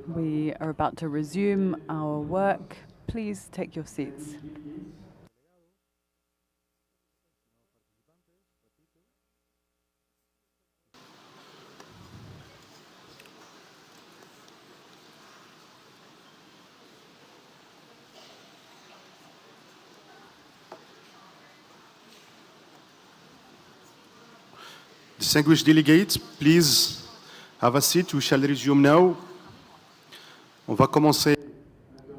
We are about to resume our work. Please take your seats. Distinguished delegates, please have a seat. We shall resume now. On va commencer.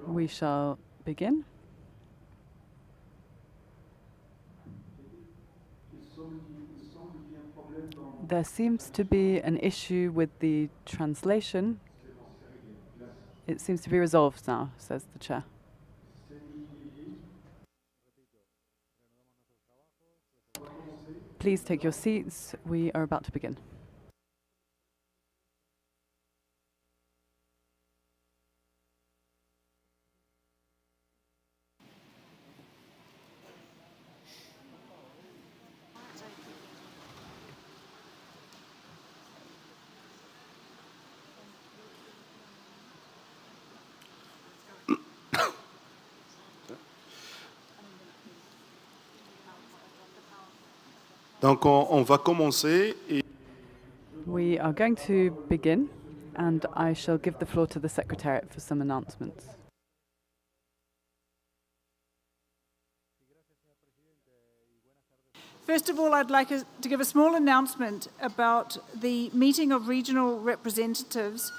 We shall begin. There seems to be an issue with the translation. It seems to be resolved now, says the chair. Please take your seats. We are about to begin. Donc on va commencer. We are going to begin, and I shall give the floor to the Secretariat for some announcements. First of all, I'd like to give a small announcement about the meeting of regional representatives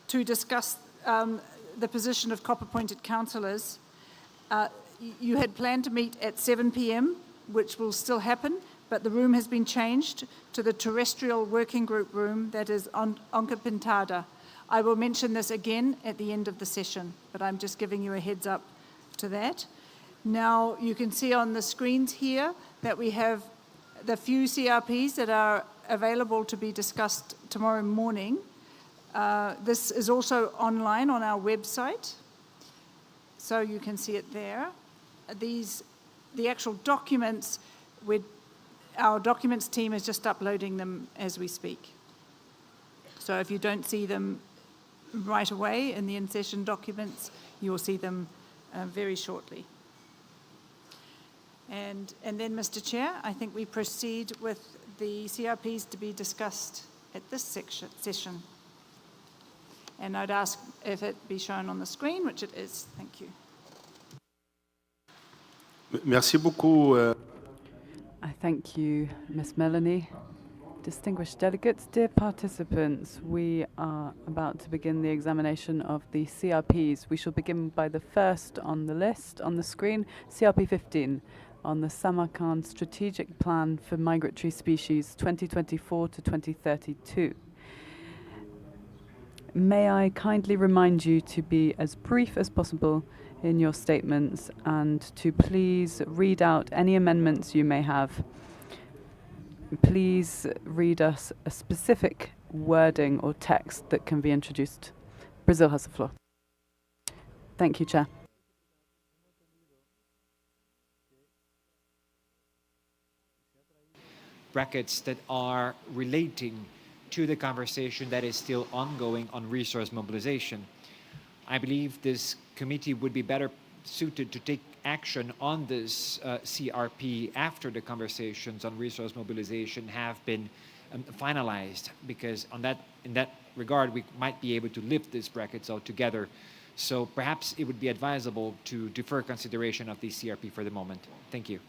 to discuss the position of COP-appointed councillors. You had planned to meet at 7 p.m, which will still happen, but the room has been changed to the terrestrial working group room that is on Onca Pintada. I will mention this again at the end of the session, but I'm just giving you a heads up to that. Now, you can see on the screens here that we have the few CRPs that are available to be discussed tomorrow morning. This is also online on our website, so you can see it there. The actual documents, our documents team is just uploading them as we speak. So if you don't see them right away in the in-session documents, you will see them very shortly. And then, Mr. Chair, I think we proceed with the CRPs to be discussed at this session. And I'd ask if it be shown on the screen, which it is. Thank you. Merci beaucoup. I thank you, Ms. Melanie. Distinguished delegates, dear participants, we are about to begin the examination of the CRPs. We shall begin by the first on the list on the screen, CRP 15, on the Samarkand Strategic Plan for Migratory Species 2024 to 2032. May I kindly remind you to be as brief as possible in your statements and to please read out any amendments you may have. Please read us a specific wording or text that can be introduced. Brazil has the floor. Thank you, Chair. Brackets that are relating to the conversation that is still ongoing on resource mobilization. I believe this committee would be better suited to take action on this CRP after the conversations on resource mobilization have been finalized, because in that regard we might be able to lift these brackets altogether. So perhaps it would be advisable to defer consideration of the CRP for the moment. Thank you.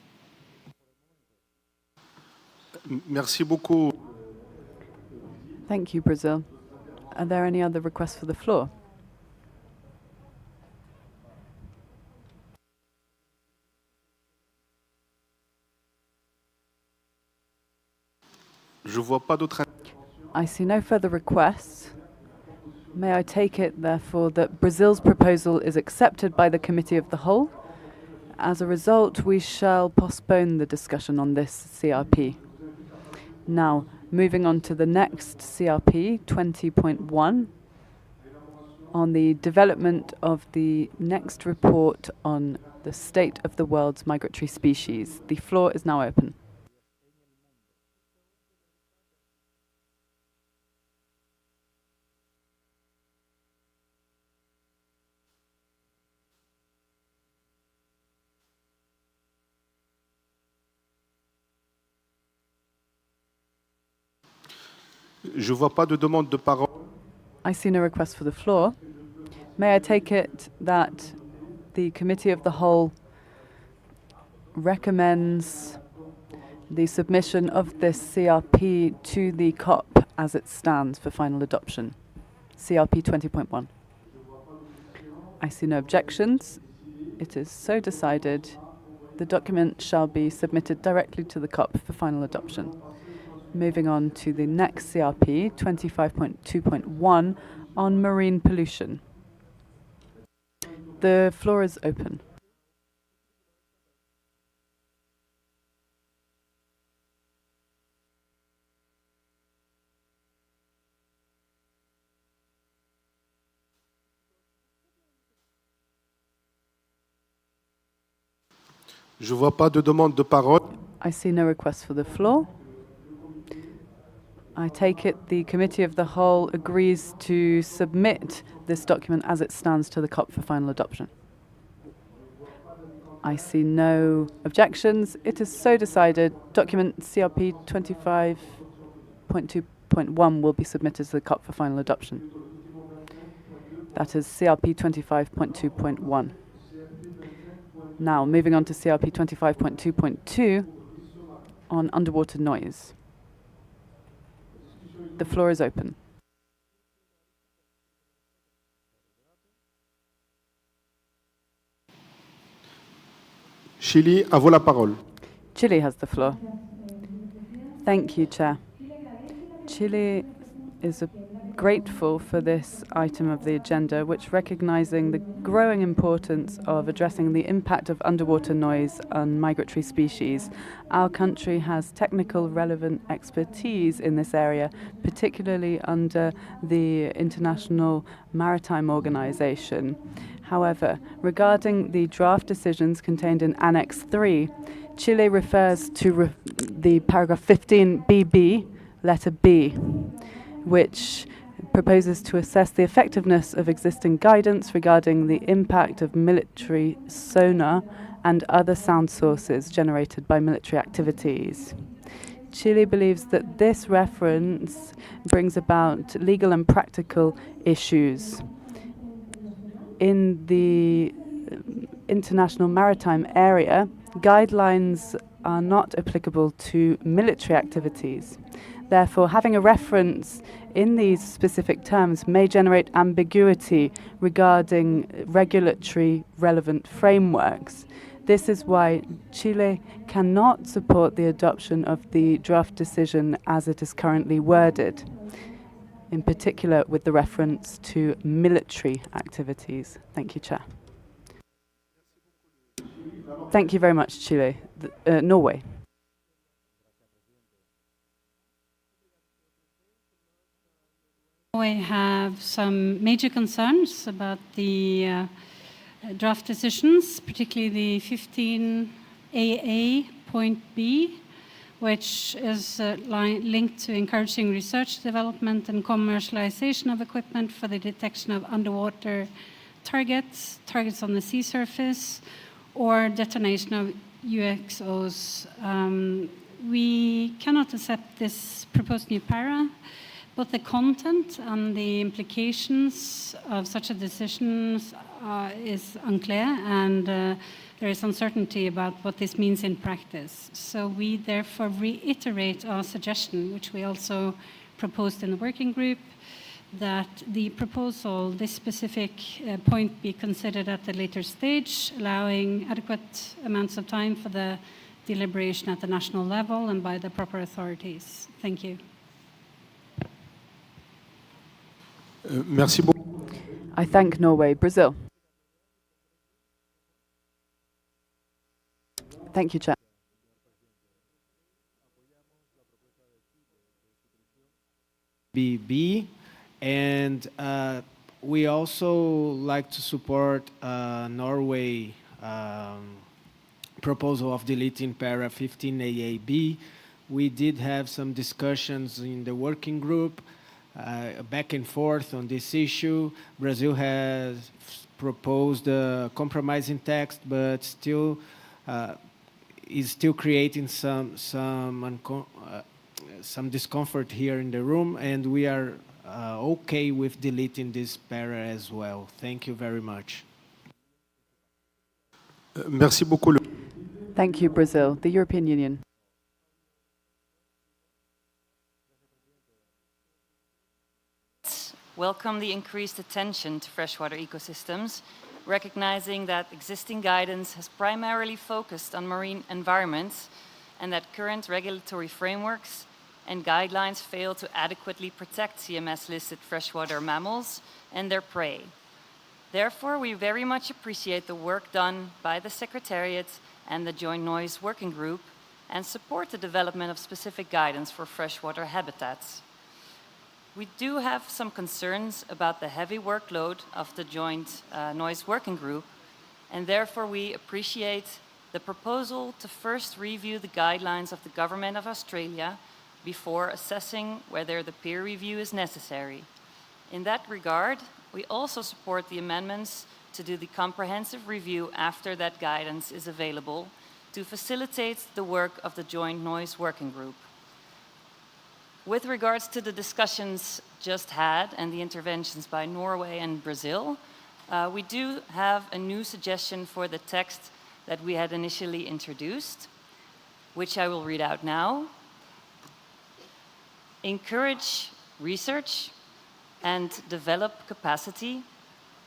Merci beaucoup. Thank you, Brazil. Are there any other requests for the floor? Je vois pas d'autres. I see no further requests. May I take it, therefore, that Brazil's proposal is accepted by the Committee of the Whole? As a result, we shall postpone the discussion on this CRP. Now, moving on to the next CRP, 20.1, on the development of the next report on the state of the world's migratory species. The floor is now open. Je vois pas de demande de parole. I see no request for the floor. May I take it that the Committee of the Whole recommends the submission of this CRP to the COP as it stands for final adoption? CRP 20.1. I see no objections. It is so decided. The document shall be submitted directly to the COP for final adoption. Moving on to the next CRP, 25.2.1, on marine pollution. The floor is open. Je vois pas de demande de parole. I see no request for the floor. I take it the Committee of the Whole agrees to submit this document as it stands to the COP for final adoption. I see no objections. It is so decided. Document CRP 25.2.1 will be submitted to the COP for final adoption. That is CRP 25.2.1. Now, moving on to CRP 25.2.2 on underwater noise. The floor is open. Chili, à vous la parole. Chile has the floor. Thank you, Chair. Chile is grateful for this item of the agenda, which recognizing the growing importance of addressing the impact of underwater noise on migratory species. Our country has technical relevant expertise in this area, particularly under the International Maritime Organization. However, regarding the draft decisions contained in Annex 3, Chile refers to the paragraph 15BB, letter B, which proposes to assess the effectiveness of existing guidance regarding the impact of military sonar and other sound sources generated by military activities. Chile believes that this reference brings about legal and practical issues. In the international maritime area, guidelines are not applicable to military activities. Therefore, having a reference in these specific terms may generate ambiguity regarding regulatory relevant frameworks. This is why Chile cannot support the adoption of the draft decision as it is currently worded, in particular with the reference to military activities. Thank you, Chair. Thank you very much, Chile. Norway. We have some major concerns about the draft decisions, particularly the 15AA.B, which is linked to encouraging research, development, and commercialization of equipment for the detection of underwater targets, targets on the sea surface, or detonation of UXOs. We cannot accept this proposed new para. Both the content and the implications of such a decision is unclear, and there is uncertainty about what this means in practice. So we therefore reiterate our suggestion, which we also proposed in the working group, that the proposal, this specific point, be considered at a later stage, allowing adequate amounts of time for the deliberation at the national level and by the proper authorities. Thank you. Merci beaucoup. I thank Norway. Brazil. Thank you, Chair. BB, and we also like to support Norway proposal of deleting para 15AAB. We did have some discussions in the working group, back and forth on this issue. Brazil has proposed a compromising text, but still is still creating some some discomfort here in the room, and we are okay with deleting this para as well. Thank you very much. Merci beaucoup. Thank you, Brazil. The European Union. Welcome the increased attention to freshwater ecosystems, recognizing that existing guidance has primarily focused on marine environments and that current regulatory frameworks and guidelines fail to adequately protect CMS-listed freshwater mammals and their prey. Therefore, we very much appreciate the work done by the Secretariat and the Joint Noise Working Group and support the development of specific guidance for freshwater habitats. We do have some concerns about the heavy workload of the Joint Noise Working Group, and therefore we appreciate the proposal to first review the guidelines of the Government of Australia before assessing whether the peer review is necessary. In that regard, we also support the amendments to do the comprehensive review after that guidance is available to facilitate the work of the Joint Noise Working Group. With regards to the discussions just had and the interventions by Norway and Brazil, we do have a new suggestion for the text that we had initially introduced, which I will read out now. Encourage research and develop capacity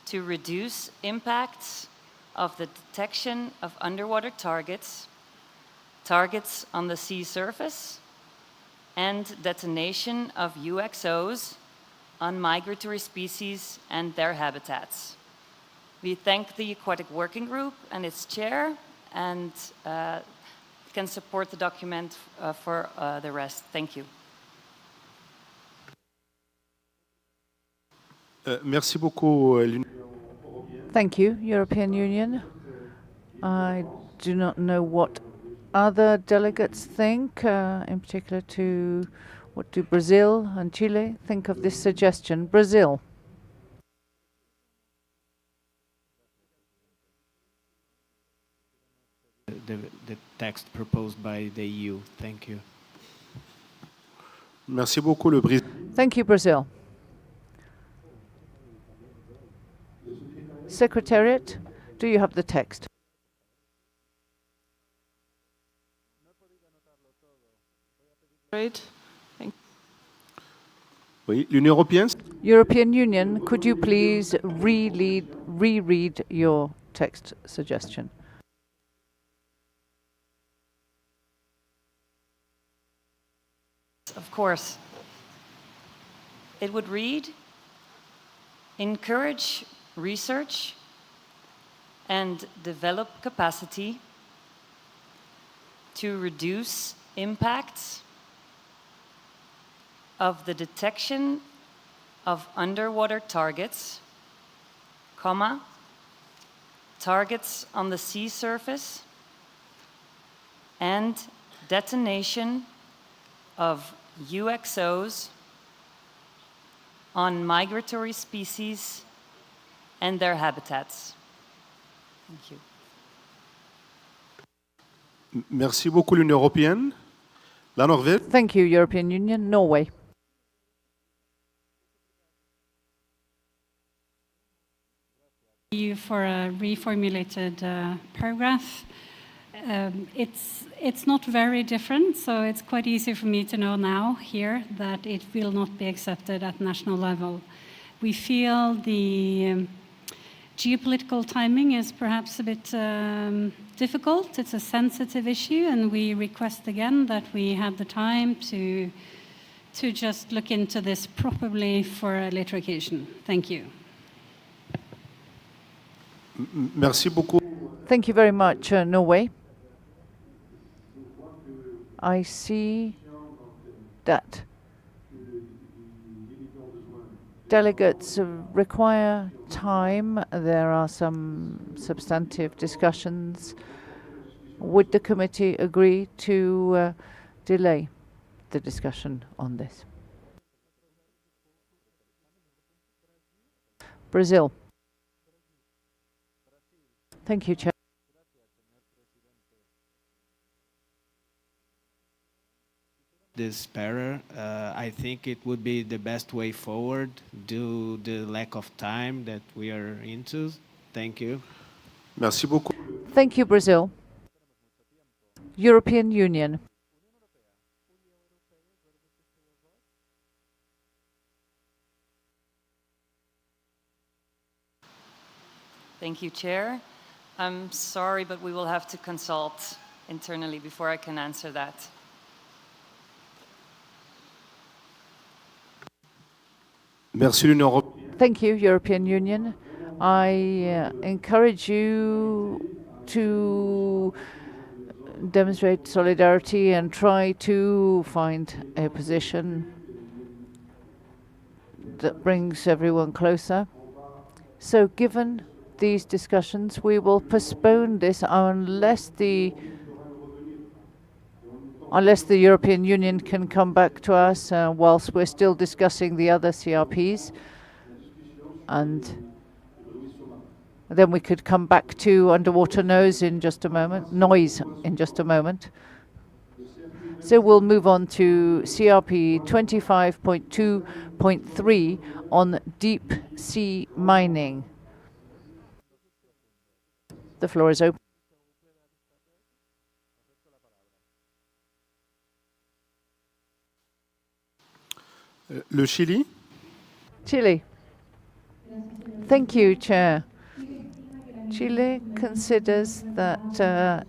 to reduce impacts of the detection of underwater targets, targets on the sea surface, and detonation of UXOs on migratory species and their habitats. We thank the Aquatic Working Group and its chair and can support the document for the rest. Thank you. Merci beaucoup. Thank you, European Union. I do not know what other delegates think, in particular to what do Brazil and Chile think of this suggestion. Brazil. The text proposed by the EU. Thank you. Merci beaucoup, le Brésil. Thank you, Brazil. Secretariat, do you have the text? Great. Oui, l'Union européenne. European Union, could you please reread your text suggestion? Of course. It would read, encourage research and develop capacity to reduce impacts of the detection of underwater targets, comma, targets on the sea surface, and detonation of UXOs on migratory species and their habitats. Thank you. Merci beaucoup, l'Union européenne. La Norvège. Thank you, European Union. Norway. You for a reformulated paragraph. It's not very different, so it's quite easy for me to know now here that it will not be accepted at national level. We feel the geopolitical timing is perhaps a bit difficult. It's a sensitive issue, and we request again that we have the time to just look into this properly for a later occasion. Thank you. Merci beaucoup. Thank you very much, Norway. I see that delegates require time. There are some substantive discussions. Would the committee agree to delay the discussion on this? Brazil. Thank you, Chair. this para. I think it would be the best way forward due to the lack of time that we are into. Thank you. Merci beaucoup. Thank you, Brazil. European Union. Thank you, Chair. I'm sorry, but we will have to consult internally before I can answer that. Merci l'Union européenne. Thank you, European Union. I encourage you to demonstrate solidarity and try to find a position that brings everyone closer. So given these discussions, we will postpone this unless the European Union can come back to us whilst we're still discussing the other CRPs, and then we could come back to underwater noise in just a moment. So we'll move on to CRP 25.2.3 on deep sea mining. The floor is open. Le Chili. Chile. Thank you, Chair. Chile considers that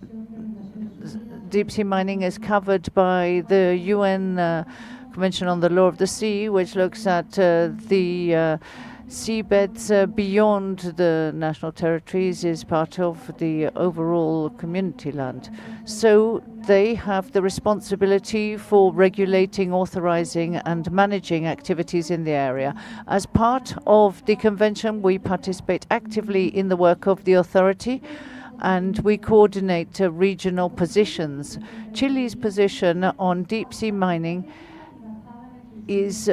deep sea mining is covered by the UN Convention on the Law of the Sea, which looks at the seabeds beyond the national territories, is part of the overall community land. So they have the responsibility for regulating, authorizing and managing activities in the area. As part of the convention, we participate actively in the work of the authority and we coordinate regional positions. Chile's position on deep sea mining is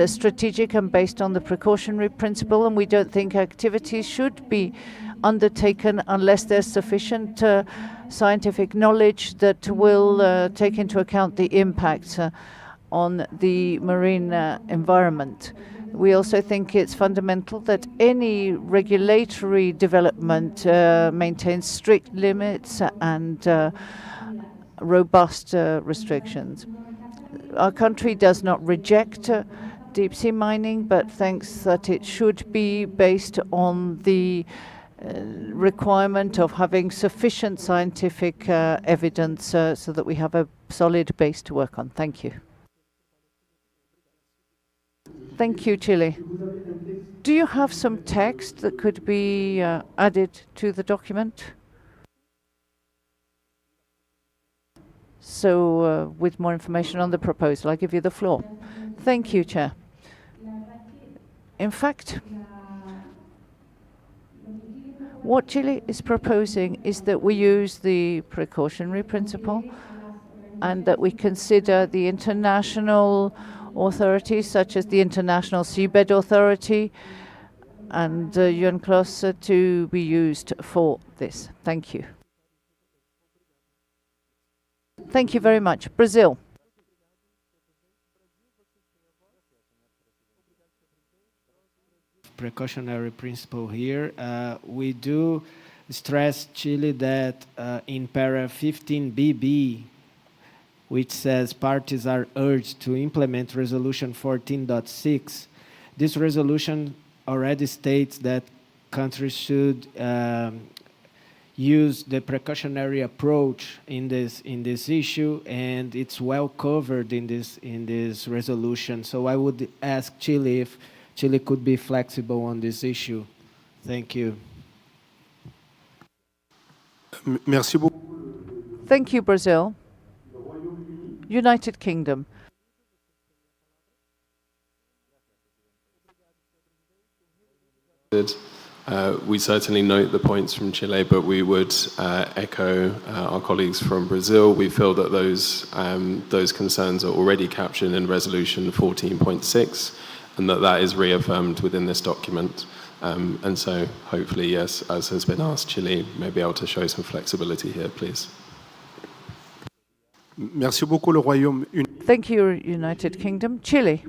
strategic and based on the precautionary principle, and we don't think activities should be undertaken unless there's sufficient scientific knowledge that will take into account the impact on the marine environment. We also think it's fundamental that any regulatory development maintains strict limits and robust restrictions. Our country does not reject deep sea mining, but thinks that it should be based on the requirement of having sufficient scientific evidence so that we have a solid base to work on. Thank you. Thank you, Chile. Do you have some text that could be added to the document? So with more information on the proposal, I give you the floor. Thank you, Chair. In fact, what Chile is proposing is that we use the precautionary principle and that we consider the international authorities, such as the International Seabed Authority and UNCLOS, to be used for this. Thank you. Thank you very much. Brazil. Precautionary principle here. We do stress Chile that in para 15BB, which says parties are urged to implement resolution 14.6. This resolution already states that countries should use the precautionary approach in this issue, and it's well covered in this resolution. So I would ask Chile if Chile could be flexible on this issue. Thank you. Merci beaucoup. Thank you, Brazil. United Kingdom. We certainly note the points from Chile, but we would echo our colleagues from Brazil. We feel that those concerns are already captured in Resolution 14.6, and that is reaffirmed within this document. And so hopefully, yes, as has been asked, Chile may be able to show some flexibility here, please. Merci beaucoup, le Royaume-Uni. Thank you, United Kingdom. Chile.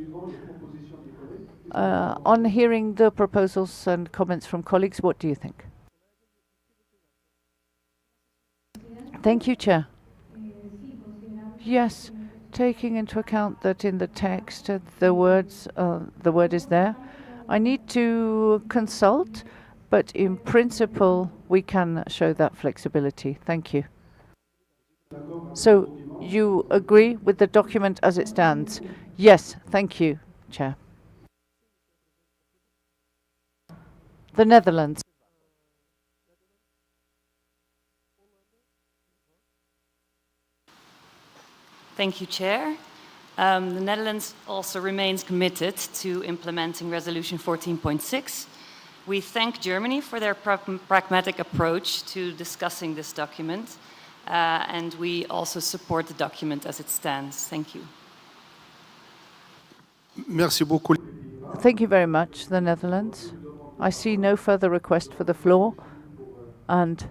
On hearing the proposals and comments from colleagues, what do you think? Thank you, Chair. Yes, taking into account that in the text the word is there. I need to consult, but in principle we can show that flexibility. Thank you. So you agree with the document as it stands? Yes, thank you, Chair. The Netherlands. Thank you, Chair. The Netherlands also remains committed to implementing Resolution 14.6. We thank Germany for their pragmatic approach to discussing this document, and we also support the document as it stands. Thank you. Merci beaucoup. Thank you very much, the Netherlands. I see no further request for the floor, and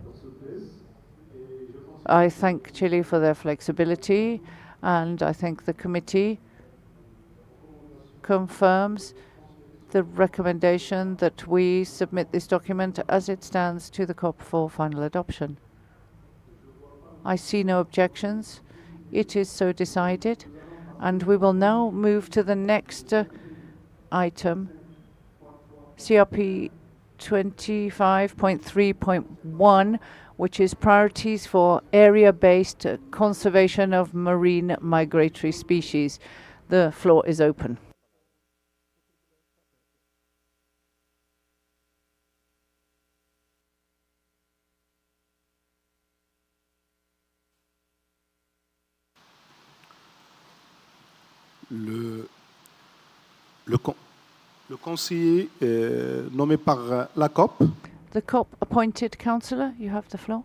I thank Chile for their flexibility, and I think the committee confirms the recommendation that we submit this document as it stands to the COP for final adoption. I see no objections. It is so decided, and we will now move to the next item, CRP 25.3.1, which is priorities for area-based conservation of marine migratory species. The floor is open. Le conseiller nommé par la COP. The COP appointed councillor, you have the floor.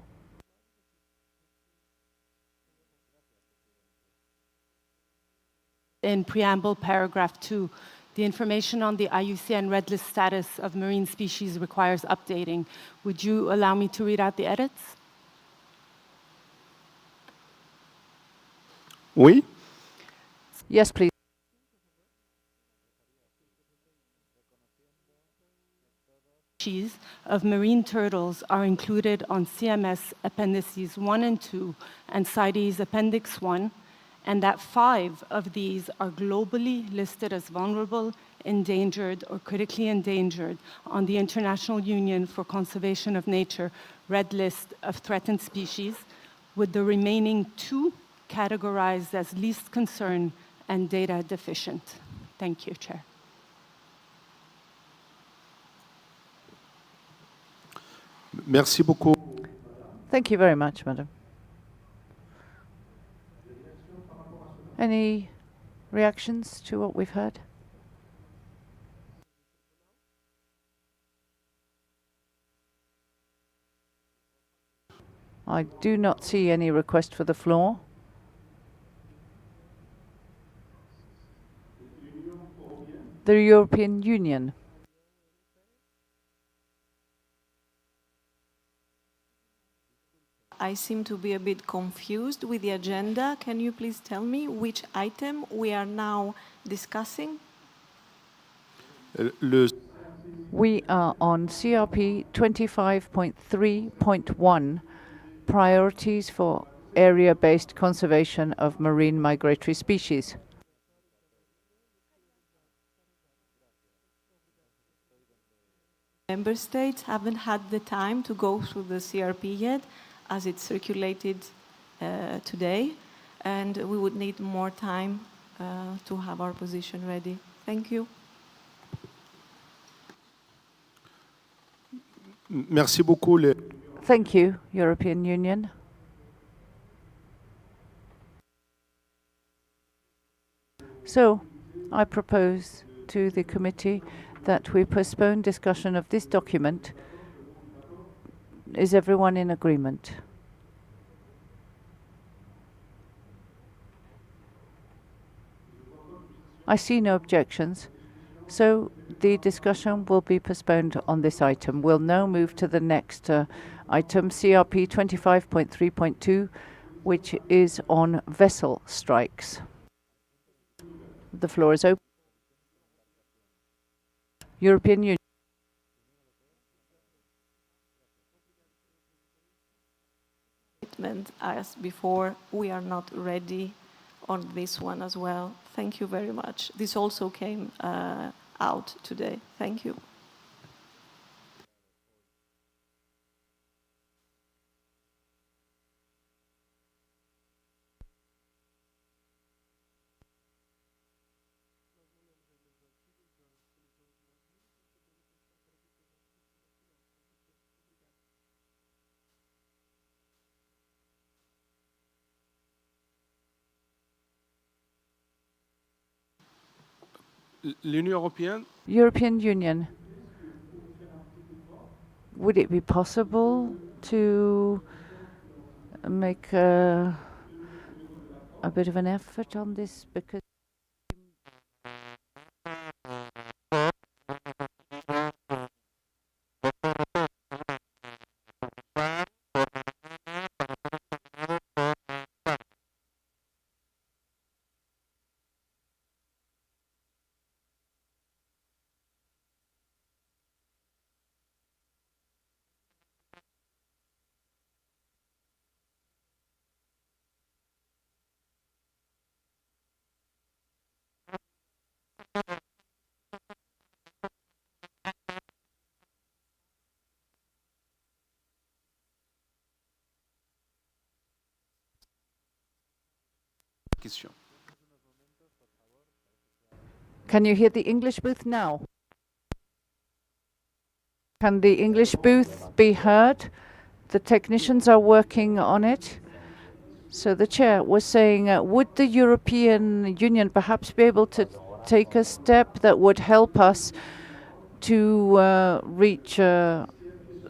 In preamble paragraph 2, the information on the IUCN red list status of marine species requires updating. Would you allow me to read out the edits? Oui. Yes, please. Species of marine turtles are included on CMS Appendices 1 and 2 and CITES Appendix 1, and that 5 of these are globally listed as vulnerable, endangered, or critically endangered on the International Union for Conservation of Nature Red List of Threatened Species, with the remaining 2 categorized as least concern and data deficient. Thank you, Chair. Merci beaucoup. Thank you very much, Madam. Any reactions to what we've heard? I do not see any request for the floor. The European Union. I seem to be a bit confused with the agenda. Can you please tell me which item we are now discussing? We are on CRP 25.3.1, priorities for area-based conservation of marine migratory species. Member states haven't had the time to go through the CRP yet, as it's circulated today, and we would need more time to have our position ready. Thank you. Merci beaucoup. Thank you, European Union. So, I propose to the committee that we postpone discussion of this document. Is everyone in agreement? I see no objections, so the discussion will be postponed on this item. We'll now move to the next item, CRP 25.3.2, which is on vessel strikes. The floor is open. European Union. As before, we are not ready on this one as well. Thank you very much. This also came out today. Thank you. L'Union européenne. European Union. Would it be possible to make a bit of an effort on this? Because Question. can you hear the English booth now? Can the English booth be heard? The technicians are working on it. So the chair was saying, would the European Union perhaps be able to take a step that would help us to reach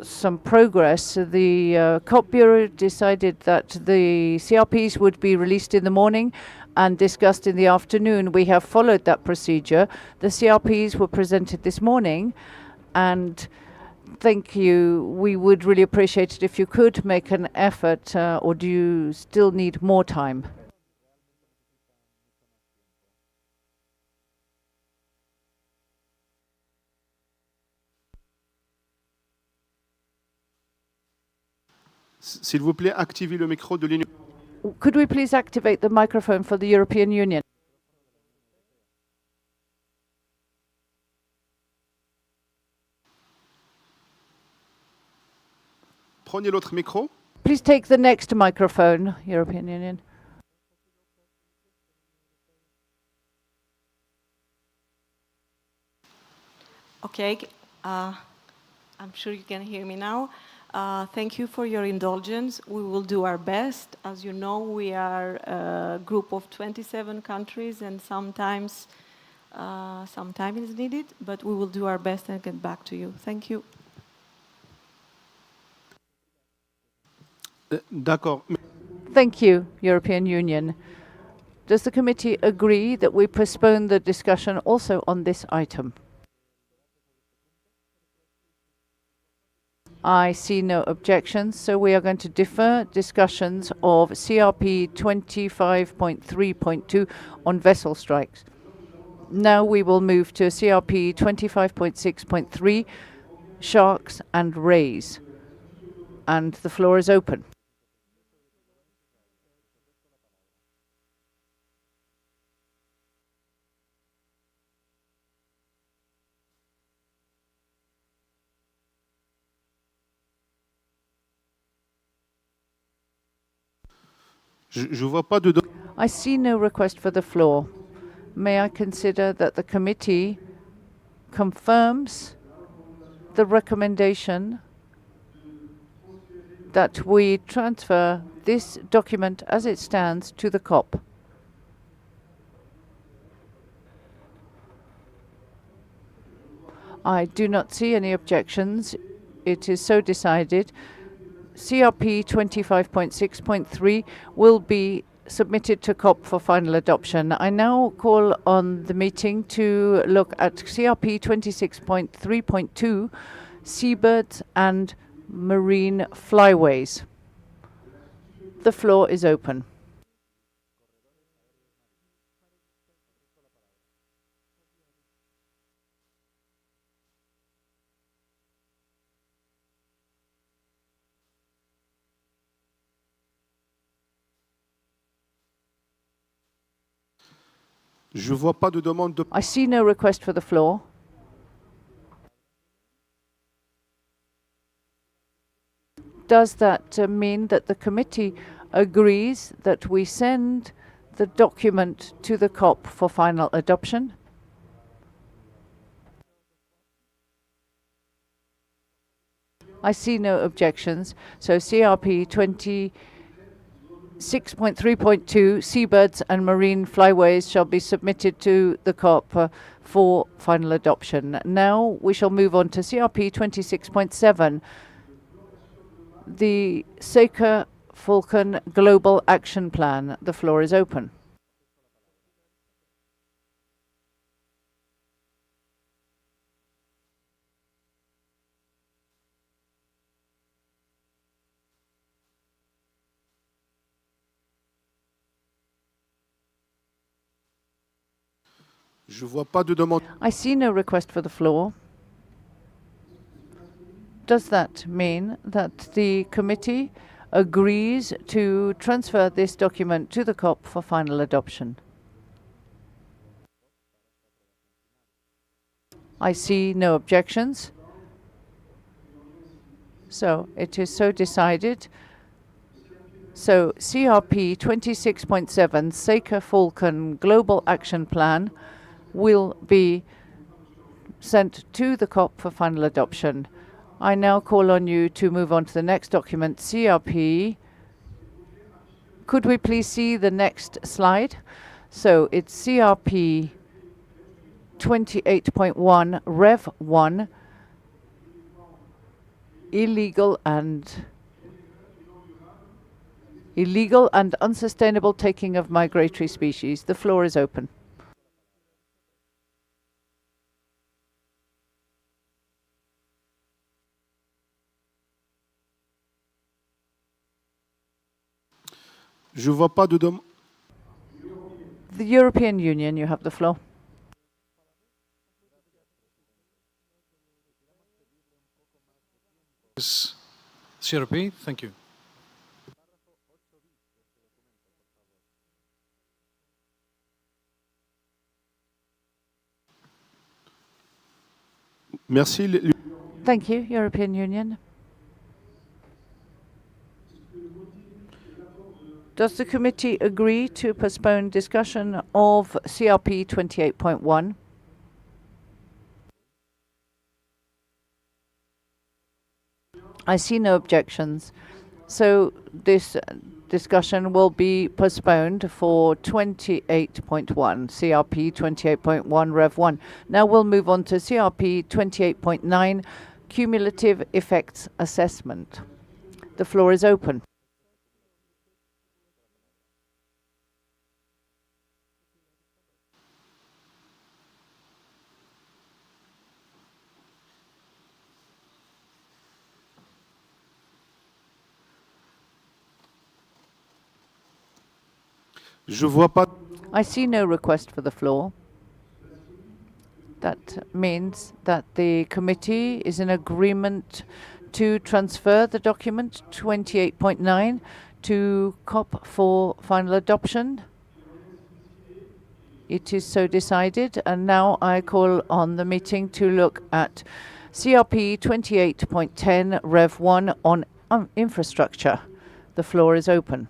some progress? The COP Bureau decided that the CRPs would be released in the morning and discussed in the afternoon. We have followed that procedure. The CRPs were presented this morning, and thank you. We would really appreciate it if you could make an effort, or do you still need more time? S'il vous plaît, activez le micro de l'Union. Could we please activate the microphone for the European Union? Prenez l'autre micro. Please take the next microphone, European Union. Okay, I'm sure you can hear me now. Thank you for your indulgence. We will do our best. As you know, we are a group of 27 countries, and sometimes some time is needed, but we will do our best and get back to you. Thank you. D'accord. Thank you, European Union. Does the committee agree that we postpone the discussion also on this item? I see no objections, so we are going to defer discussions of CRP 25.3.2 on vessel strikes. Now we will move to CRP 25.6.3, sharks and rays. And the floor is open. Je vois pas de. I see no request for the floor. May I consider that the committee confirms the recommendation that we transfer this document as it stands to the COP? I do not see any objections. It is so decided. CRP 25.6.3 will be submitted to COP for final adoption. I now call on the meeting to look at CRP 26.3.2, seabirds and marine flyways. The floor is open. Je vois pas de demande de... I see no request for the floor. Does that mean that the committee agrees that we send the document to the COP for final adoption? I see no objections. So CRP 26.3.2, seabirds and marine flyways shall be submitted to the COP for final adoption. Now we shall move on to CRP 26.7, the Saker Falcon Global Action Plan. The floor is open. Je vois pas de demande. I see no request for the floor. Does that mean that the committee agrees to transfer this document to the COP for final adoption? I see no objections. So it is so decided. So CRP 26.7, Saker Falcon Global Action Plan, will be sent to the COP for final adoption. I now call on you to move on to the next document, CRP. Could we please see the next slide? So it's CRP 28.1, Rev 1, illegal and unsustainable taking of migratory species. The floor is open. Je vois pas de demande. The European Union, you have the floor. CRP, thank you. Merci. Thank you, European Union. Does the committee agree to postpone discussion of CRP 28.1? I see no objections. So this discussion will be postponed for 28.1, CRP 28.1, Rev 1. Now we'll move on to CRP 28.9, Cumulative Effects Assessment. The floor is open. Je vois pas. I see no request for the floor. That means that the committee is in agreement to transfer the document 28.9 to COP for final adoption. It is so decided, and now I call on the meeting to look at CRP 28.10 Rev 1 on infrastructure. The floor is open.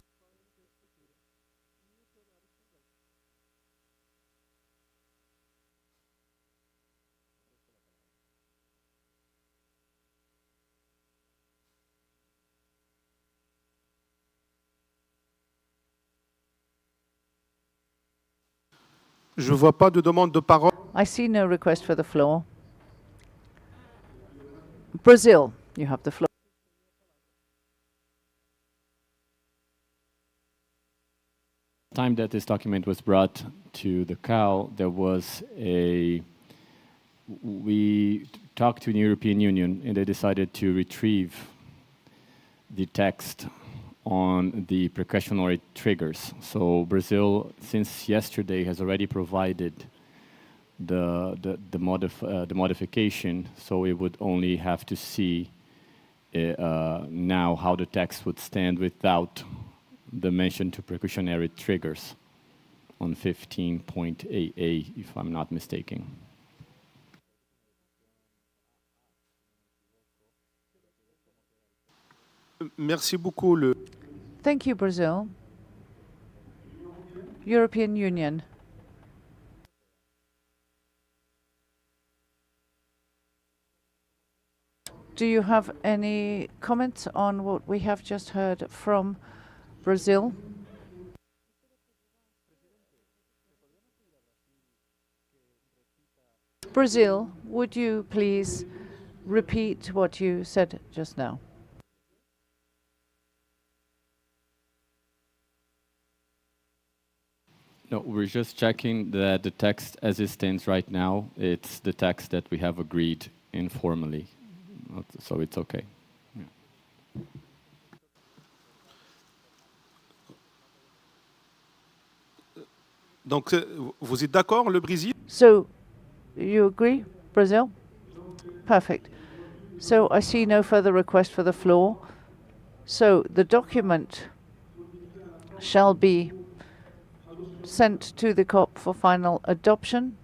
Je vois pas de demande de parole. I see no request for the floor. Brazil, you have the floor. Time that this document was brought to the COW, we talked to the European Union and they decided to retrieve the text on the precautionary triggers. So Brazil, since yesterday, has already provided the modification, so we would only have to see now how the text would stand without the mention to precautionary triggers on 15.AA, if I'm not mistaken. Merci beaucoup. Thank you, Brazil. European Union. Do you have any comments on what we have just heard from Brazil? Brazil, would you please repeat what you said just now? No, we're just checking that the text as it stands right now, it's the text that we have agreed informally. So it's okay. Yeah. Donc, vous êtes d'accord, le Brésil? So, you agree, Brazil? Perfect. So, I see no further request for the floor. So, the document shall be sent to the COP for final adoption.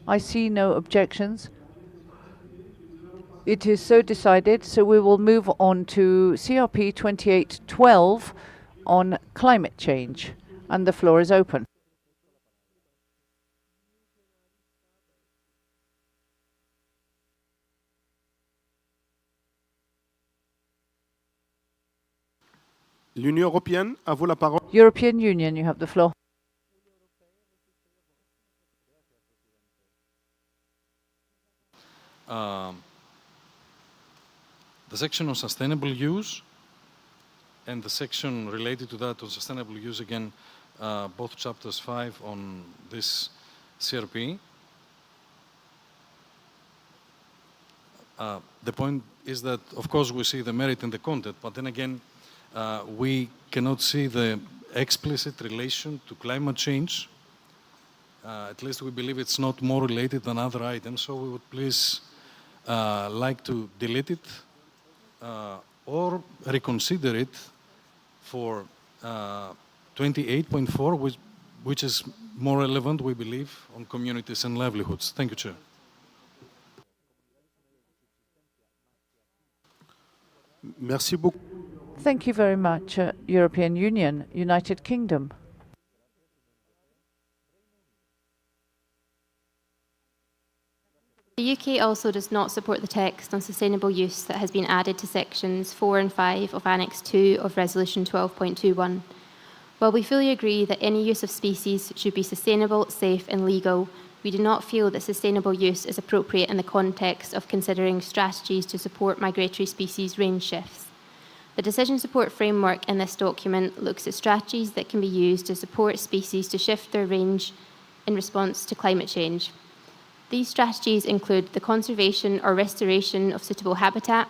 I see no objections. It is so decided, so we will move on to CRP 2812 on climate change, and the floor is open. L'Union européenne, à vous la parole. European Union, you have the floor. The section on sustainable use and the section related to that on sustainable use, again, both chapters 5 on this CRP. The point is that, of course, we see the merit in the content, but then again, we cannot see the explicit relation to climate change. At least we believe it's not more related than other items, so we would please like to delete it or reconsider it for 28.4, which is more relevant, we believe, on communities and livelihoods. Thank you, Chair. Merci beaucoup. Thank you very much, European Union, United Kingdom. The UK also does not support the text on sustainable use that has been added to sections 4 and 5 of Annex 2 of Resolution 12.21. While we fully agree that any use of species should be sustainable, safe and legal, we do not feel that sustainable use is appropriate in the context of considering strategies to support migratory species range shifts. The decision support framework in this document looks at strategies that can be used to support species to shift their range in response to climate change. These strategies include the conservation or restoration of suitable habitat,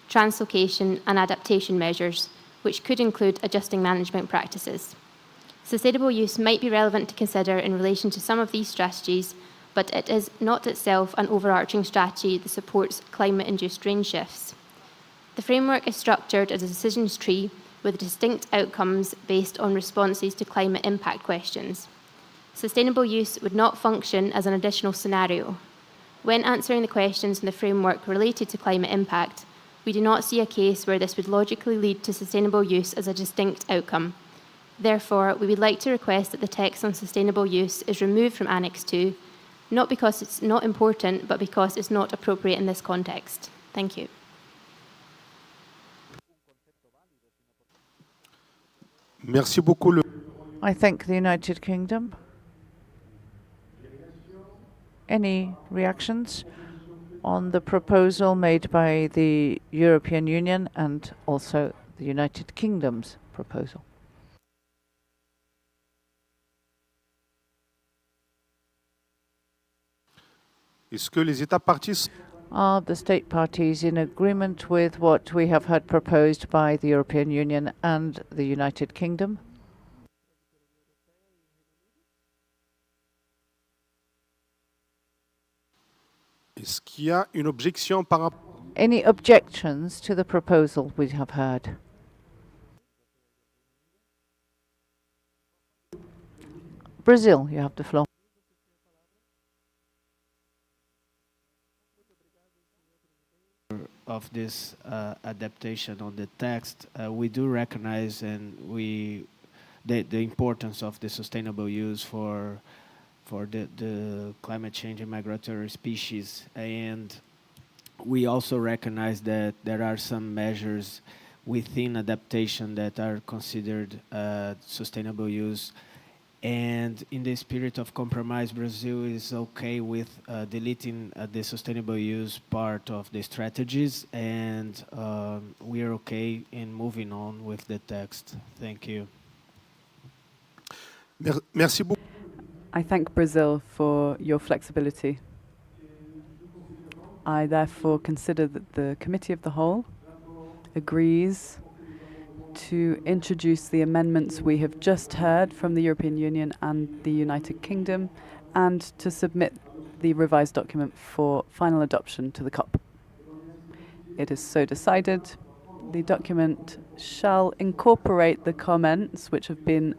translocation and adaptation measures, which could include adjusting management practices. Sustainable use might be relevant to consider in relation to some of these strategies, but it is not itself an overarching strategy that supports climate-induced range shifts. The framework is structured as a decisions tree with distinct outcomes based on responses to climate impact questions. Sustainable use would not function as an additional scenario. When answering the questions in the framework related to climate impact, we do not see a case where this would logically lead to sustainable use as a distinct outcome. Therefore, we would like to request that the text on sustainable use is removed from Annex 2, not because it's not important, but because it's not appropriate in this context. Thank you. Merci beaucoup. I thank the United Kingdom. Any reactions on the proposal made by the European Union and also the United Kingdom's proposal? Est-ce que les États parties... Are the state parties in agreement with what we have heard proposed by the European Union and the United Kingdom? Est-ce qu'il y a une objection par rapport? Any objections to the proposal we have heard? Brazil, you have the floor. Of this adaptation on the text, we do recognize the importance of the sustainable use for the climate change and migratory species, and we also recognize that there are some measures within adaptation that are considered sustainable use. And in the spirit of compromise, Brazil is okay with deleting the sustainable use part of the strategies, and we are okay in moving on with the text. Thank you. Merci beaucoup. I thank Brazil for your flexibility. I therefore consider that the Committee of the Whole agrees to introduce the amendments we have just heard from the European Union and the United Kingdom, and to submit the revised document for final adoption to the COP. It is so decided. The document shall incorporate the comments which have been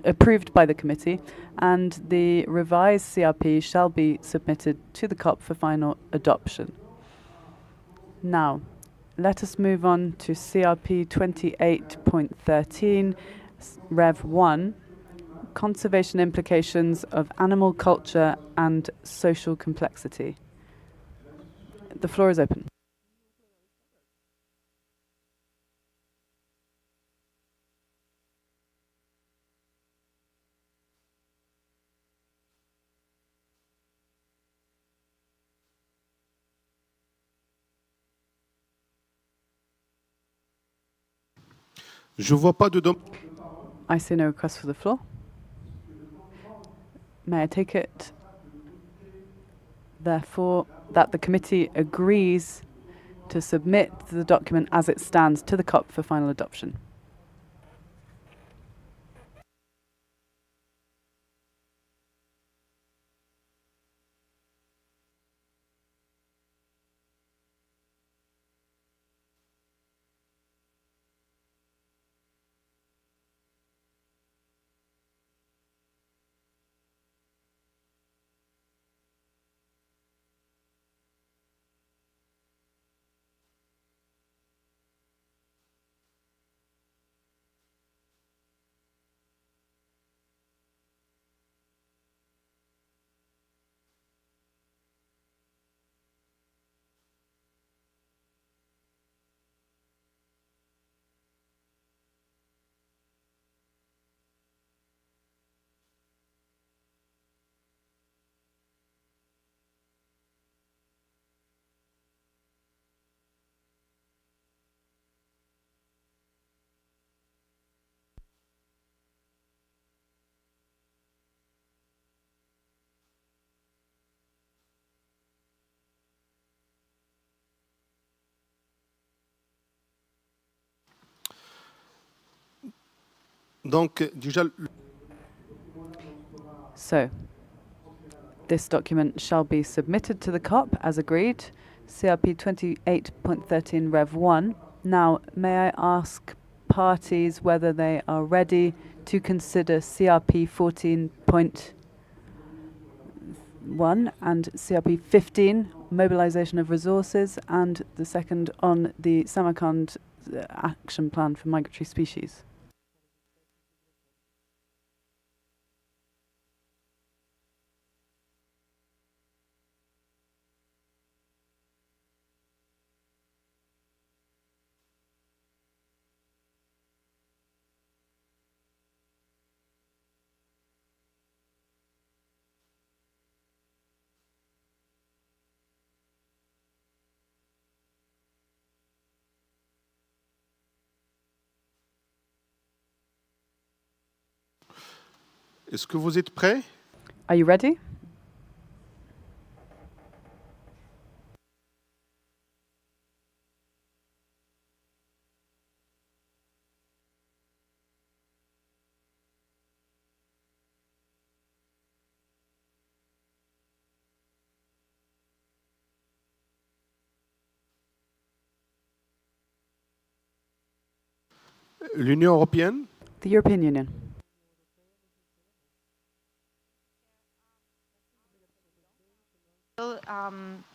approved by the committee, and the revised CRP shall be submitted to the COP for final adoption. Now, let us move on to CRP 28.13, Rev 1, Conservation Implications of Animal Culture and Social Complexity. The floor is open. Je vois pas de I see no request for the floor. May I take it, therefore, that the committee agrees to submit the document as it stands to the COP for final adoption? Donc, déjà, So, this document shall be submitted to the COP as agreed, CRP 28.13 Rev 1. Now, may I ask parties whether they are ready to consider CRP 14.1 and CRP 15, mobilization of resources, and the second on the Samarkand Action Plan for Migratory Species? est-ce que vous êtes prêts? Are you ready? L'Union européenne, The European Union.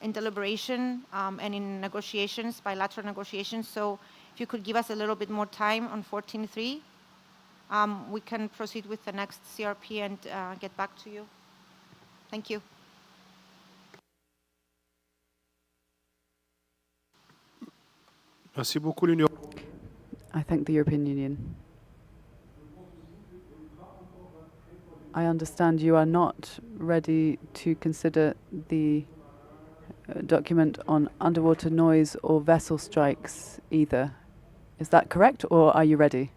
In deliberation and in negotiations, bilateral negotiations. So if you could give us a little bit more time on 14.3, we can proceed with the next CRP and get back to you. Thank you. merci beaucoup l'Union. I thank the European Union. I understand you are not ready to consider the document on underwater noise or vessel strikes either. Is that correct, or are you ready?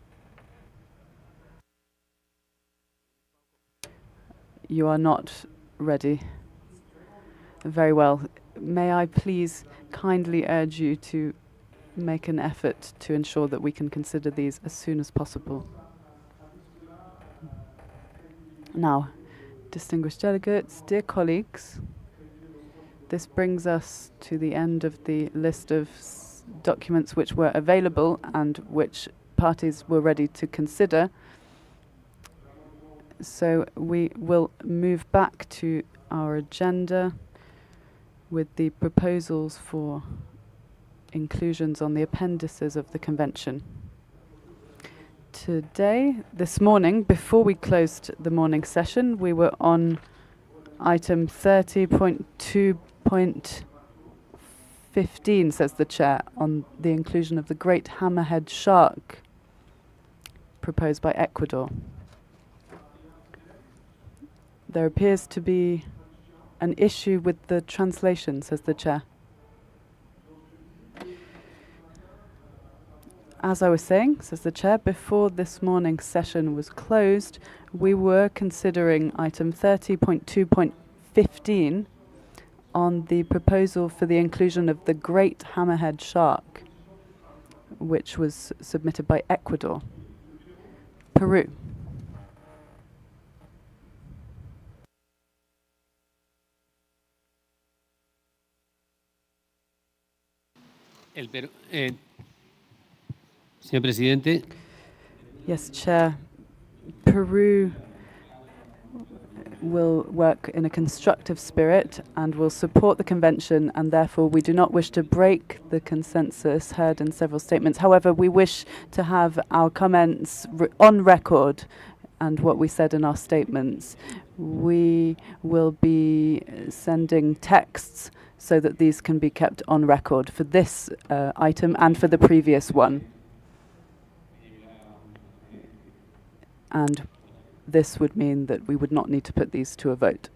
You are not ready. Very well. May I please kindly urge you to make an effort to ensure that we can consider these as soon as possible. Now, distinguished delegates, dear colleagues, this brings us to the end of the list of documents which were available and which parties were ready to consider. So we will move back to our agenda with the proposals for inclusions on the appendices of the convention. This morning, before we closed the morning session, we were on item 30.2.15, says the chair, on the inclusion of the great hammerhead shark proposed by Ecuador. There appears to be an issue with the translation, says the chair. As I was saying, says the chair, before this morning's session was closed, we were considering item 30.2.15 on the proposal for the inclusion of the great hammerhead shark, which was submitted by Ecuador. Peru. Señor Presidente. Yes, Chair. Peru will work in a constructive spirit and will support the convention, and therefore we do not wish to break the consensus heard in several statements. However, we wish to have our comments on record and what we said in our statements. We will be sending texts so that these can be kept on record for this item and for the previous one. And this would mean that we would not need to put these to a vote.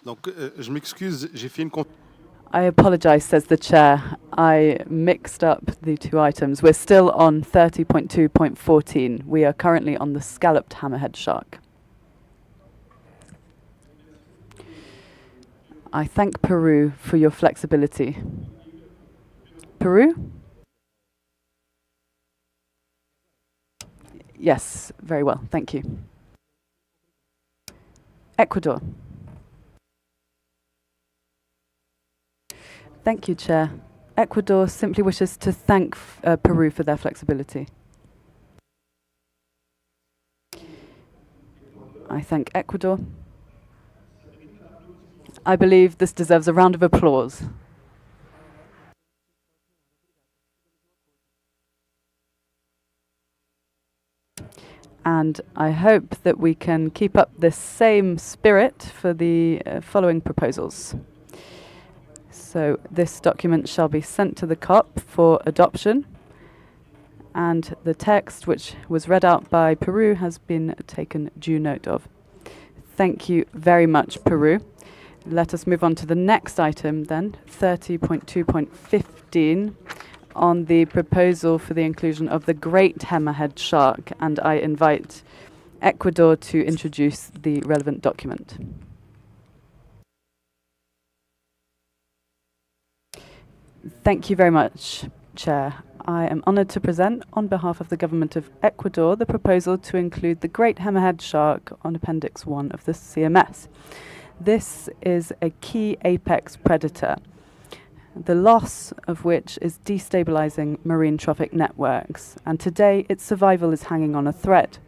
Donc, je m'excuse, j'ai fait une I apologize, says the chair. I mixed up the two items. We're still on 30.2.14. We are currently on the scalloped hammerhead shark. I thank Peru for your flexibility. Peru? Yes, very well, thank you. Ecuador. Thank you, Chair. Ecuador simply wishes to thank Peru for their flexibility. I thank Ecuador. I believe this deserves a round of applause. And I hope that we can keep up this same spirit for the following proposals. So this document shall be sent to the COP for adoption, and the text which was read out by Peru has been taken due note of. Thank you very much, Peru. Let us move on to the next item then, 30.2.15, on the proposal for the inclusion of the great hammerhead shark, and I invite Ecuador to introduce the relevant document. Thank you very much, Chair. I am honoured to present, on behalf of the Government of Ecuador, the proposal to include the great hammerhead shark on Appendix 1 of the CMS. This is a key apex predator, the loss of which is destabilizing marine trophic networks, and today its survival is hanging on a thread.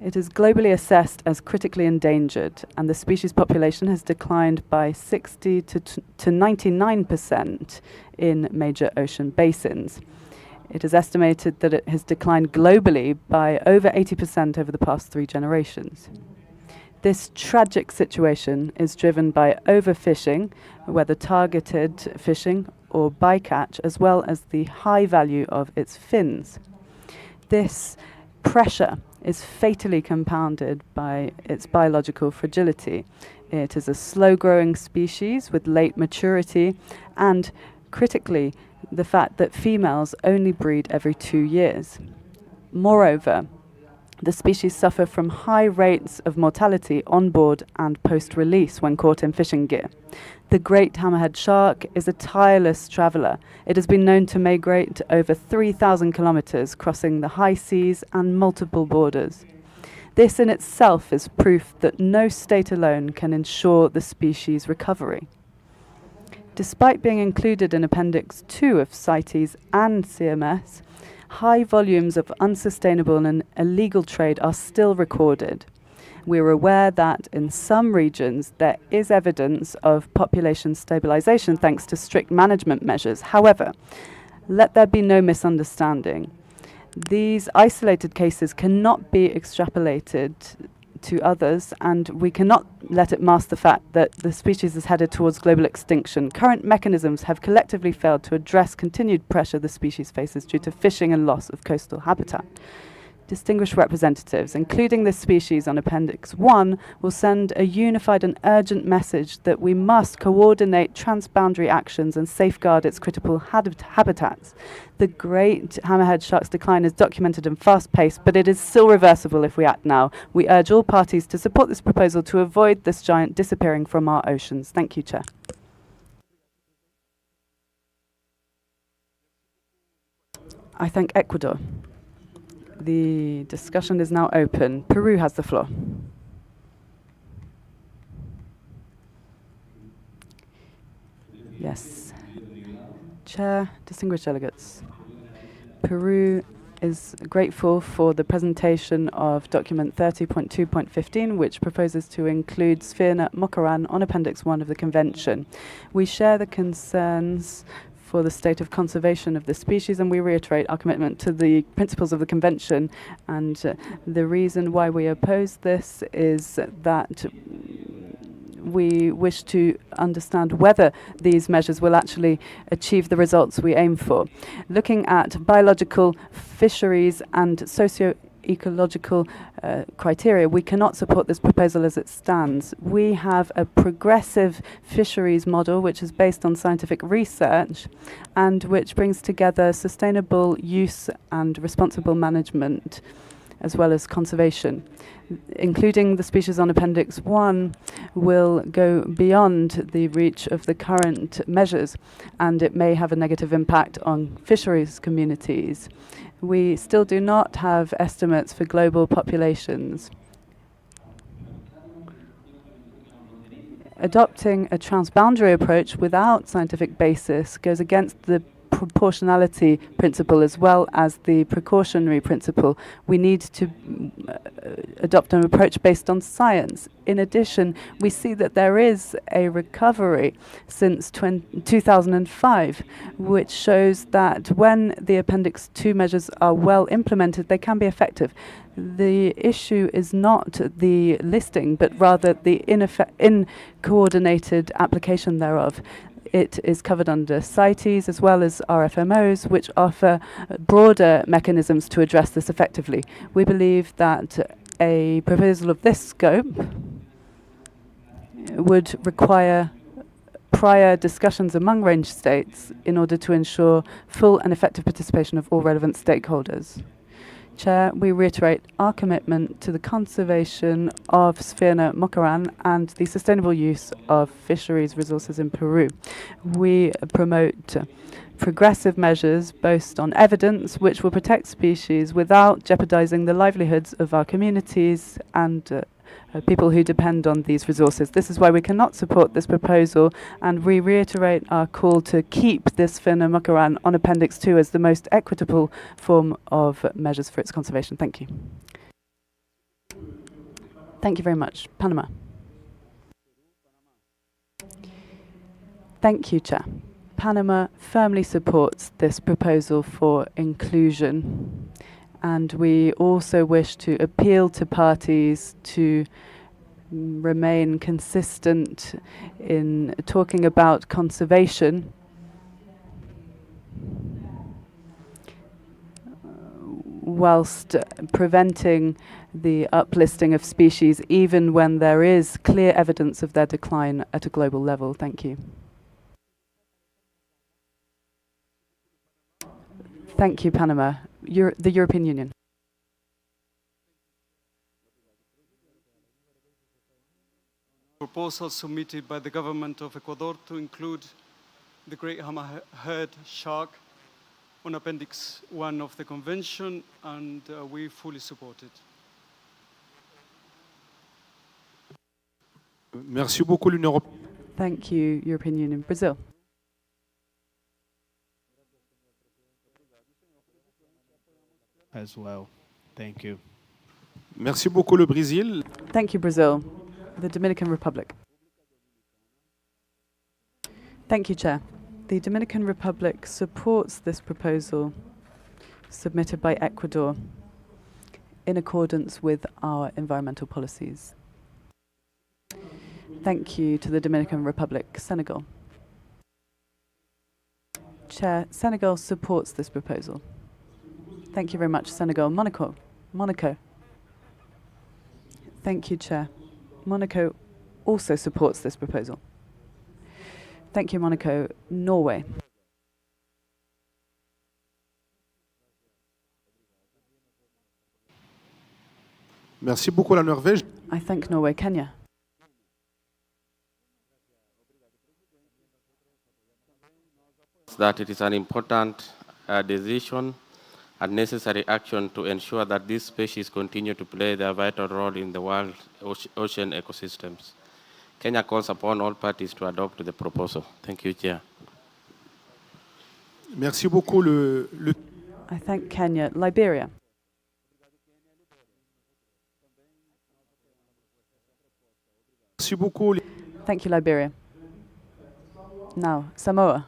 It is globally assessed as critically endangered, and the species population has declined by 60 to 99% in major ocean basins. It is estimated that it has declined globally by over 80% over the past 3 generations. This tragic situation is driven by overfishing, whether targeted fishing or bycatch, as well as the high value of its fins. This pressure is fatally compounded by its biological fragility. It is a slow-growing species with late maturity, and critically, the fact that females only breed every 2 years. Moreover, the species suffer from high rates of mortality on board and post-release when caught in fishing gear. The great hammerhead shark is a tireless traveller. It has been known to migrate over 3,000 kilometres, crossing the high seas and multiple borders. This in itself is proof that no state alone can ensure the species' recovery. Despite being included in Appendix 2 of CITES and CMS, high volumes of unsustainable and illegal trade are still recorded. We are aware that in some regions there is evidence of population stabilization thanks to strict management measures. However, let there be no misunderstanding. These isolated cases cannot be extrapolated to others, and we cannot let it mask the fact that the species is headed towards global extinction. Current mechanisms have collectively failed to address continued pressure the species faces due to fishing and loss of coastal habitat. Distinguished representatives, including this species on Appendix 1, will send a unified and urgent message that we must coordinate transboundary actions and safeguard its critical habitats. The great hammerhead shark's decline is documented and fast-paced, but it is still reversible if we act now. We urge all parties to support this proposal to avoid this giant disappearing from our oceans. Thank you, Chair. I thank Ecuador. The discussion is now open. Peru has the floor. Yes. Chair, distinguished delegates. Peru is grateful for the presentation of document 30.2.15, which proposes to include Sphere Mocaran on Appendix 1 of the Convention. We share the concerns for the state of conservation of the species, and we reiterate our commitment to the principles of the Convention. And the reason why we oppose this is that we wish to understand whether these measures will actually achieve the results we aim for. Looking at biological, fisheries and socio-ecological criteria, we cannot support this proposal as it stands. We have a progressive fisheries model which is based on scientific research and which brings together sustainable use and responsible management as well as conservation. Including the species on Appendix 1 will go beyond the reach of the current measures, and it may have a negative impact on fisheries communities. We still do not have estimates for global populations. Adopting a transboundary approach without scientific basis goes against the proportionality principle as well as the precautionary principle. We need to adopt an approach based on science. In addition, we see that there is a recovery since 2005, which shows that when the Appendix 2 measures are well implemented, they can be effective. The issue is not the listing, but rather the incoordinated application thereof. It is covered under CITES as well as RFMOs, which offer broader mechanisms to address this effectively. We believe that a proposal of this scope would require prior discussions among range states in order to ensure full and effective participation of all relevant stakeholders. Chair, we reiterate our commitment to the conservation of Sphena mocaran and the sustainable use of fisheries resources in Peru. We promote progressive measures based on evidence which will protect species without jeopardizing the livelihoods of our communities and people who depend on these resources. This is why we cannot support this proposal, and we reiterate our call to keep this Sphena mocaran on Appendix 2 as the most equitable form of measures for its conservation. Thank you. Thank you very much. Panama. Thank you, Chair. Panama firmly supports this proposal for inclusion, and we also wish to appeal to parties to remain consistent in talking about conservation whilst preventing the uplisting of species even when there is clear evidence of their decline at a global level. Thank you. Thank you, Panama. The European Union. Proposal submitted by the government of Ecuador to include the great hammerhead shark on Appendix 1 of the Convention, and we fully support it. Merci beaucoup, l'Union européenne. Thank you, European Union. Brazil. As well. Thank you. Merci beaucoup, le Brésil. Thank you, Brazil. The Dominican Republic. Thank you, Chair. The Dominican Republic supports this proposal submitted by Ecuador in accordance with our environmental policies. Thank you to the Dominican Republic. Senegal. Chair, Senegal supports this proposal. Thank you very much, Senegal. Monaco. Thank you, Chair. Monaco also supports this proposal. Thank you, Monaco. Norway. Merci beaucoup, la Norvège. I thank Norway. Kenya. That it is an important decision and necessary action to ensure that these species continue to play their vital role in the world ocean ecosystems. Kenya calls upon all parties to adopt the proposal. Thank you, Chair. Merci beaucoup. I thank Kenya. Liberia. Merci beaucoup. Thank you, Liberia. Now, Samoa.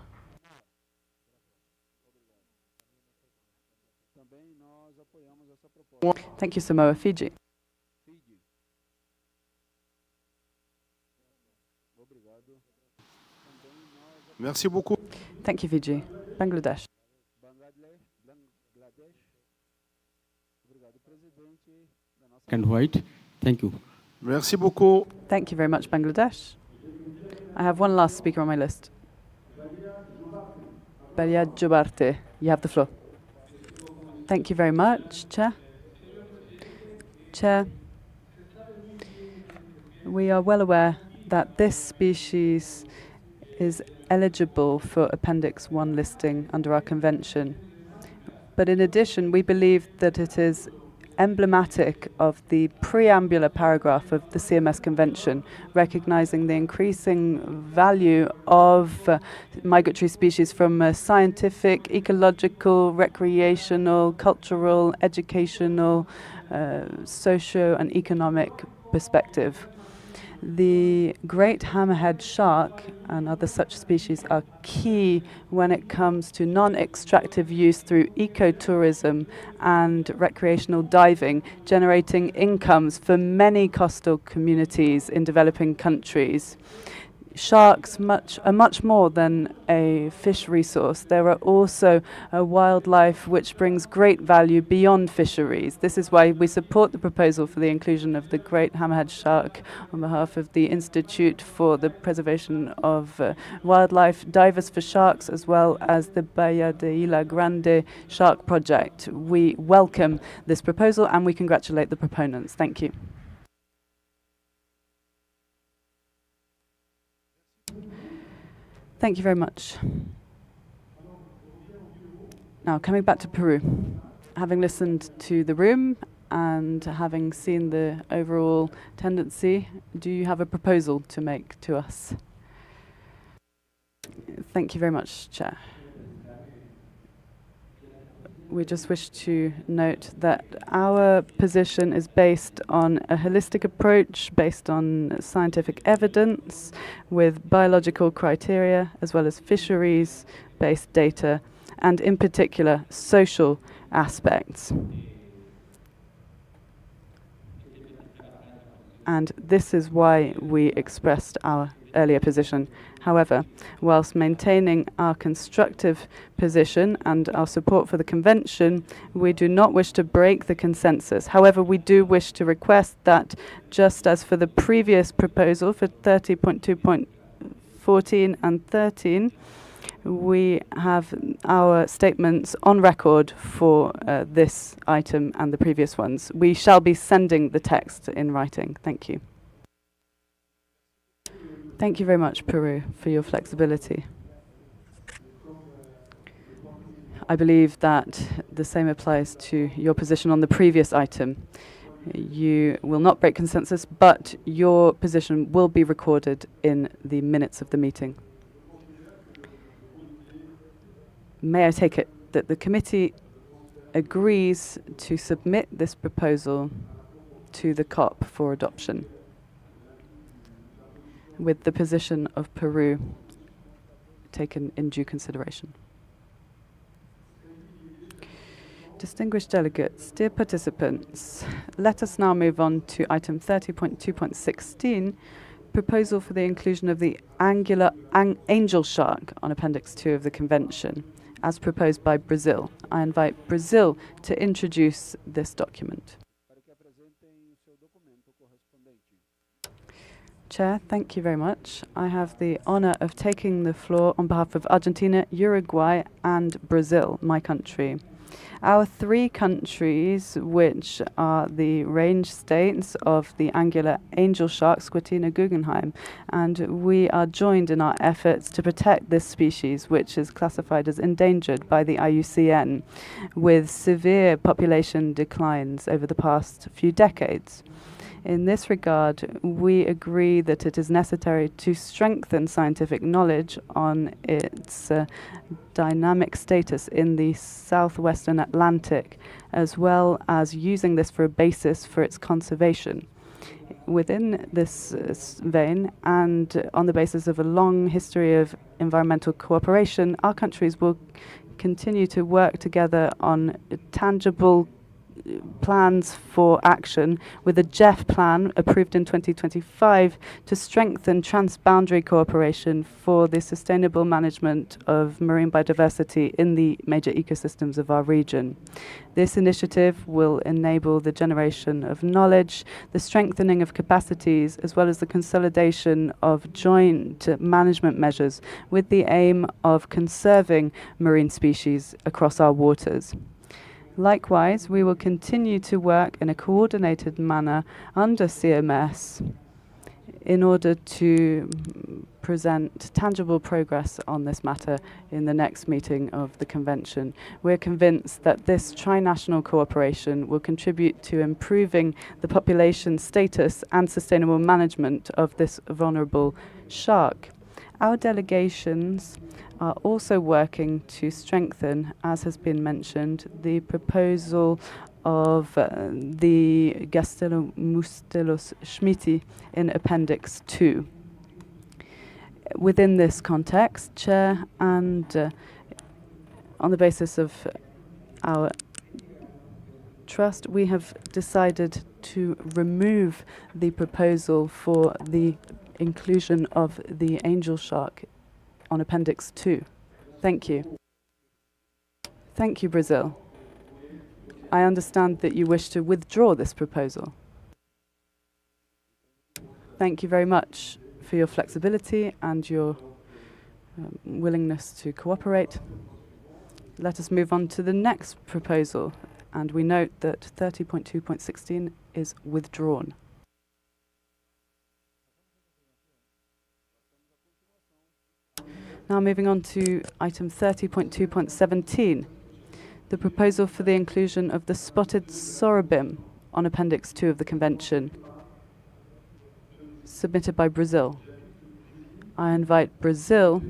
Thank you, Samoa. Fiji. Merci beaucoup. Thank you, Fiji. Bangladesh. And white. Thank you. Merci beaucoup. Thank you very much, Bangladesh. I have one last speaker on my list. Beria Jubarte, you have the floor. Thank you very much, Chair. Chair, we are well aware that this species is eligible for Appendix 1 listing under our convention. But in addition, we believe that it is emblematic of the preambular paragraph of the CMS Convention, recognizing the increasing value of migratory species from a scientific, ecological, recreational, cultural, educational, socio and economic perspective. The great hammerhead shark and other such species are key when it comes to non-extractive use through ecotourism and recreational diving, generating incomes for many coastal communities in developing countries. Sharks are much more than a fish resource. There are also a wildlife which brings great value beyond fisheries. This is why we support the proposal for the inclusion of the great hammerhead shark on behalf of the Institute for the Preservation of Wildlife, Divers for Sharks, as well as the Bahia de Ilha Grande Shark Project. We welcome this proposal and we congratulate the proponents. Thank you. Thank you very much. Now, coming back to Peru, having listened to the room and having seen the overall tendency, do you have a proposal to make to us? Thank you very much, Chair. We just wish to note that our position is based on a holistic approach, based on scientific evidence, with biological criteria, as well as fisheries-based data, and in particular, social aspects. And this is why we expressed our earlier position. However, whilst maintaining our constructive position and our support for the convention, we do not wish to break the consensus. However, we do wish to request that, just as for the previous proposal for 30.2.14 and 13, we have our statements on record for this item and the previous ones. We shall be sending the text in writing. Thank you. Thank you very much, Peru, for your flexibility. I believe that the same applies to your position on the previous item. You will not break consensus, but your position will be recorded in the minutes of the meeting. May I take it that the committee agrees to submit this proposal to the COP for adoption, with the position of Peru taken in due consideration? Distinguished delegates, dear participants, let us now move on to item 30.2.16, proposal for the inclusion of the angular angel shark on Appendix 2 of the Convention, as proposed by Brazil. I invite Brazil to introduce this document. Chair, thank you very much. I have the honor of taking the floor on behalf of Argentina, Uruguay, and Brazil, my country. Our three countries, which are the range states of the angular angel shark, Squatina guggenheim, and we are joined in our efforts to protect this species, which is classified as endangered by the IUCN, with severe population declines over the past few decades. In this regard, we agree that it is necessary to strengthen scientific knowledge on its dynamic status in the southwestern Atlantic, as well as using this for a basis for its conservation. Within this vein, and on the basis of a long history of environmental cooperation, our countries will continue to work together on tangible plans for action, with a GEF plan approved in 2025 to strengthen transboundary cooperation for the sustainable management of marine biodiversity in the major ecosystems of our region. This initiative will enable the generation of knowledge, the strengthening of capacities, as well as the consolidation of joint management measures with the aim of conserving marine species across our waters. Likewise, we will continue to work in a coordinated manner under CMS in order to present tangible progress on this matter in the next meeting of the Convention. We're convinced that this trinational cooperation will contribute to improving the population status and sustainable management of this vulnerable shark. Our delegations are also working to strengthen, as has been mentioned, the proposal of the Gastello-Mustelos Schmiti in Appendix 2. Within this context, Chair, and on the basis of our trust, we have decided to remove the proposal for the inclusion of the angel shark on Appendix 2. Thank you. Thank you, Brazil. I understand that you wish to withdraw this proposal. Thank you very much for your flexibility and your willingness to cooperate. Let us move on to the next proposal, and we note that 30.2.16 is withdrawn. Now moving on to item 30.2.17, the proposal for the inclusion of the spotted sorobim on Appendix 2 of the Convention, submitted by Brazil. I invite Brazil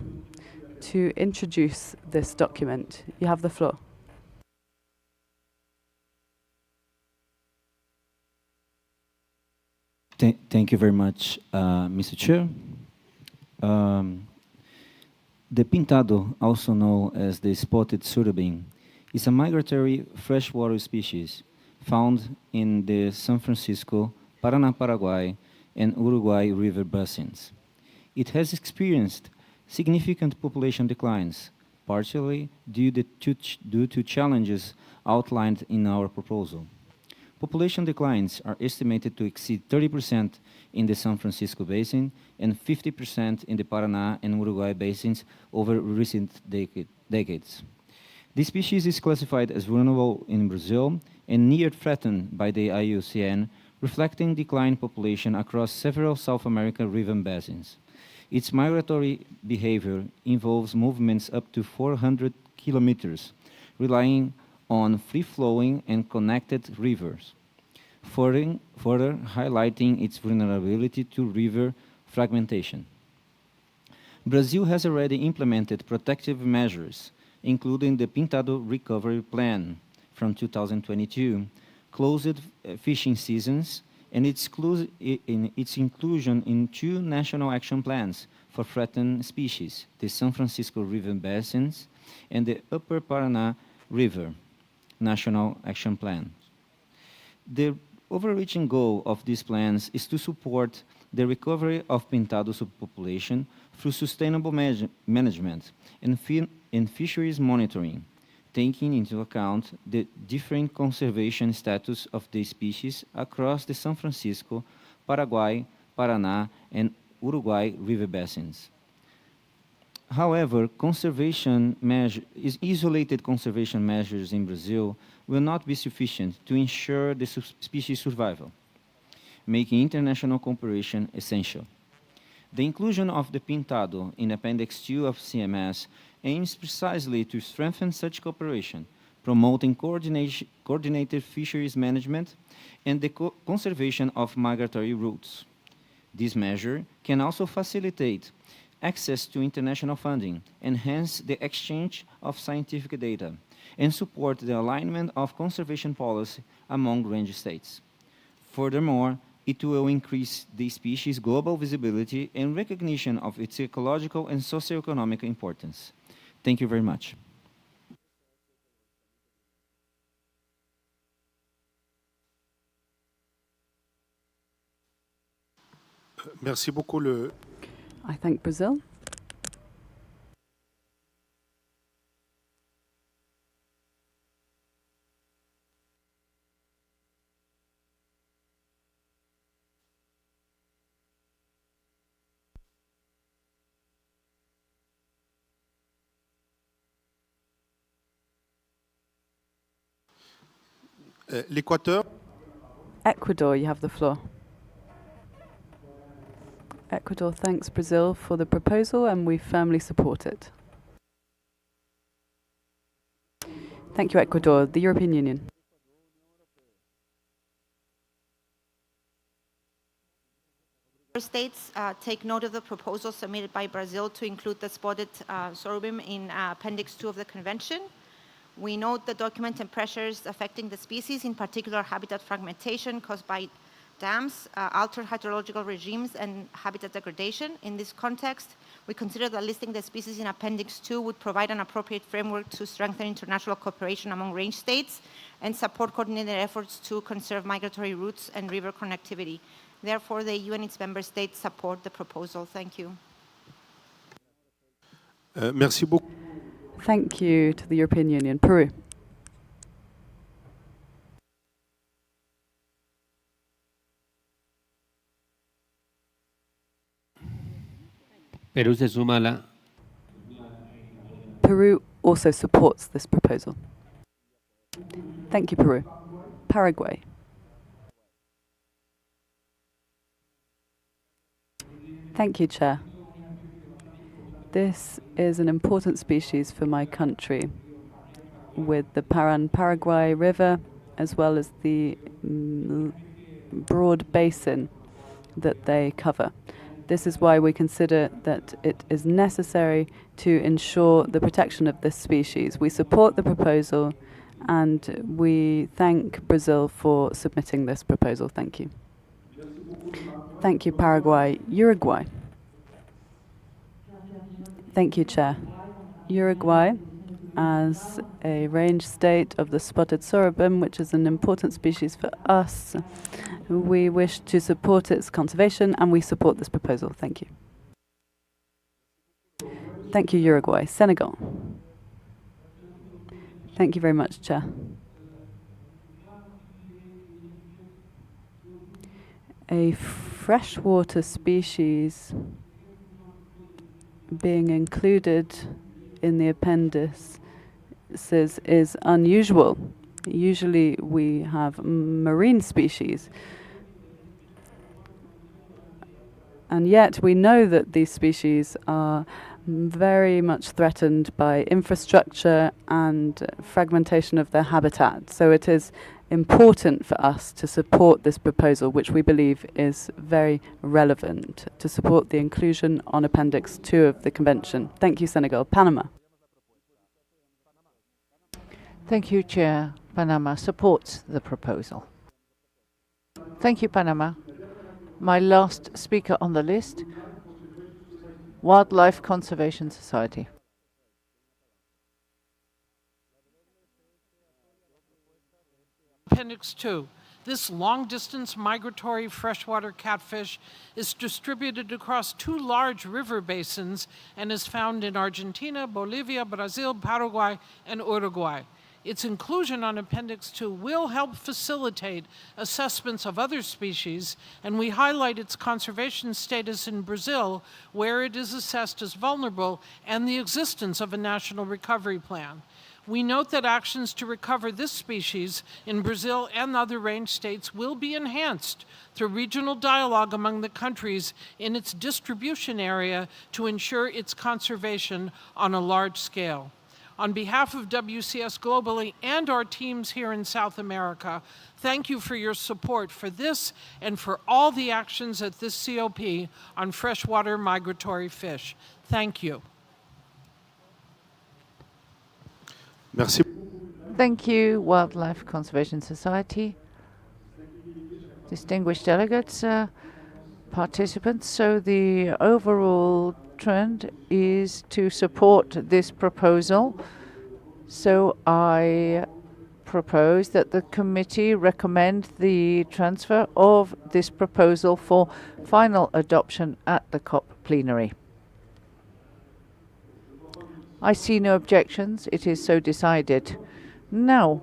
to introduce this document. You have the floor. Thank you very much, Mr. Chair. The pintado, also known as the spotted surubim, is a migratory freshwater species found in the San Francisco, Paraná, Paraguay, and Uruguay river basins. It has experienced significant population declines, partially due to challenges outlined in our proposal. Population declines are estimated to exceed 30% in the San Francisco Basin and 50% in the Paraná and Uruguay basins over recent decades. This species is classified as vulnerable in Brazil and near threatened by the IUCN, reflecting declined population across several South American river basins. Its migratory behavior involves movements up to 400 kilometers, relying on free-flowing and connected rivers, further highlighting its vulnerability to river fragmentation. Brazil has already implemented protective measures, including the Pintado Recovery Plan from 2022, closed fishing seasons, and its inclusion in 2 national action plans for threatened species, the San Francisco River Basins and the Upper Paraná River National Action Plan. The overreaching goal of these plans is to support the recovery of Pintado subpopulation through sustainable management and fisheries monitoring, taking into account the different conservation status of the species across the San Francisco, Paraguay, Paraná, and Uruguay river basins. However, isolated conservation measures in Brazil will not be sufficient to ensure the species survival, making international cooperation essential. The inclusion of the Pintado in Appendix 2 of CMS aims precisely to strengthen such cooperation, promoting coordinated fisheries management and the conservation of migratory routes. This measure can also facilitate access to international funding, enhance the exchange of scientific data, and support the alignment of conservation policy among range states. Furthermore, it will increase the species' global visibility and recognition of its ecological and socioeconomic importance. Thank you very much. Merci beaucoup. I thank Brazil. L'Équateur. Ecuador, you have the floor. Ecuador thanks Brazil for the proposal and we firmly support it. Thank you, Ecuador. The European Union. States take note of the proposal submitted by Brazil to include the spotted sorghum in Appendix 2 of the Convention. We note the document and pressures affecting the species, in particular habitat fragmentation caused by dams, altered hydrological regimes, and habitat degradation. In this context, we consider that listing the species in Appendix 2 would provide an appropriate framework to strengthen international cooperation among range states and support coordinated efforts to conserve migratory routes and river connectivity. Therefore, the EU and its member states support the proposal. Thank you. Merci beaucoup. Thank you to the European Union. Peru. Perú se suma a la Peru also supports this proposal. Thank you, Peru. Paraguay. Thank you, Chair. This is an important species for my country, with the Paraguay River, as well as the broad basin that they cover. This is why we consider that it is necessary to ensure the protection of this species. We support the proposal and we thank Brazil for submitting this proposal. Thank you. Thank you, Paraguay. Uruguay. Thank you, Chair. Uruguay, as a range state of the spotted sorghum, which is an important species for us, we wish to support its conservation and we support this proposal. Thank you. Thank you, Uruguay. Senegal. Thank you very much, Chair. A freshwater species being included in the appendices is unusual. Usually we have marine species. And yet we know that these species are very much threatened by infrastructure and fragmentation of their habitat. So it is important for us to support this proposal, which we believe is very relevant, to support the inclusion on Appendix 2 of the Convention. Thank you, Senegal. Panama. Thank you, Chair. Panama supports the proposal. Thank you, Panama. My last speaker on the list, Wildlife Conservation Society. Appendix 2. This long-distance migratory freshwater catfish is distributed across 2 large river basins and is found in Argentina, Bolivia, Brazil, Paraguay, and Uruguay. Its inclusion on Appendix 2 will help facilitate assessments of other species, and we highlight its conservation status in Brazil, where it is assessed as vulnerable, and the existence of a national recovery plan. We note that actions to recover this species in Brazil and other range states will be enhanced through regional dialogue among the countries in its distribution area to ensure its conservation on a large scale. On behalf of WCS globally and our teams here in South America, thank you for your support for this and for all the actions at this COP on freshwater migratory fish. Thank you. Merci. Thank you, Wildlife Conservation Society. Distinguished delegates, participants. So the overall trend is to support this proposal. So I propose that the committee recommend the transfer of this proposal for final adoption at the COP plenary. I see no objections. It is so decided. Now,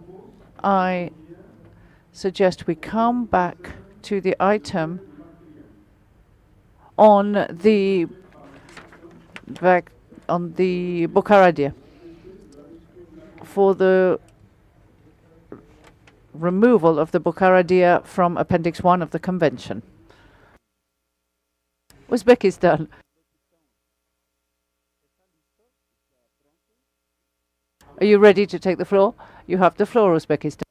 I suggest we come back to the item on the Bucaradia for the removal of the Bucaradia from Appendix 1 of the Convention. Uzbekistan. Are you ready to take the floor? You have the floor, Uzbekistan.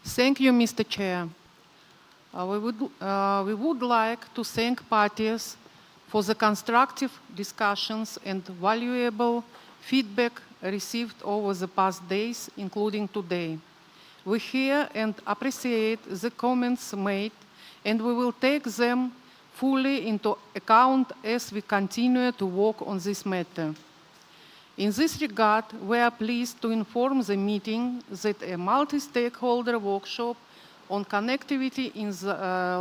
Thank you, Mr. Chair. We would like to thank parties for the constructive discussions and valuable feedback received over the past days, including today. We hear and appreciate the comments made, and we will take them fully into account as we continue to work on this matter. In this regard, we are pleased to inform the meeting that a multi-stakeholder workshop on connectivity in the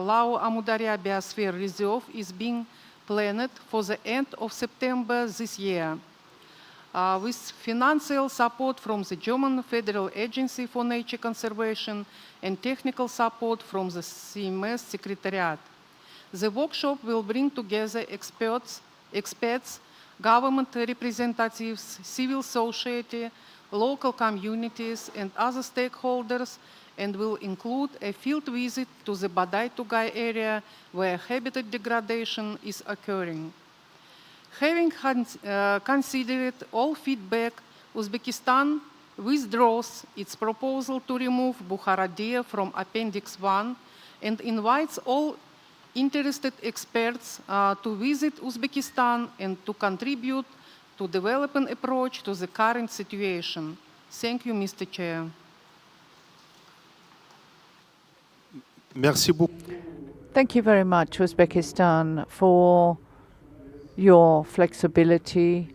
Lao Amudarya Biosphere Reserve is being planned for the end of September this year, with financial support from the German Federal Agency for Nature Conservation and technical support from the CMS Secretariat. The workshop will bring together experts, government representatives, civil society, local communities, and other stakeholders, and will include a field visit to the Badai Tugai area where habitat degradation is occurring. Having considered all feedback, Uzbekistan withdraws its proposal to remove Bukhara deer from Appendix 1 and invites all interested experts to visit Uzbekistan and to contribute to developing approach to the current situation. Thank you, Mr. Chair. Merci beaucoup. Thank you very much, Uzbekistan, for your flexibility,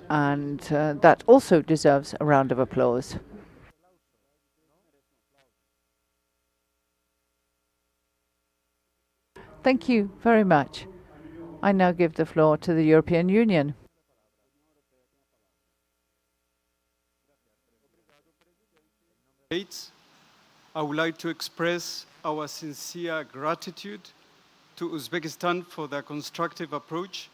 and that also deserves a round of applause. Thank you very much. I now give the floor to the European Union. I would like to express our sincere gratitude to Uzbekistan for their constructive approach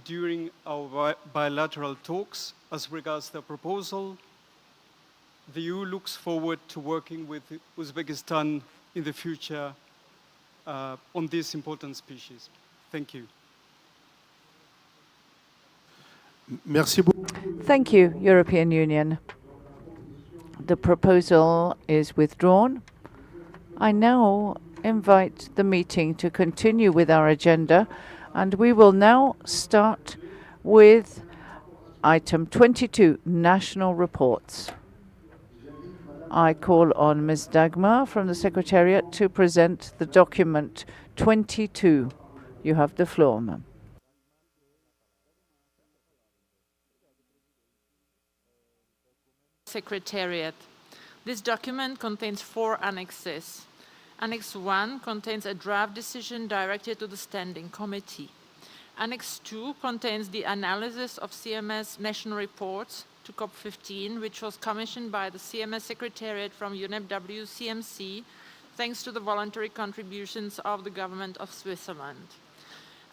during our bilateral talks as regards the proposal. The EU looks forward to working with Uzbekistan in the future on this important species. Thank you. Merci beaucoup. Thank you, European Union. The proposal is withdrawn. I now invite the meeting to continue with our agenda, and we will now start with item 22, national reports. I call on Ms. Dagmar from the Secretariat to present the document 22. You have the floor, ma'am. Secretariat. This document contains 4 annexes. Annex 1 contains a draft decision directed to the Standing Committee. Annex 2 contains the analysis of CMS national reports to COP15, which was commissioned by the CMS Secretariat from UNEP CMC, thanks to the voluntary contributions of the government of Switzerland.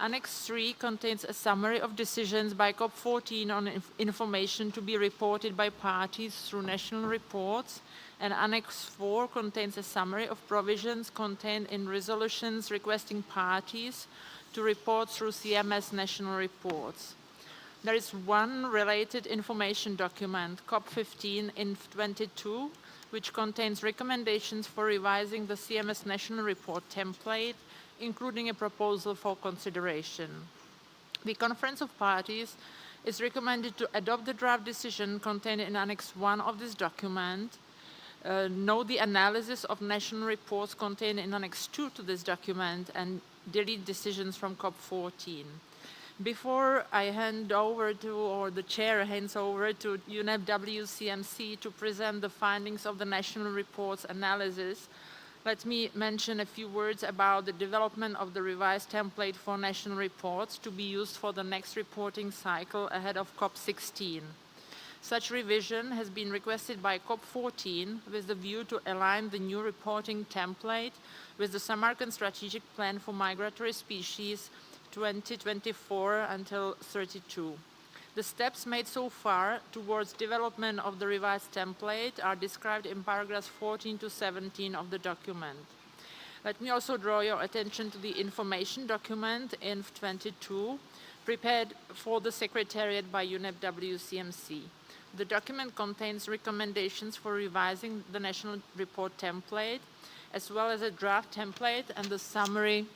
Annex 3 contains a summary of decisions by COP14 on information to be reported by parties through national reports, and Annex 4 contains a summary of provisions contained in resolutions requesting parties to report through CMS national reports. There is one related information document, COP15 in 22, which contains recommendations for revising the CMS national report template, including a proposal for consideration. The Conference of Parties is recommended to adopt the draft decision contained in Annex 1 of this document, note the analysis of national reports contained in Annex 2 to this document, and delete decisions from COP14. Before I hand over to, or the chair hands over to UNEP WCMC to present the findings of the national reports analysis, let me mention a few words about the development of the revised template for national reports to be used for the next reporting cycle ahead of COP16. Such revision has been requested by COP14 with the view to align the new reporting template with the Samarkand Strategic Plan for Migratory Species 2024 until 32. The steps made so far towards development of the revised template are described in paragraphs 14 to 17 of the document. Let me also draw your attention to the information document in 22, prepared for the Secretariat by UNEP WCMC. The document contains recommendations for revising the national report template, as well as a draft template and the summary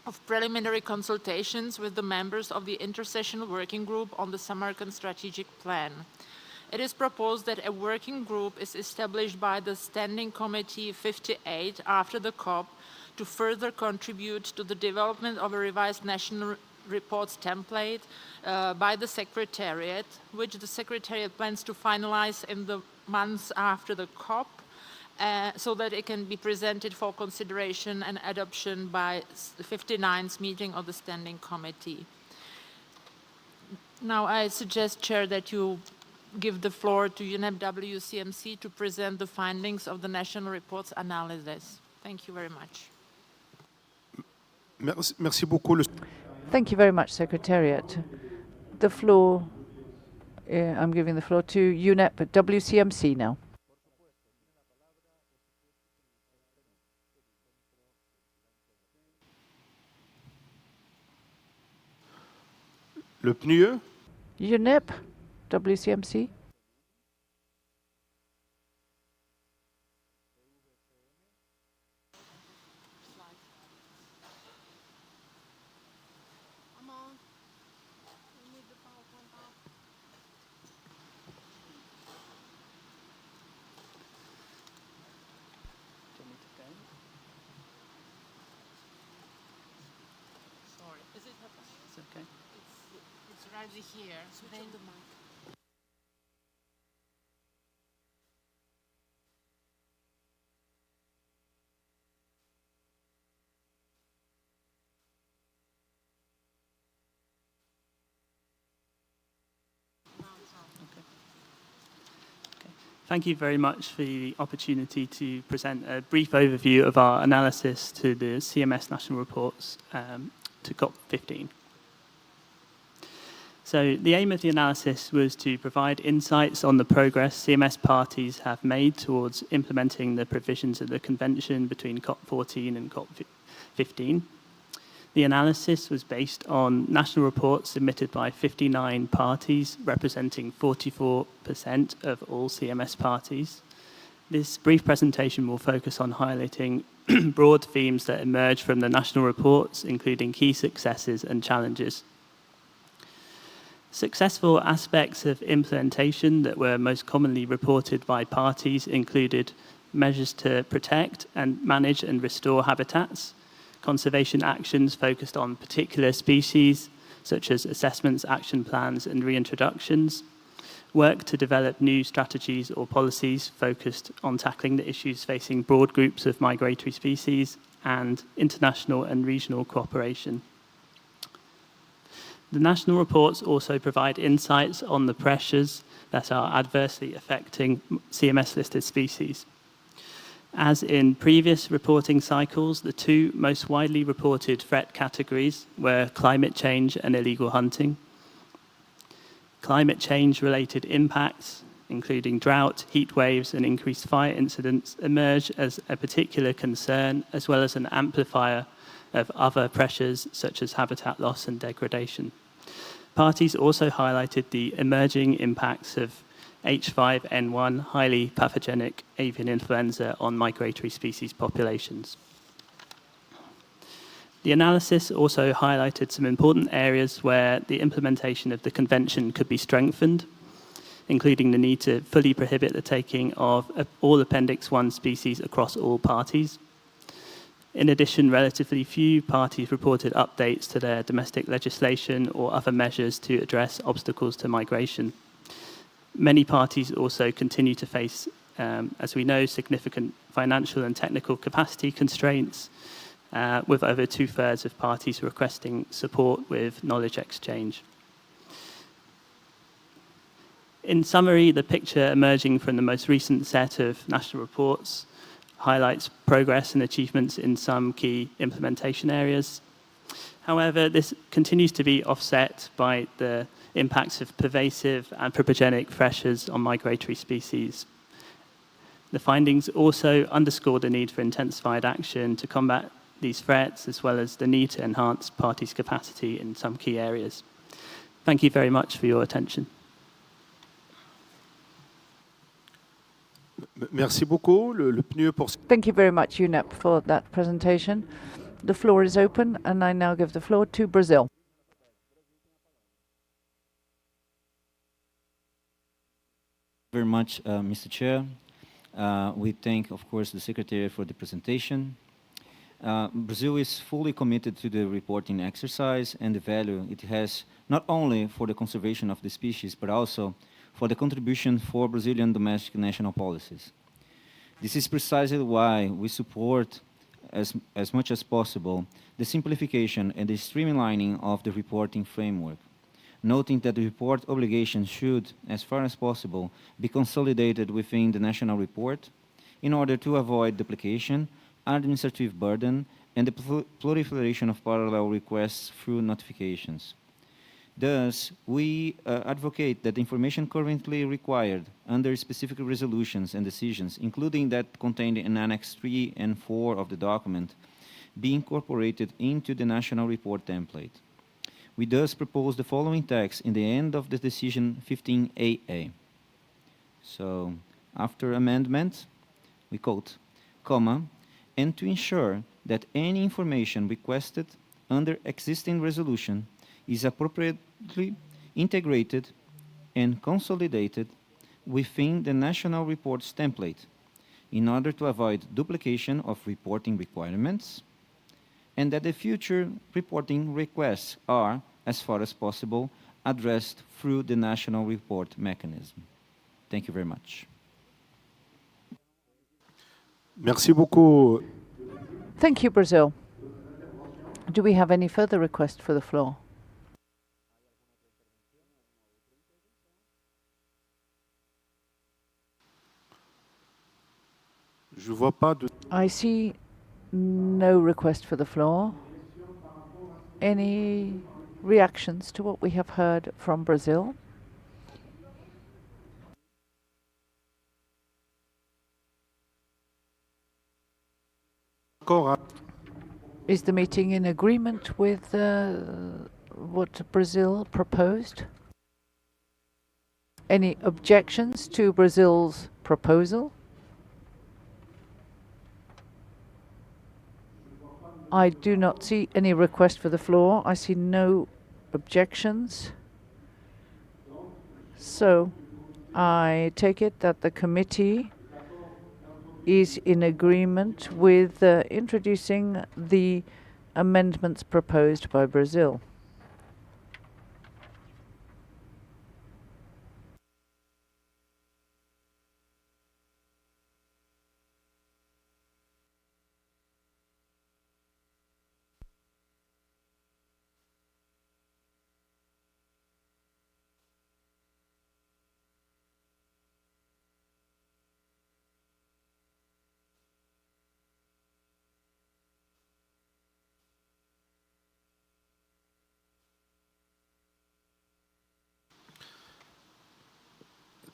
of preliminary consultations with the members of the Intersessional Working Group on the Samarkand Strategic Plan. It is proposed that a working group is established by the Standing Committee 58 after the COP to to further contribute to the development of a revised national reports template by the Secretariat, which the Secretariat plans to finalize in the months after the COP, so that it can be presented for consideration and adoption by the 59th meeting of the Standing Committee. Now I suggest, Chair, that you give the floor to UNEP WCMC to present the findings of the national reports analysis. Thank you very much. Merci beaucoup. Thank you very much, Secretariat. The floor, I'm giving the floor to UNEP WCMC now. Le PNUE. UNEP WCMC. Here. Switch on the mic. Thank you very much for the opportunity to present a brief overview of our analysis to the CMS national reports to COP15. So the aim of the analysis was to provide insights on the progress CMS parties have made towards implementing the provisions of the convention between COP14 and COP15. The analysis was based on national reports submitted by 59 parties, representing 44% of all CMS parties. This brief presentation will focus on highlighting broad themes that emerge from the national reports, including key successes and challenges. Successful aspects of implementation that were most commonly reported by parties included measures to protect and manage and restore habitats, conservation actions focused on particular species, such as assessments, action plans, and reintroductions, work to develop new strategies or policies focused on tackling the issues facing broad groups of migratory species, and international and regional cooperation. The national reports also provide insights on the pressures that are adversely affecting CMS-listed species. As in previous reporting cycles, the two most widely reported threat categories were climate change and illegal hunting. Climate change-related impacts, including drought, heat waves, and increased fire incidents, emerge as a particular concern, as well as an amplifier of other pressures such as habitat loss and degradation. Parties also highlighted the emerging impacts of H5N1, highly pathogenic avian influenza, on migratory species populations. The analysis also highlighted some important areas where the implementation of the convention could be strengthened, including the need to fully prohibit the taking of all Appendix 1 species across all parties. In addition, relatively few parties reported updates to their domestic legislation or other measures to address obstacles to migration. Many parties also continue to face, as we know, significant financial and technical capacity constraints, with over 2/3 of parties requesting support with knowledge exchange. In summary, the picture emerging from the most recent set of national reports highlights progress and achievements in some key implementation areas. However, this continues to be offset by the impacts of pervasive anthropogenic pressures on migratory species. The findings also underscore the need for intensified action to combat these threats, as well as the need to enhance parties' capacity in some key areas. Thank you very much for your attention. Merci beaucoup. Le PNUE pour... Thank you very much, UNEP, for that presentation. The floor is open, and I now give the floor to Brazil. Very much, Mr. Chair. We thank, of course, the Secretary for the presentation. Brazil is fully committed to the reporting exercise and the value it has not only for the conservation of the species, but also for the contribution for Brazilian domestic national policies. This is precisely why we support, as much as possible, the simplification and the streamlining of the reporting framework, noting that the report obligation should, as far as possible, be consolidated within the national report in order to avoid duplication, administrative burden, and the proliferation of parallel requests through notifications. Thus, we advocate that the information currently required under specific resolutions and decisions, including that contained in Annex 3 and 4 of the document, be incorporated into the national report template. We thus propose the following text in the end of the decision 15AA. So, after amendment, we quote, comma, and to ensure that any information requested under existing resolution is appropriately integrated and consolidated within the national reports template in order to avoid duplication of reporting requirements, and that the future reporting requests are, as far as possible, addressed through the national report mechanism. Thank you very much. Merci beaucoup. Thank you, Brazil. Do we have any further requests for the floor? Je vois pas de... I see no request for the floor. Any reactions to what we have heard from Brazil? Is the meeting in agreement with what Brazil proposed? Any objections to Brazil's proposal? I do not see any request for the floor. I see no objections. So I take it that the committee is in agreement with introducing the amendments proposed by Brazil.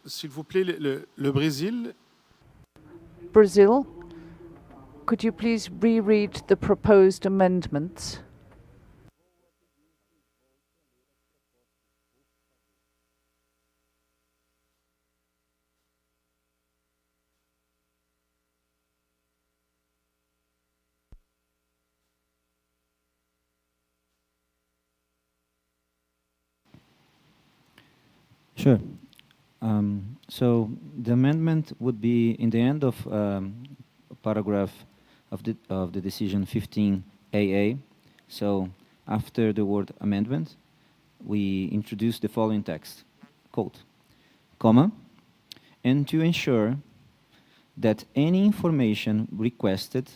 S'il vous plaît, le Brésil. Brazil, could you please reread the proposed amendments? Sure. So the amendment would be in the end of paragraph of the decision 15AA. So after the word amendment, we introduce the following text, quote, comma, and to ensure that any information requested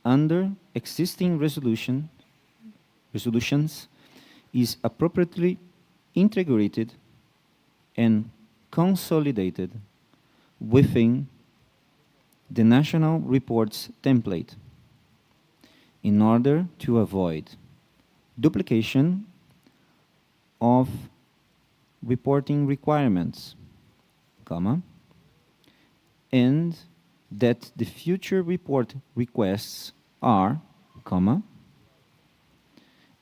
under existing resolutions is appropriately integrated and consolidated within the national reports template in order to avoid duplication of reporting requirements, comma, and that the future report requests are, comma,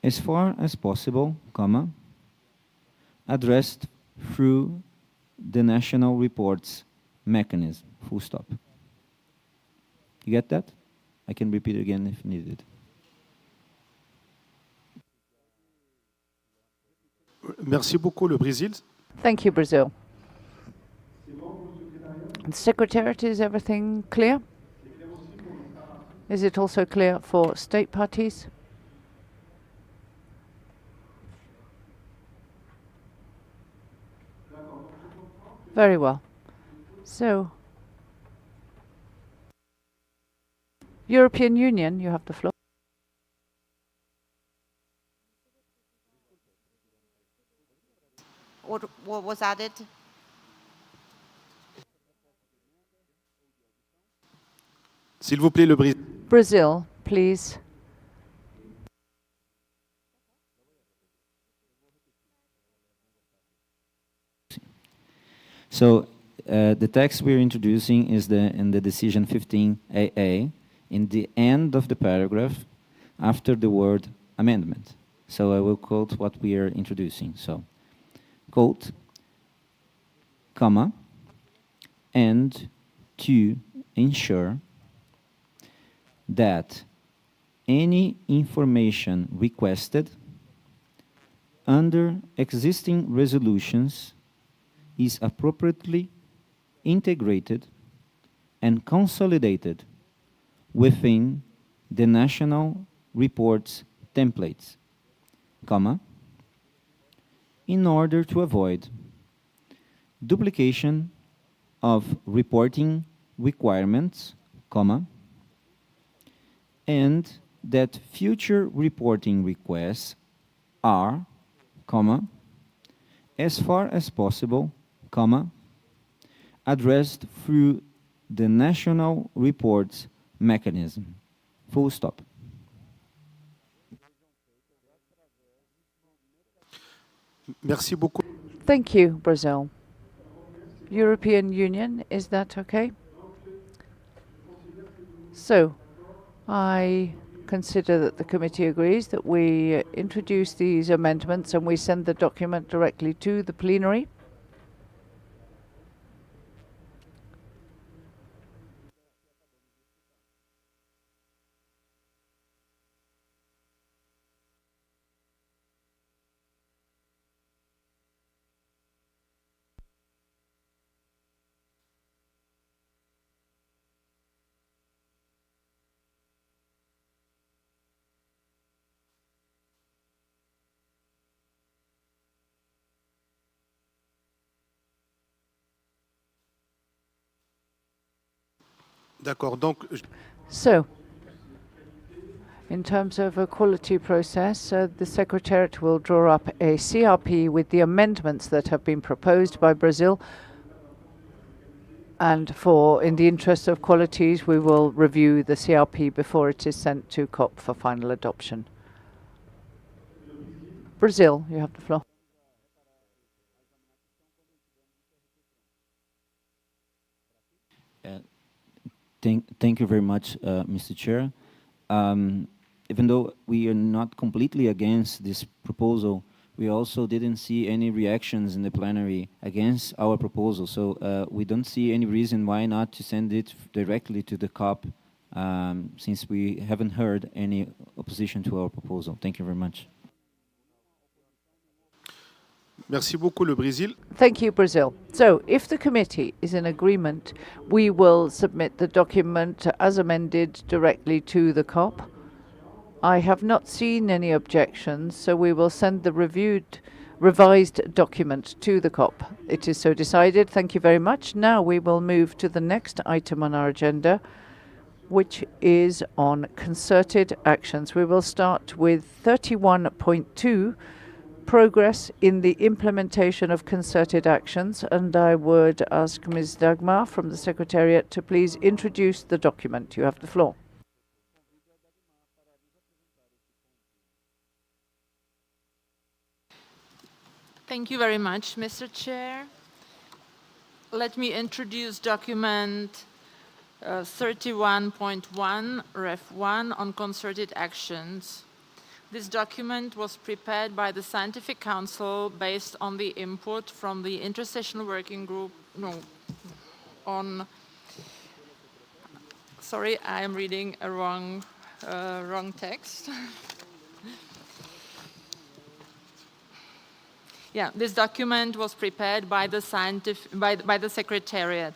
as far as possible, comma, addressed through the national reports mechanism, full stop. You get that? I can repeat it again if needed. Merci beaucoup, le Brésil. Thank you, Brazil. The Secretariat, is everything clear? Is it also clear for state parties? Very well. So, European Union, you have the floor. What was added? S'il vous plaît, le Brésil. Brazil, please. So the text we're introducing is in the decision 15AA, in the end of the paragraph, after the word amendment. So I will quote what we are introducing. So, quote, comma, and to ensure that any information requested under existing resolutions is appropriately integrated and consolidated within the national reports templates, comma, in order to avoid duplication of reporting requirements, comma, and that future reporting requests are, comma, as far as possible, comma, addressed through the national reports mechanism, full stop. Merci beaucoup. Thank you, Brazil. European Union, is that okay? So, I consider that the committee agrees that we introduce these amendments and we send the document directly to the plenary. D'accord. Donc, So, in terms of a quality process, the Secretariat will draw up a CRP with the amendments that have been proposed by Brazil. And in the interest of qualities, we will review the CRP before it is sent to COP for final adoption. Brazil, you have the floor. Thank you very much, Mr. Chair. Even though we are not completely against this proposal, we also didn't see any reactions in the plenary against our proposal. So we don't see any reason why not to send it directly to the COP, since we haven't heard any opposition to our proposal. Thank you very much. merci beaucoup, le Brésil. Thank you, Brazil. So, if the committee is in agreement, we will submit the document as amended directly to the COP. I have not seen any objections, so we will send the revised document to the COP. It is so decided. Thank you very much. Now we will move to the next item on our agenda, which is on concerted actions. We will start with 31.2, progress in the implementation of concerted actions, and I would ask Ms. Dagmar from the Secretariat to please introduce the document. You have the floor. Thank you very much, Mr. Chair. Let me introduce document 31.1, Ref 1 on concerted actions. This document was prepared by the Scientific Council based on the input from the Intersessional Working Group, sorry, I am reading a wrong text. Yeah, this document was prepared by the Secretariat.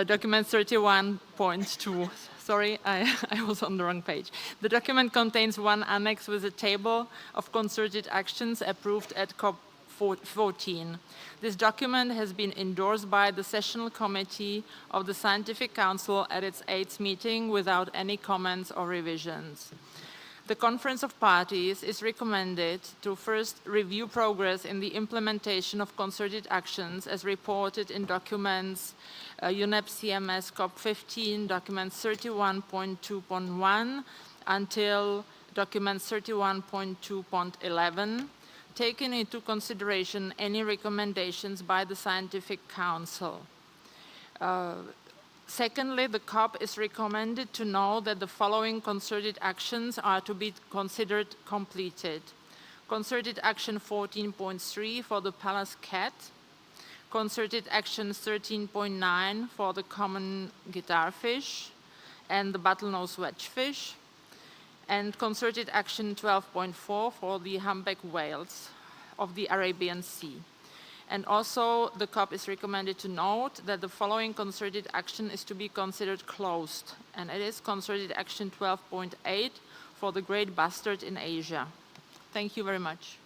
Document 31.2, Sorry, I was on the wrong page. The document contains one annex with a table of concerted actions approved at COP14. This document has been endorsed by the Sessional Committee of the Scientific Council at its 8th meeting without any comments or revisions. The Conference of Parties is recommended to first review progress in the implementation of concerted actions as reported in documents UNEP CMS COP15, document 31.2.1 until document 31.2.11, taking into consideration any recommendations by the Scientific Council. Secondly, the COP is recommended to know that the following concerted actions are to be considered completed. Concerted Action 14.3 for the Pallas cat, Concerted Action 13.9 for the common guitarfish and the bottlenose wedgefish, and Concerted Action 12.4 for the humpback whales of the Arabian Sea. And also, the COP is recommended to note that the following concerted action is to be considered closed, and it is Concerted Action 12.8 for the great bustard in Asia. Thank you very much.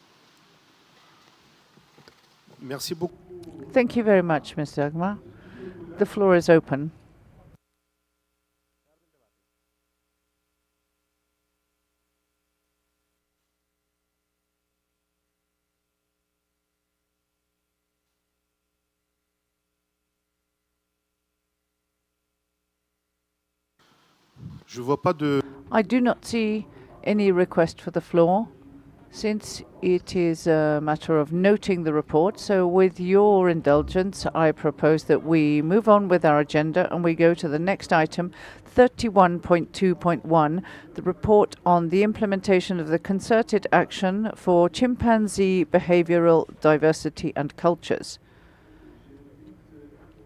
Merci beaucoup. Thank you very much, Ms. Dagmar. The floor is open. I do not see any request for the floor, since it is a matter of noting the report. So with your indulgence, I propose that we move on with our agenda and we go to the next item, 31.2.1, the report on the implementation of the concerted action for chimpanzee behavioral diversity and cultures.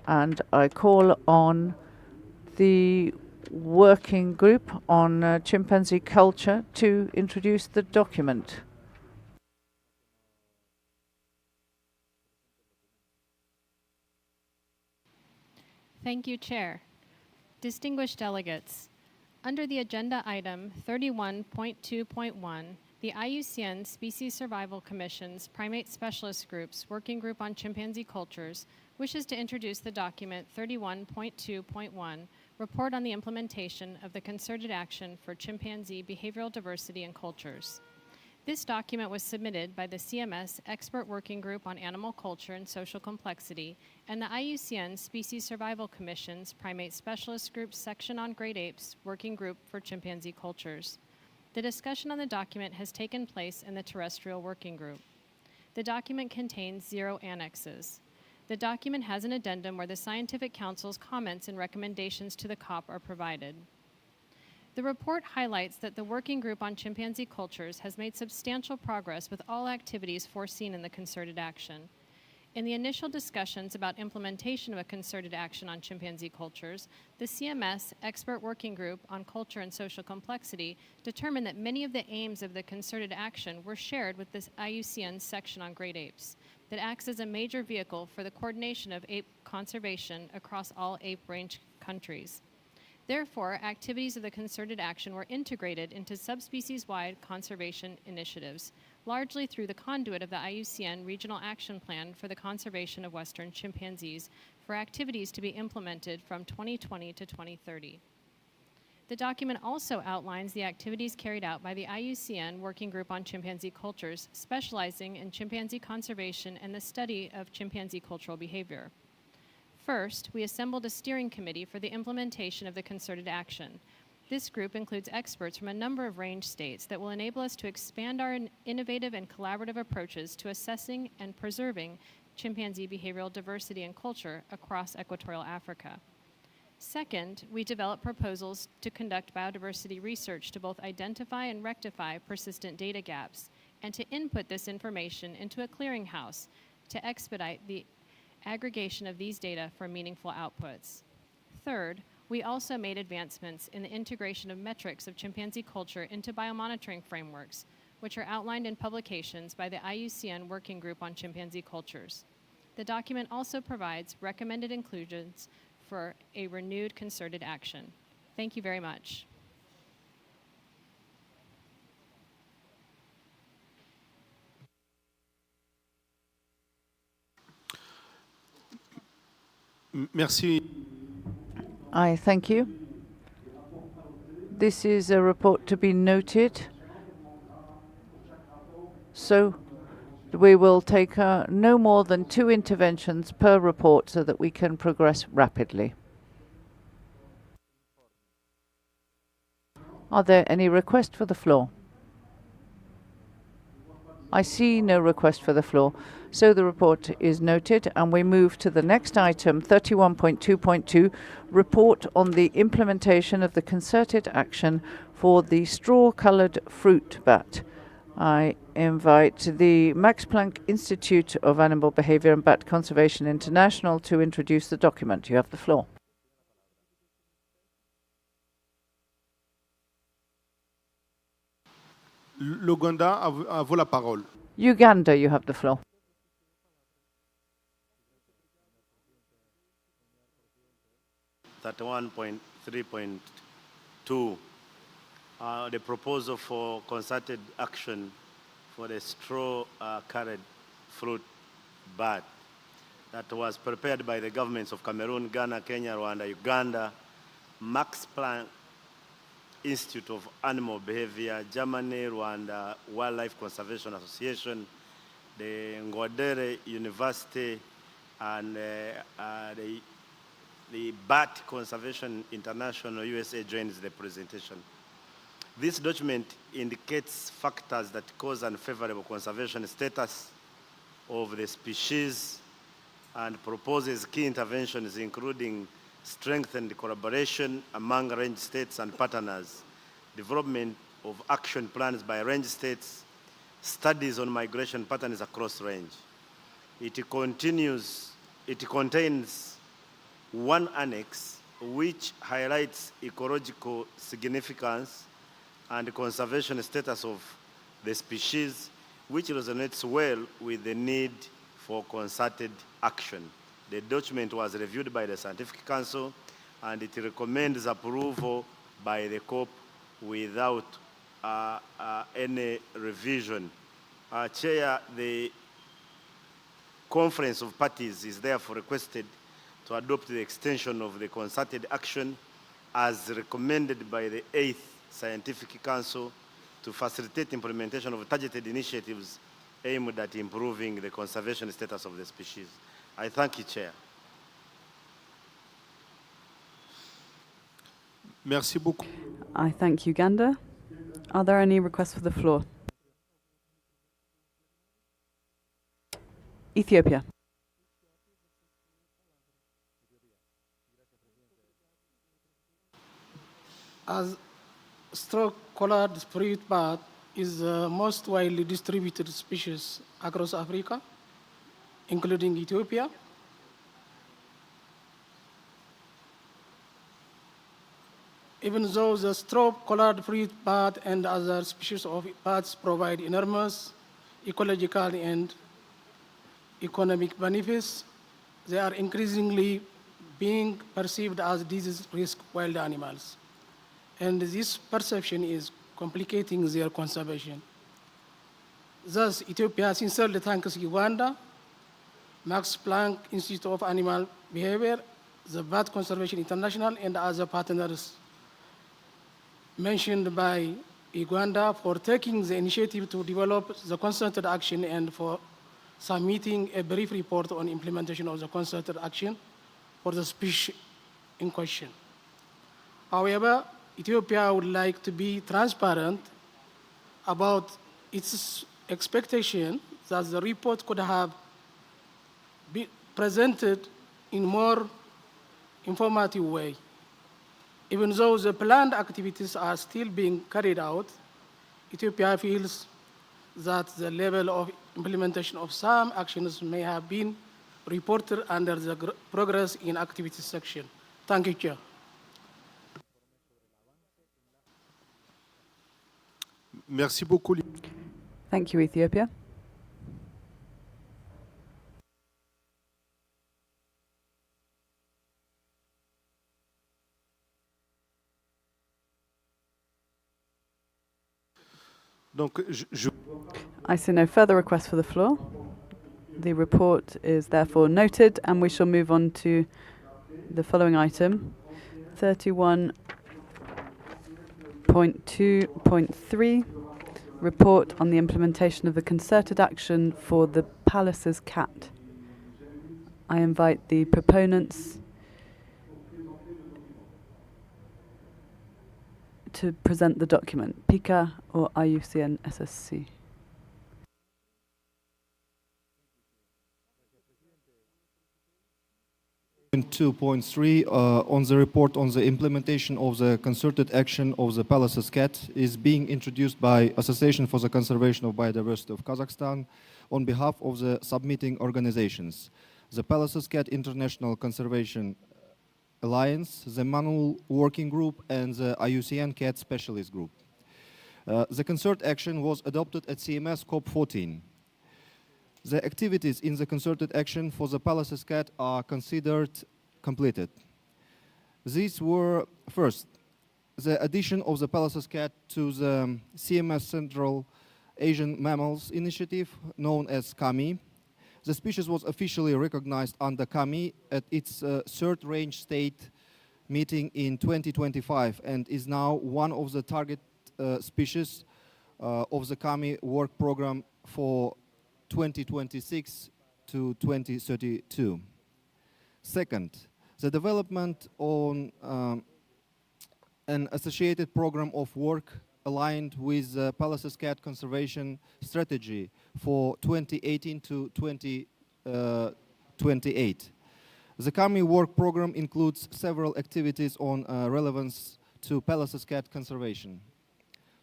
And I call on the working group on chimpanzee culture to introduce the document. Thank you, Chair. Distinguished delegates, under the agenda item 31.2.1, the IUCN Species Survival Commission's Primate Specialist Group's Working Group on Chimpanzee Cultures wishes to introduce the document 31.2.1, Report on the Implementation of the Concerted Action for Chimpanzee Behavioral Diversity and Cultures. This document was submitted by the CMS Expert Working Group on Animal Culture and Social Complexity and the IUCN Species Survival Commission's Primate Specialist Group's Section on Great Apes Working Group for Chimpanzee Cultures. The discussion on the document has taken place in the Terrestrial Working Group. The document contains 0 annexes. The document has an addendum where the Scientific Council's comments and recommendations to the COP are provided. The report highlights that the Working Group on Chimpanzee Cultures has made substantial progress with all activities foreseen in the concerted action. In the initial discussions about implementation of a concerted action on chimpanzee cultures, the CMS Expert Working Group on Culture and Social Complexity determined that many of the aims of the concerted action were shared with this IUCN section on great apes that acts as a major vehicle for the coordination of ape conservation across all ape range countries. Therefore, activities of the concerted action were integrated into subspecies-wide conservation initiatives, largely through the conduit of the IUCN Regional Action Plan for the Conservation of Western Chimpanzees for activities to be implemented from 2020 to 2030. The document also outlines the activities carried out by the IUCN Working Group on Chimpanzee Cultures, specializing in chimpanzee conservation and the study of chimpanzee cultural behavior. First, we assembled a steering committee for the implementation of the concerted action. This group includes experts from a number of range states that will enable us to expand our innovative and collaborative approaches to assessing and preserving chimpanzee behavioral diversity and culture across equatorial Africa. Second, we developed proposals to conduct biodiversity research to both identify and rectify persistent data gaps, and to input this information into a clearinghouse to expedite the aggregation of these data for meaningful outputs. Third, we also made advancements in the integration of metrics of chimpanzee culture into biomonitoring frameworks, which are outlined in publications by the IUCN Working Group on Chimpanzee Cultures. The document also provides recommended inclusions for a renewed concerted action. Thank you very much. Merci. I thank you. This is a report to be noted. So we will take no more than 2 interventions per report so that we can progress rapidly. Are there any requests for the floor? I see no request for the floor, so the report is noted, and we move to the next item, 31.2.2, report on the implementation of the concerted action for the straw-colored fruit bat. I invite the Max Planck Institute of Animal Behavior and Bat Conservation International to introduce the document. You have the floor. L'Ouganda a vous la parole. Uganda, you have the floor. That 1.3.2, the proposal for concerted action for the straw-colored fruit bat that was prepared by the governments of Cameroon, Ghana, Kenya, Rwanda, Uganda, Max Planck Institute of Animal Behavior, Germany, Rwanda, Wildlife Conservation Association, the Ngodere University, and the Bat Conservation International USA joins the presentation. This document indicates factors that cause unfavorable conservation status of the species and proposes key interventions including strengthened collaboration among range states and partners, development of action plans by range states, studies on migration patterns across range. It contains one annex which highlights ecological significance and conservation status of the species, which resonates well with the need for concerted action. The document was reviewed by the Scientific Council and it recommends approval by the COP without any revision. Chair, the Conference of Parties is therefore requested to adopt the extension of the concerted action as recommended by the 8th Scientific Council to facilitate implementation of targeted initiatives aimed at improving the conservation status of the species. I thank you, Chair. Merci beaucoup. I thank Uganda. Are there any requests for the floor? Ethiopia. As straw-colored fruit bat is the most widely distributed species across Africa, including Ethiopia. Even though the straw-colored fruit bat and other species of bats provide enormous ecological and economic benefits, they are increasingly being perceived as disease risk wild animals. And this perception is complicating their conservation. Thus, Ethiopia sincerely thanks Uganda, Max Planck Institute of Animal Behavior, the Bat Conservation International, and other partners mentioned by Uganda for taking the initiative to develop the concerted action and for submitting a brief report on implementation of the concerted action for the species in question. However, Ethiopia would like to be transparent about its expectation that the report could have been presented in more informative way. Even though the planned activities are still being carried out, Ethiopia feels that the level of implementation of some actions may have been reported under the progress in activities section. Thank you, Chair. Merci beaucoup. Thank you, Ethiopia. I see no further requests for the floor. The report is therefore noted, and we shall move on to the following item, 31.2.3, report on the implementation of the concerted action for the Palace's cat. I invite the proponents to present the document, PICA or IUCN SSC. Point 2.3 on the report on the implementation of the concerted action of the Palace's cat is being introduced by Association for the Conservation of Biodiversity of Kazakhstan on behalf of the submitting organizations, the Palace's Cat International Conservation Alliance, the Manual Working Group, and the IUCN Cat Specialist Group. The concerted action was adopted at CMS COP15. The activities in the concerted action for the Palace's cat are considered completed. These were, first, the addition of the Palace's cat to the CMS Central Asian Mammals Initiative, known as CAMI. The species was officially recognized under CAMI at its third range state meeting in 2025 and is now one of the target species of the CAMI work program for 2026 to 2032. Second, the development on an associated program of work aligned with the Palace's cat conservation strategy for 2018 to 2028. The CAMI work program includes several activities on relevance to Palace's cat conservation.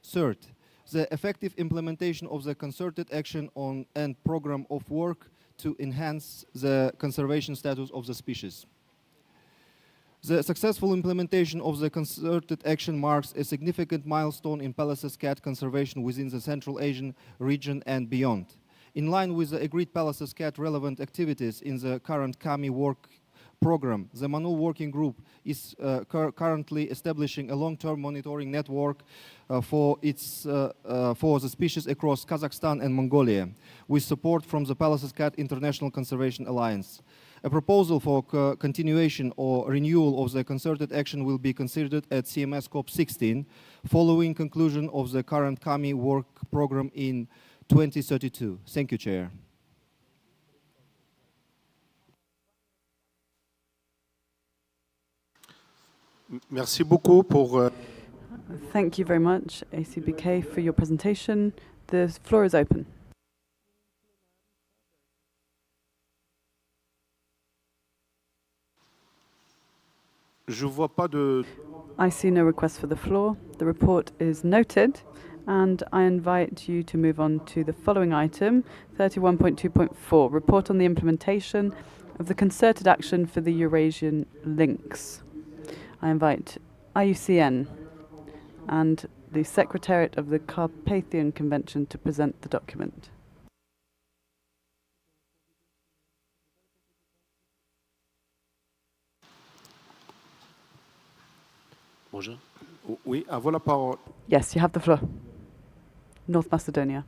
Third, the effective implementation of the concerted action on and program of work to enhance the conservation status of the species. The successful implementation of the concerted action marks a significant milestone in Palace's cat conservation within the Central Asian region and beyond. In line with the agreed Palace's cat relevant activities in the current CAMI work program, the Manual Working Group is currently establishing a long-term monitoring network for the species across Kazakhstan and Mongolia, with support from the Palace's Cat International Conservation Alliance. A proposal for continuation or renewal of the concerted action will be considered at CMS COP16, following conclusion of the current CAMI work program in 2032. Thank you, Chair. Merci beaucoup pour. Thank you very much, ACBK, for your presentation. The floor is open. Je vois pas de. I see no request for the floor. The report is noted, and I invite you to move on to the following item, 31.2.4, report on the implementation of the concerted action for the Eurasian links. I invite IUCN and the Secretariat of the Carpathian Convention to present the document. Bonjour. Oui, à vous la parole. Yes, you have the floor. North Macedonia.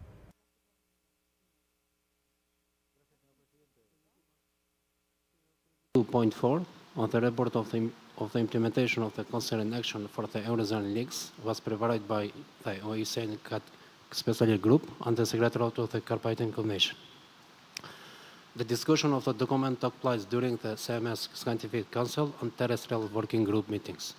Point 4 on the report of the implementation of the concerned action for the Eurozone leaks was prepared by the OECN Special Group and the Secretariat of the Carpathian Convention. The discussion of the document took place during the CMS Scientific Council and Terrestrial Working Group meetings.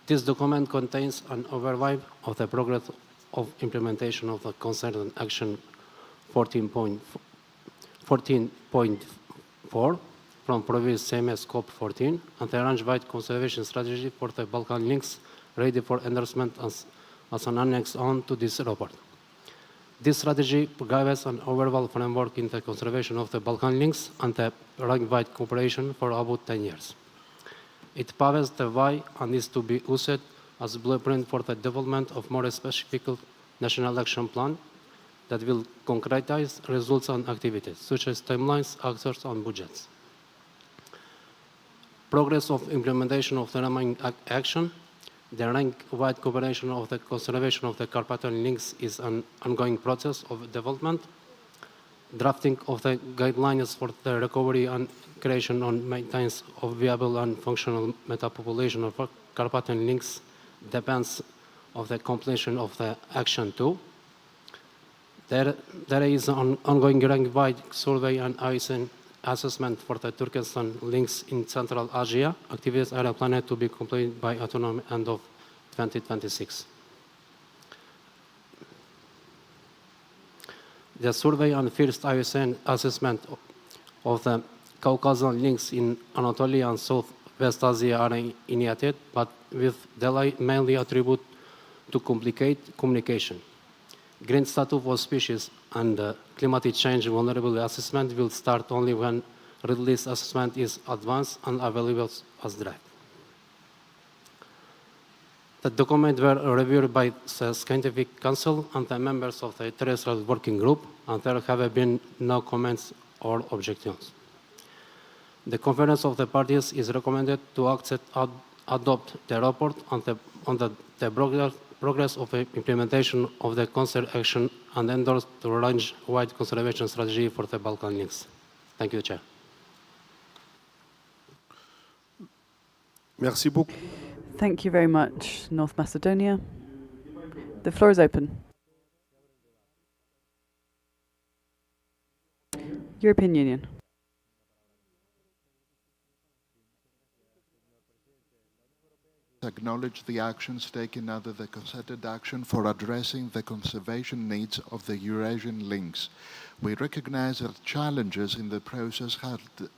This document contains an overview of the progress of implementation of the concerned action 14.4 from previous CMS COP14 and the range-wide conservation strategy for the Balkan links ready for endorsement as an annex on to this report. This strategy gives an overall framework in the conservation of the Balkan links and the range-wide cooperation for about 10 years. It paves the way and is to be used as a blueprint for the development of more specific national action plan that will concretize results and activities, such as timelines, actors, and budgets. Progress of implementation of the remaining action The rank-wide cooperation of the conservation of the Carpathian lynx is an ongoing process of development. Drafting of the guidelines for the recovery and creation and maintenance of viable and functional metapopulation of Carpathian lynx depends on the completion of the Action 2. There is an ongoing rank-wide survey and IUCN assessment for the Turkestan lynx in Central Asia. Activities are planned to be completed by autonomy end of 2026. The survey and first IUCN assessment of the Caucasian lynx in Anatolia and Southwest Asia are initiated, but with delay mainly attributed to complicated communication. Green status of species and climate change vulnerability assessment will start only when release assessment is advanced and available as draft. The documents were reviewed by the Scientific Council and the members of the Terrestrial Working Group, and there have been no comments or objections. The Conference of the Parties is recommended to adopt the report on the progress of the implementation of the concert action and endorse the range-wide conservation strategy for the Balkan lynx. Thank you, Chair. Merci beaucoup. Thank you very much, North Macedonia. The floor is open. European Union. Acknowledge the actions taken under the concerted action for addressing the conservation needs of the Eurasian lynx. We recognize that challenges in the process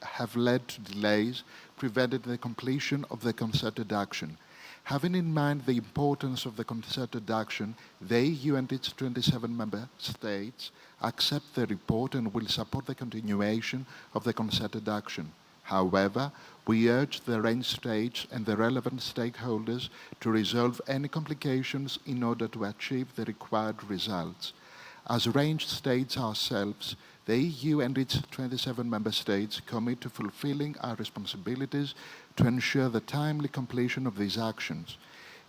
have led to delays, preventing the completion of the concerted action. Having in mind the importance of the concerted action, the EU and its 27 member states accept the report and will support the continuation of the concerted action. However, we urge the range states and the relevant stakeholders to resolve any complications in order to achieve the required results. As range states ourselves, the EU and its 27 member states commit to fulfilling our responsibilities to ensure the timely completion of these actions.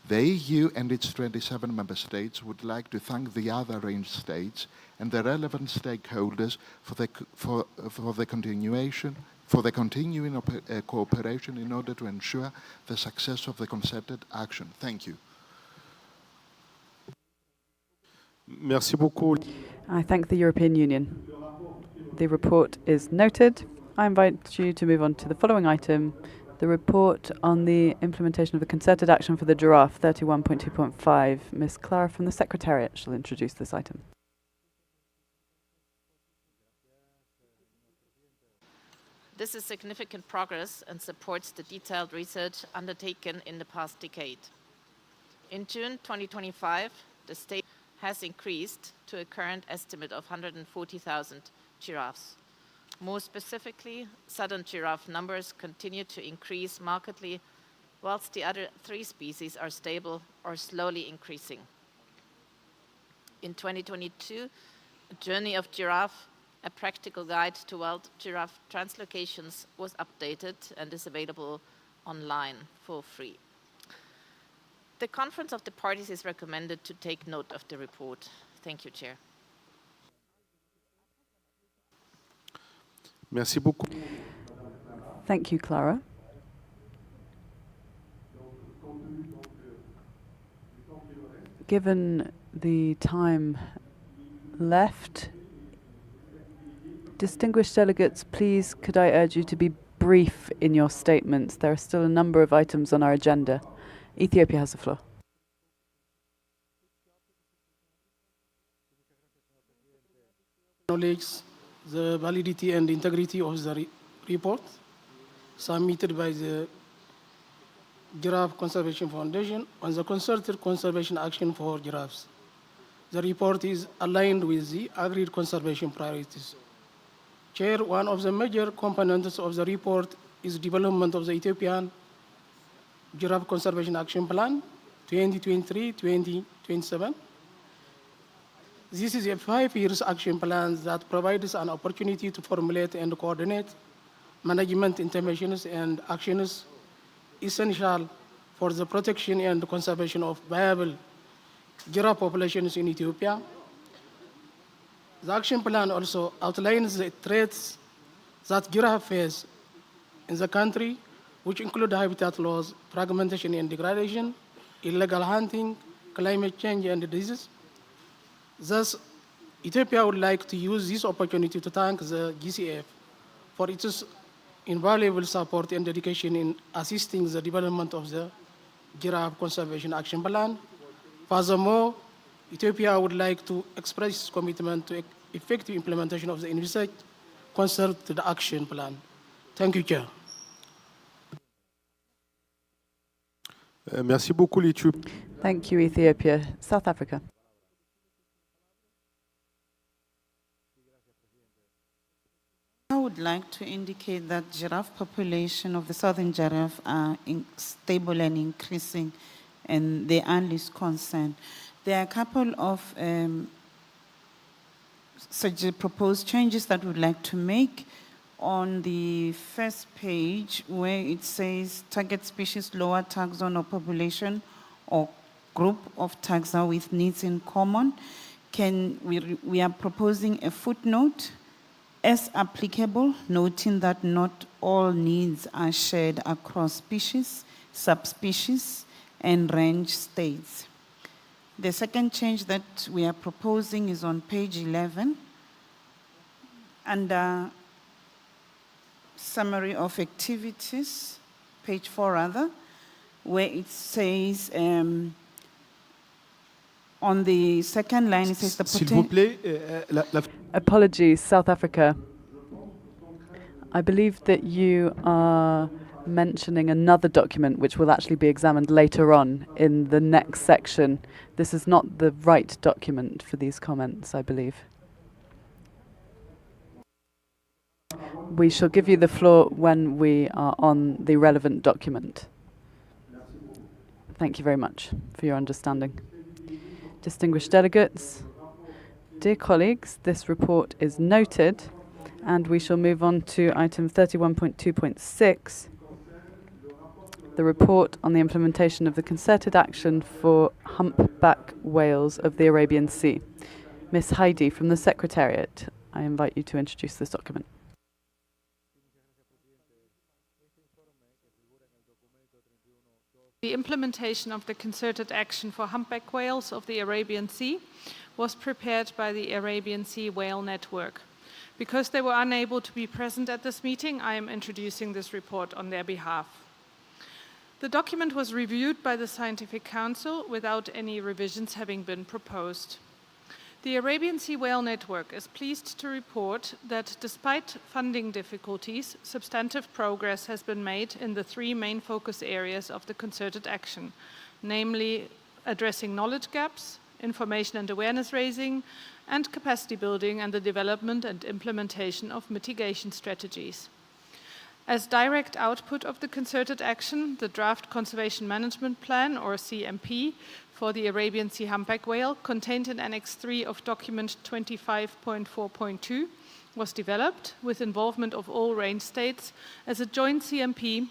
The EU and its 27 member states would like to thank the other range states and the relevant stakeholders for the continuing cooperation in order to ensure the success of the concerted action. Thank you. Merci beaucoup. I thank the European Union. The report is noted. I invite you to move on to the following item, the report on the implementation of the concerted action for the giraffe, 31.2.5. Ms. Clara from the Secretariat shall introduce this item. This is significant progress and supports the detailed research undertaken in the past decade. In June 2025, the state has increased to a current estimate of 140,000 giraffes. More specifically, southern giraffe numbers continue to increase markedly, whilst the other 3 species are stable or slowly increasing. In 2022, A Journey of Giraffe, a practical guide to wild giraffe translocations, was updated and is available online for free. The Conference of the Parties is recommended to take note of the report. Thank you, Chair. Merci beaucoup. Thank you, Clara. Given the time left, distinguished delegates, please could I urge you to be brief in your statements. There are still a number of items on our agenda. Ethiopia has the floor. Acknowledge the validity and integrity of the report submitted by the Giraffe Conservation Foundation on the concerted conservation action for giraffes. The report is aligned with the agreed conservation priorities. Chair, one of the major components of the report is development of the Ethiopian Giraffe Conservation Action Plan 2023-2027. This is a 5-year action plan that provides an opportunity to formulate and coordinate management interventions and actions essential for the protection and conservation of viable giraffe populations in Ethiopia. The action plan also outlines the threats that giraffe face in the country, which include habitat loss, fragmentation and degradation, illegal hunting, climate change, and disease. Thus, Ethiopia would like to use this opportunity to thank the GCF for its invaluable support and dedication in assisting the development of the Giraffe Conservation Action Plan. Furthermore, Ethiopia would like to express its commitment to effective implementation of the envisaged concerted action plan. Thank you, Chair. Merci beaucoup, l'Éthiopie. Thank you, Ethiopia. South Africa. I would like to indicate that giraffe population of the southern giraffe are stable and increasing, and they are least concern. There are a couple of such proposed changes that we'd like to make. On the first page, where it says target species, lower taxon or population or group of taxa with needs in common, we are proposing a footnote as applicable, noting that not all needs are shared across species, subspecies, and range states. The second change that we are proposing is on page 11, under summary of activities, page 4 rather, where it says, on the second line, it says the S'il vous plaît, Apologies, South Africa. I believe that you are mentioning another document which will actually be examined later on in the next section. This is not the right document for these comments, I believe. We shall give you the floor when we are on the relevant document. Thank you very much for your understanding. Distinguished delegates, dear colleagues, this report is noted, and we shall move on to item 31.2.6, the report on the implementation of the concerted action for humpback whales of the Arabian Sea. Ms. Heidi from the Secretariat, I invite you to introduce this document. The implementation of the concerted action for humpback whales of the Arabian Sea was prepared by the Arabian Sea Whale Network. Because they were unable to be present at this meeting, I am introducing this report on their behalf. The document was reviewed by the Scientific Council without any revisions having been proposed. The Arabian Sea Whale Network is pleased to report that despite funding difficulties, substantive progress has been made in the three main focus areas of the concerted action, namely addressing knowledge gaps, information and awareness raising, and capacity building and the development and implementation of mitigation strategies. As direct output of the concerted action, the Draft Conservation Management Plan, or CMP, for the Arabian Sea humpback whale, contained in Annex 3 of document 25.4.2, was developed with involvement of all range states as a joint CMP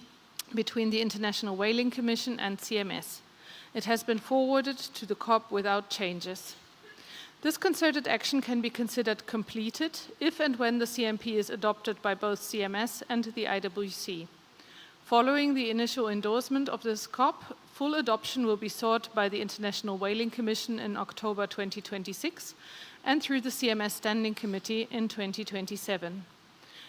between the International Whaling Commission and CMS. It has been forwarded to the COP without changes. This concerted action can be considered completed if and when the CMP is adopted by both CMS and the IWC. Following the initial endorsement of this COP, full adoption will be sought by the International Whaling Commission in October 2026 and through the CMS Standing Committee in 2027.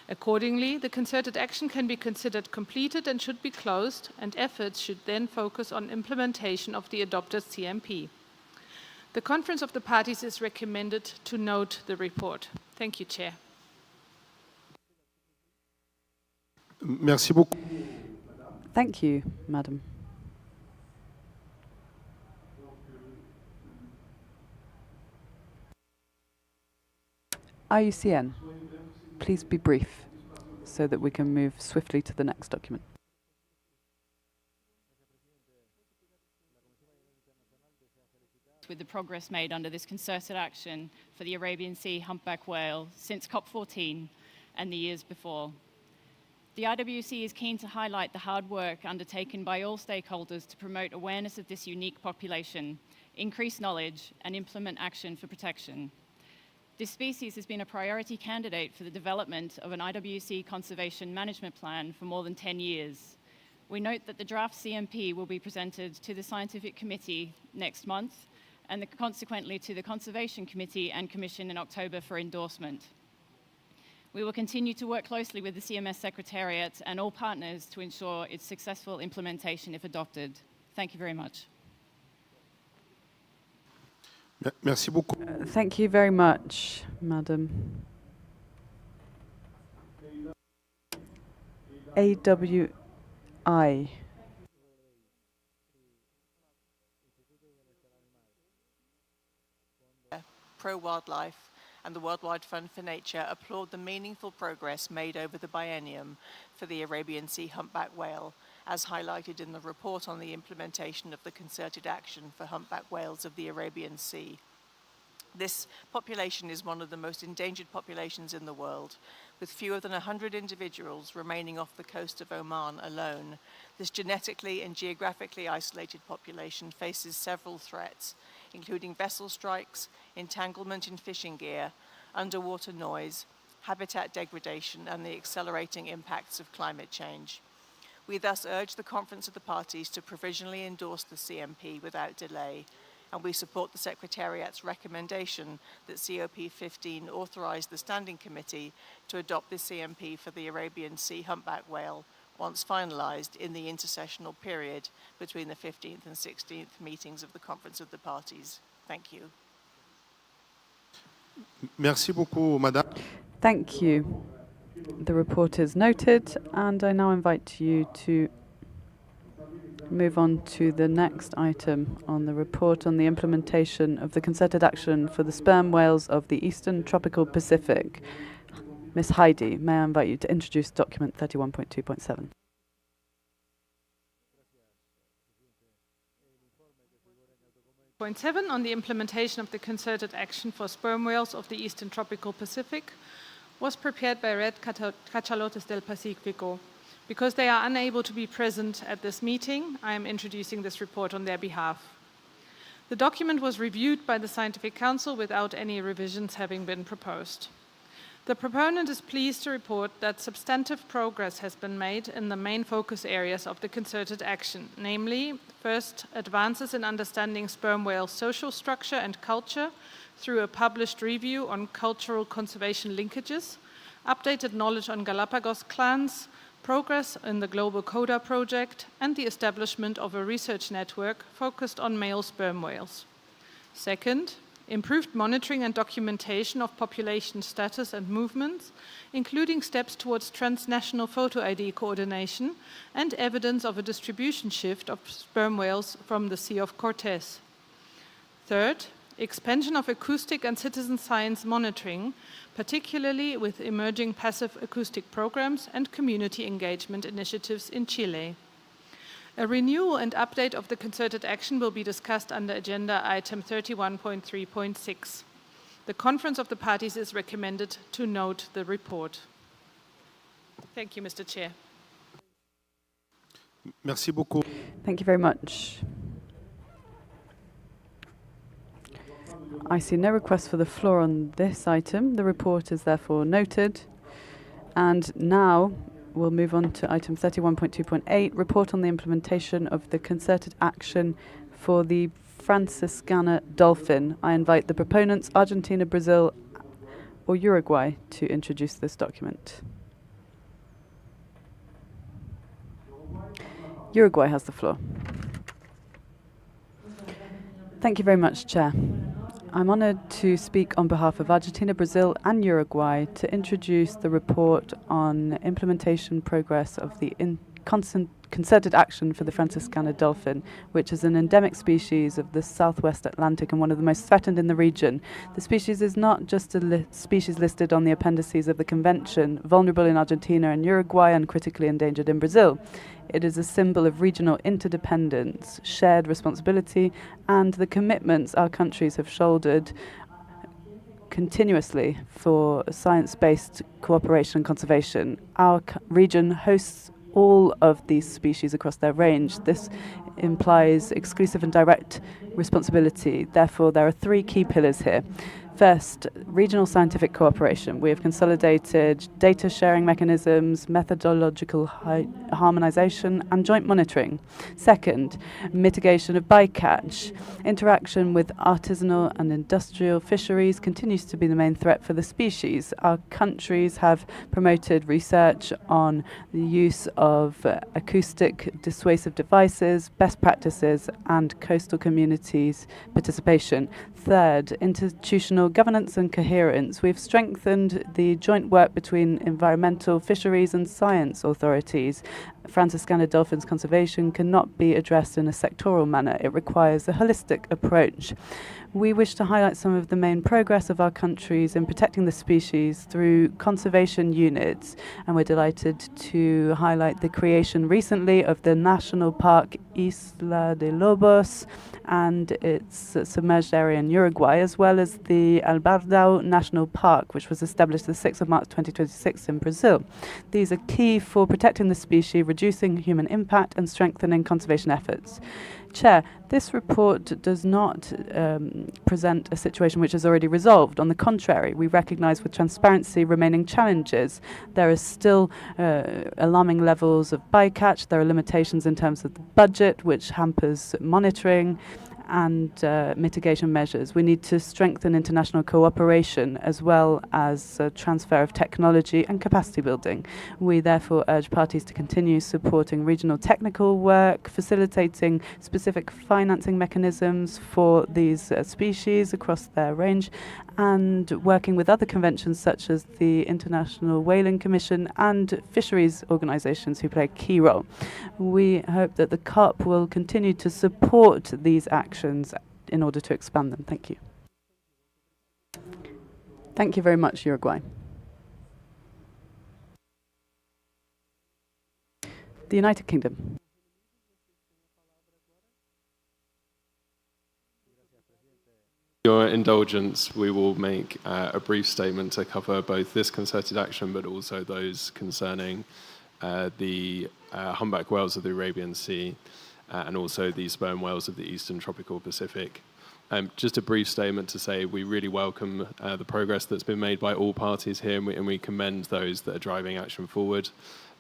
Accordingly, the concerted action can be considered completed and should be closed, and efforts should then focus on implementation of the adopted CMP. The Conference of the Parties is recommended to note the report. Thank you, Chair. Merci beaucoup. Thank you, Madam. IUCN, please be brief so that we can move swiftly to the next document. With the progress made under this concerted action for the Arabian Sea humpback whale since COP14 and the years before. The IWC is keen to highlight the hard work undertaken by all stakeholders to promote awareness of this unique population, increase knowledge, and implement action for protection. This species has been a priority candidate for the development of an IWC conservation management plan for more than 10 years. We note that the draft CMP will be presented to the Scientific Committee next month and consequently to the Conservation Committee and Commission in October for endorsement. We will continue to work closely with the CMS Secretariat and all partners to ensure its successful implementation if adopted. Thank you very much. Merci beaucoup. Thank you very much, Madam. AWI. Pro-Wildlife and the Worldwide Fund for Nature applaud the meaningful progress made over the biennium for the Arabian Sea humpback whale, as highlighted in the report on the implementation of the concerted action for humpback whales of the Arabian Sea. This population is one of the most endangered populations in the world, with fewer than 100 individuals remaining off the coast of Oman alone. This genetically and geographically isolated population faces several threats, including vessel strikes, entanglement in fishing gear, underwater noise, habitat degradation, and the accelerating impacts of climate change. We thus urge the Conference of the Parties to provisionally endorse the CMP without delay, and we support the Secretariat's recommendation that COP15 authorise the Standing Committee to adopt the CMP for the Arabian Sea humpback whale once finalised in the intersessional period between the 15th and 16th meetings of the Conference of the Parties. Thank you. Merci beaucoup, Madame. Thank you. The report is noted, and I now invite you to move on to the next item on the report on the implementation of the concerted action for the sperm whales of the Eastern Tropical Pacific. Ms. Heidi, may I invite you to introduce document 31.2.7. Point 7 on the implementation of the concerted action for sperm whales of the Eastern Tropical Pacific was prepared by Red Cachalotes del Pacífico. Because they are unable to be present at this meeting, I am introducing this report on their behalf. The document was reviewed by the Scientific Council without any revisions having been proposed. The proponent is pleased to report that substantive progress has been made in the main focus areas of the concerted action, namely, first, advances in understanding sperm whale social structure and culture through a published review on cultural conservation linkages, updated knowledge on Galapagos clans, progress in the Global Coda project, and the establishment of a research network focused on male sperm whales. Second, improved monitoring and documentation of population status and movements, including steps towards transnational photo ID coordination and evidence of a distribution shift of sperm whales from the Sea of Cortez. Third, expansion of acoustic and citizen science monitoring, particularly with emerging passive acoustic programs and community engagement initiatives in Chile. A renewal and update of the concerted action will be discussed under agenda item 31.3.6. The Conference of the Parties is recommended to note the report. Thank you, Mr. Chair. Merci beaucoup. Thank you very much. I see no request for the floor on this item. The report is therefore noted. And now we'll move on to item 31.2.8, report on the implementation of the concerted action for the Franciscana dolphin. I invite the proponents, Argentina, Brazil, or Uruguay, to introduce this document. Uruguay has the floor. Thank you very much, Chair. I'm honoured to speak on behalf of Argentina, Brazil and Uruguay to introduce the report on implementation progress of the concerted action for the Franciscana dolphin, which is an endemic species of the southwest Atlantic and one of the most threatened in the region. The species is not just a species listed on the appendices of the convention, vulnerable in Argentina and Uruguay and critically endangered in Brazil. It is a symbol of regional interdependence, shared responsibility, and the commitments our countries have shouldered continuously for science-based cooperation and conservation. Our region hosts all of these species across their range. This implies exclusive and direct responsibility. Therefore, there are three key pillars here. First, regional scientific cooperation. We have consolidated data sharing mechanisms, methodological harmonization, and joint monitoring. Second, mitigation of bycatch. Interaction with artisanal and industrial fisheries continues to be the main threat for the species. Our countries have promoted research on the use of acoustic dissuasive devices, best practices, and coastal communities' participation. Third, institutional governance and coherence. We've strengthened the joint work between environmental, fisheries and science authorities. Franciscana dolphins conservation cannot be addressed in a sectoral manner. It requires a holistic approach. We wish to highlight some of the main progress of our countries in protecting the species through conservation units, and we're delighted to highlight the creation recently of the National Park Isla de Lobos and its submerged area in Uruguay, as well as the Albardão National Park, which was established the 6th of March 2026 in Brazil. These are key for protecting the species, reducing human impact and strengthening conservation efforts. Chair, this report does not present a situation which is already resolved. On the contrary, we recognise with transparency remaining challenges. There are still alarming levels of bycatch. There are limitations in terms of the budget, which hampers monitoring and mitigation measures. We need to strengthen international cooperation as well as transfer of technology and capacity building. We therefore urge parties to continue supporting regional technical work, facilitating specific financing mechanisms for these species across their range, and working with other conventions such as the International Whaling Commission and fisheries organizations who play a key role. We hope that the COP will continue to support these actions in order to expand them. Thank you. Thank you very much, Uruguay. The United Kingdom. Your indulgence, we will make a brief statement to cover both this concerted action but also those concerning the humpback whales of the Arabian Sea and also the sperm whales of the Eastern Tropical Pacific. Just a brief statement to say we really welcome the progress that's been made by all parties here, and we commend those that are driving action forward.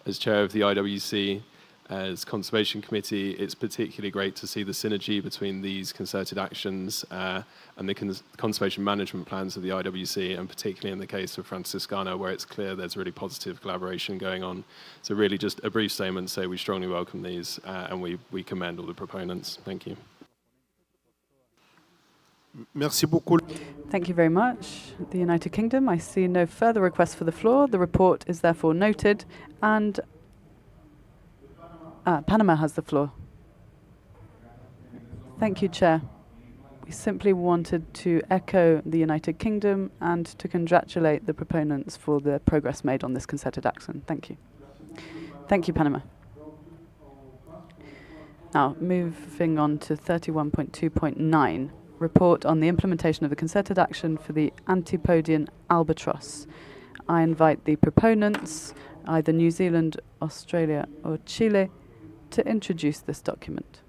As chair of the IWC, as Conservation Committee, it's particularly great to see the synergy between these concerted actions and the conservation management plans of the IWC, and particularly in the case of Franciscana, where it's clear there's really positive collaboration going on. So really just a brief statement to say we strongly welcome these and we commend all the proponents. Thank you. Merci beaucoup. Thank you very much. The United Kingdom, I see no further requests for the floor. The report is therefore noted, and Panama has the floor. Thank you, Chair. We simply wanted to echo the United Kingdom and to congratulate the proponents for the progress made on this concerted action. Thank you. Thank you, Panama. Now, moving on to 31.2.9, report on the implementation of the concerted action for the Antipodean albatross. I invite the proponents, either New Zealand, Australia or Chile, to introduce this document.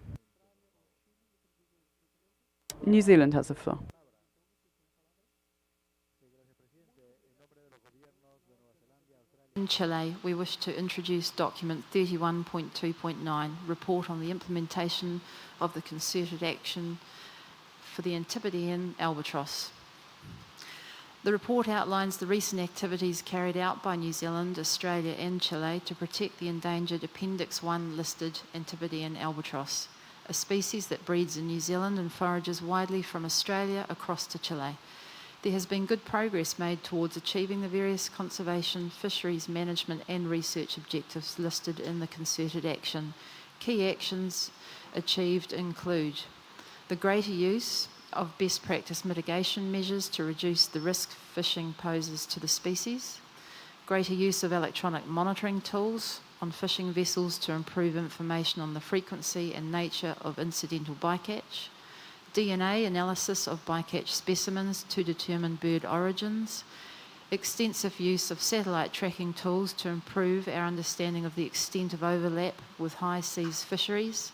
New Zealand has the floor. In Chile, we wish to introduce document 31.2.9, report on the implementation of the concerted action for the Antipodean albatross. The report outlines the recent activities carried out by New Zealand, Australia and Chile to protect the endangered Appendix 1 listed Antipodean albatross, a species that breeds in New Zealand and forages widely from Australia across to Chile. There has been good progress made towards achieving the various conservation, fisheries management and research objectives listed in the concerted action. Key actions achieved include the greater use of best practice mitigation measures to reduce the risk fishing poses to the species, greater use of electronic monitoring tools on fishing vessels to improve information on the frequency and nature of incidental bycatch, DNA analysis of bycatch specimens to determine bird origins, extensive use of satellite tracking tools to improve our understanding of the extent of overlap with high seas fisheries,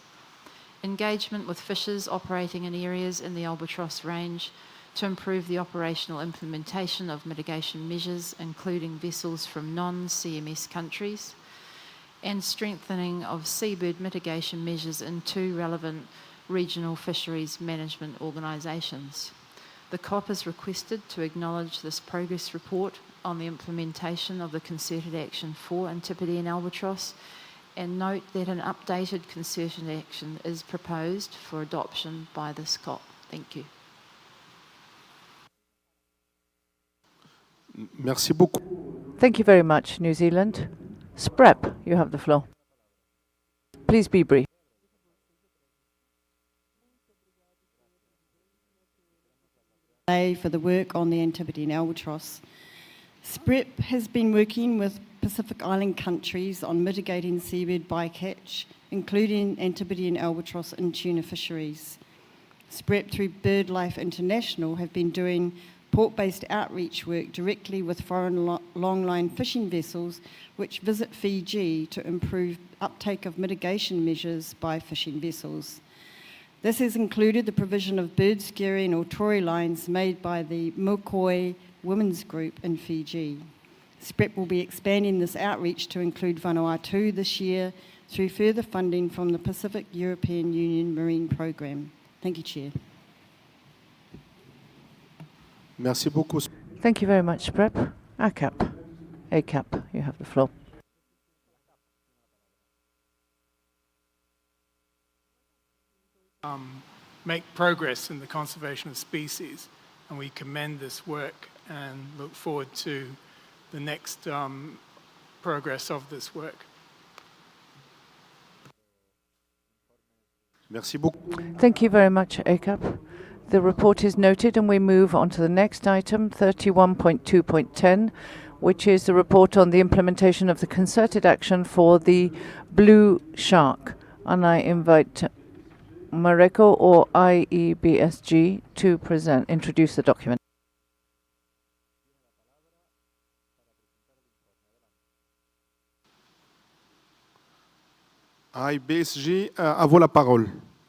engagement with fishers operating in areas in the albatross range to improve the operational implementation of mitigation measures, including vessels from non-CMS countries, and strengthening of seabird mitigation measures in 2 relevant regional fisheries management organisations. The COP is requested to acknowledge this progress report on the implementation of the concerted action for Antipodean albatross and note that an updated concerted action is proposed for adoption by this COP. Thank you. Merci beaucoup. Thank you very much, New Zealand. Sprep, you have the floor. Please be brief. For the work on the Antipodean albatross. SPREP has been working with Pacific Island countries on mitigating seabird bycatch, including Antipodean albatross and tuna fisheries. SPREP through BirdLife International have been doing port-based outreach work directly with foreign longline fishing vessels which visit Fiji to improve uptake of mitigation measures by fishing vessels. This has included the provision of bird scaring or tory lines made by the Mokoi Women's Group in Fiji. SPREP will be expanding this outreach to include Vanuatu this year through further funding from the Pacific European Union Marine Programme. Thank you, Chair. Merci beaucoup. Thank you very much, SPREP. ACAP, you have the floor. Make progress in the conservation of species, and we commend this work and look forward to the next progress of this work. Merci beaucoup. Thank you very much, ACAP. The report is noted, and we move on to the next item, 31.2.10, which is the report on the implementation of the concerted action for the blue shark. And I invite Mareko or IEBSG to introduce the document. IBSG, à vous la parole.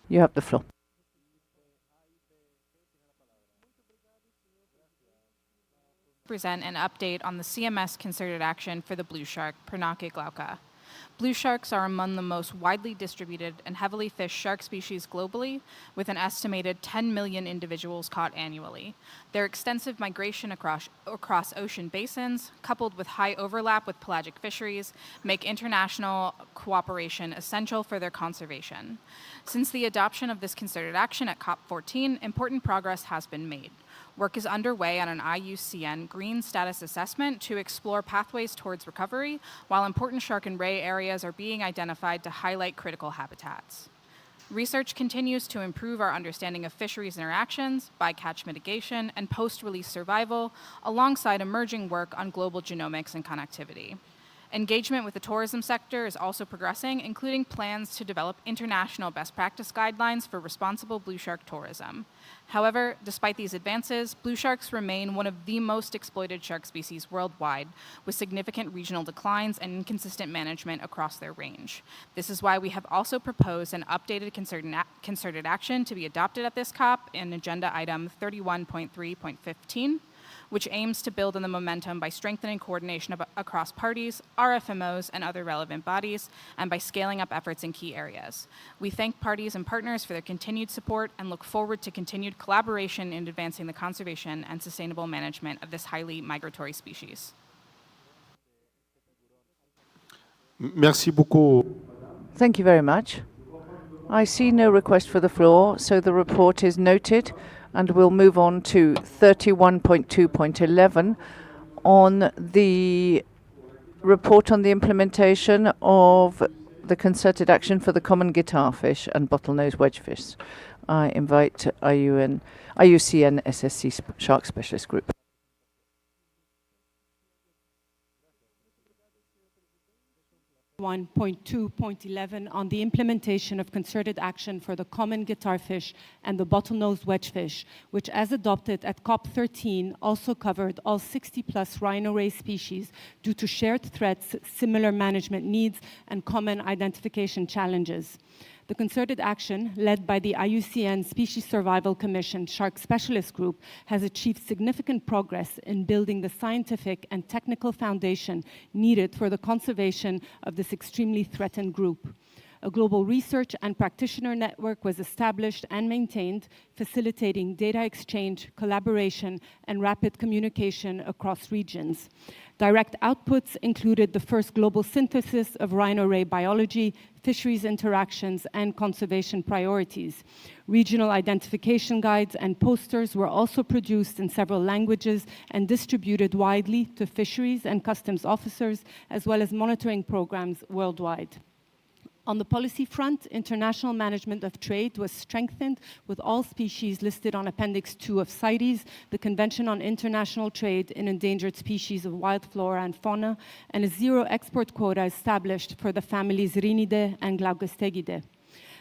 You have the floor. Present an update on the CMS concerted action for the blue shark, Pernaque glauca. Blue sharks are among the most widely distributed and heavily fished shark species globally, with an estimated 10 million individuals caught annually. Their extensive migration across ocean basins, coupled with high overlap with pelagic fisheries, make international cooperation essential for their conservation. Since the adoption of this concerted action at COP15, important progress has been made. Work is underway on an IUCN green status assessment to explore pathways towards recovery, while important shark and ray areas are being identified to highlight critical habitats. Research continues to improve our understanding of fisheries interactions, bycatch mitigation, and post-release survival, alongside emerging work on global genomics and connectivity. Engagement with the tourism sector is also progressing, including plans to develop international best practice guidelines for responsible blue shark tourism. However, despite these advances, blue sharks remain one of the most exploited shark species worldwide, with significant regional declines and inconsistent management across their range. This is why we have also proposed an updated concerted action to be adopted at this COP in Agenda Item 31.3.15, which aims to build on the momentum by strengthening coordination across parties, RFMOs, and other relevant bodies, and by scaling up efforts in key areas. We thank parties and partners for their continued support and look forward to continued collaboration in advancing the conservation and sustainable management of this highly migratory species. Merci beaucoup. Thank you very much. I see no request for the floor, so the report is noted. And we'll move on to 31.2.11 on the report on the implementation of the concerted action for the common guitarfish and bottlenose wedgefish. I invite IUCN SSC Shark Specialist Group. 1.2.11 on the implementation of concerted action for the common guitarfish and the bottlenose wedgefish, which as adopted at COP15 also covered all 60+ rhino ray species due to shared threats, similar management needs, and common identification challenges. The concerted action, led by the IUCN Species Survival Commission Shark Specialist Group, has achieved significant progress in building the scientific and technical foundation needed for the conservation of this extremely threatened group. A global research and practitioner network was established and maintained, facilitating data exchange, collaboration, and rapid communication across regions. Direct outputs included the first global synthesis of rhino ray biology, fisheries interactions, and conservation priorities. Regional identification guides and posters were also produced in several languages and distributed widely to fisheries and customs officers, as well as monitoring programs worldwide. On the policy front, international management of trade was strengthened with all species listed on Appendix 2 of CITES, the Convention on International Trade in Endangered Species of Wild Flora and Fauna, and a zero export quota established for the families Rhinidae and Glaucostegidae.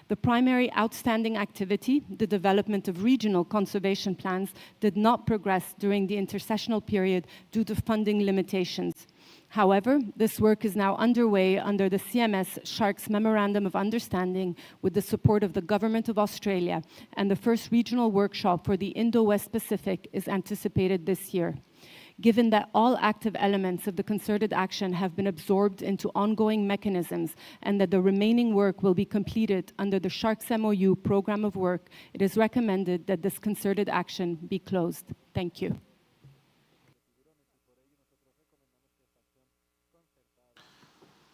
The primary outstanding activity, the development of regional conservation plans, did not progress during the intercessional period due to funding limitations. However, this work is now underway under the CMS Sharks Memorandum of Understanding with the support of the Government of Australia, and the first regional workshop for the Indo-West Pacific is anticipated this year. Given that all active elements of the concerted action have been absorbed into ongoing mechanisms and that the remaining work will be completed under the Sharks MOU program of work, it is recommended that this concerted action be closed. Thank you.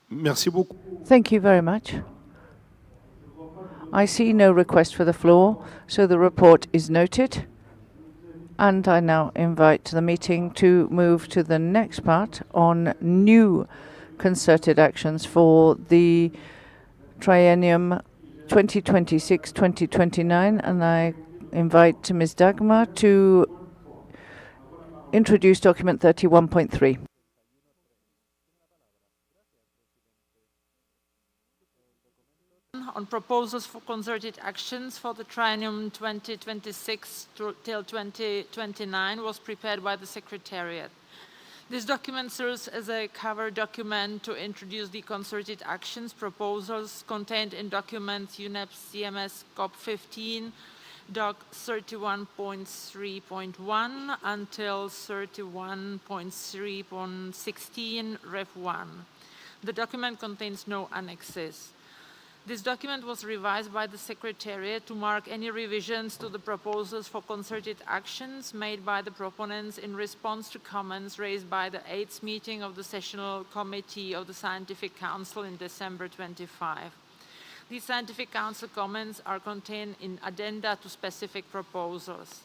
Merci beaucoup. Thank you very much. I see no request for the floor, so the report is noted. And I now invite the meeting to move to the next part on new concerted actions for the triennium 2026-2029. And I invite Ms. Dagmar to introduce document 31.3. On proposals for concerted actions for the triennium 2026 till 2029 was prepared by the Secretariat. This document serves as a cover document to introduce the concerted actions proposals contained in documents UNEP CMS COP15, Doc 31.3.1 until 31.3.16 Ref 1. The document contains no annexes. This document was revised by the Secretariat to mark any revisions to the proposals for concerted actions made by the proponents in response to comments raised by the 8th meeting of the Sessional Committee of the Scientific Council in December 25. These Scientific Council comments are contained in addenda to specific proposals.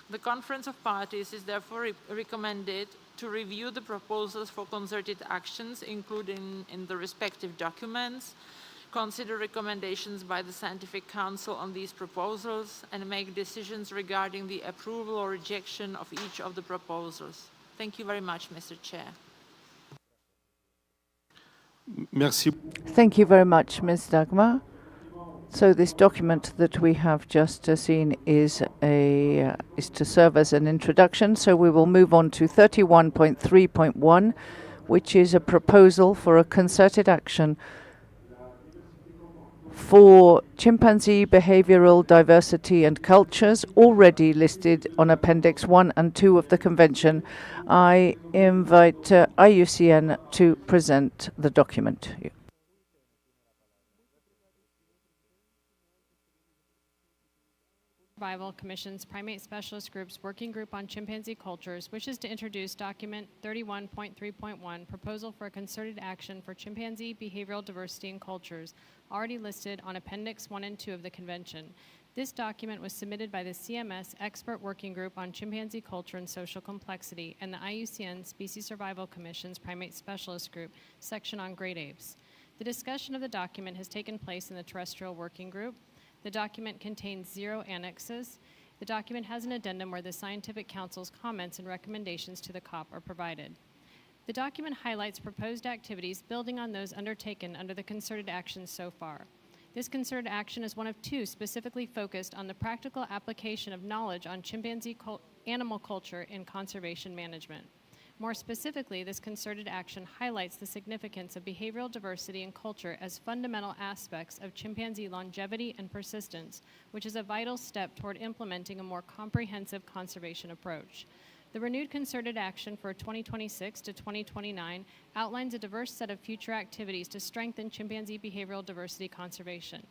The Conference of Parties is therefore recommended to review the proposals for concerted actions, including in the respective documents, consider recommendations by the Scientific Council on these proposals, and make decisions regarding the approval or rejection of each of the proposals. Thank you very much, Mr. Chair. Merci. Thank you very much, Ms. Dagmar. So this document that we have just seen is to serve as an introduction. So we will move on to 31.3.1, which is a proposal for a concerted action for chimpanzee behavioral diversity and cultures, already listed on Appendix 1 and 2 of the Convention. I invite IUCN to present the document. Survival Commission's Primate Specialist Group's Working Group on Chimpanzee Cultures wishes to introduce document 31.3.1, Proposal for a Concerted Action for Chimpanzee Behavioral Diversity and Cultures, already listed on Appendix 1 and 2 of the Convention. This document was submitted by the CMS Expert Working Group on Chimpanzee Culture and Social Complexity and the IUCN Species Survival Commission's Primate Specialist Group, section on great apes. The discussion of the document has taken place in the Terrestrial Working Group. The document contains 0 annexes. The document has an addendum where the Scientific Council's comments and recommendations to the COP are provided. The document highlights proposed activities building on those undertaken under the concerted action so far. This concerted action is one of two specifically focused on the practical application of knowledge on chimpanzee animal culture in conservation management. More specifically, this concerted action highlights the significance of behavioral diversity and culture as fundamental aspects of chimpanzee longevity and persistence, which is a vital step toward implementing a more comprehensive conservation approach. The renewed concerted action for 2026 to 2029 outlines a diverse set of future activities to strengthen chimpanzee behavioral diversity conservation,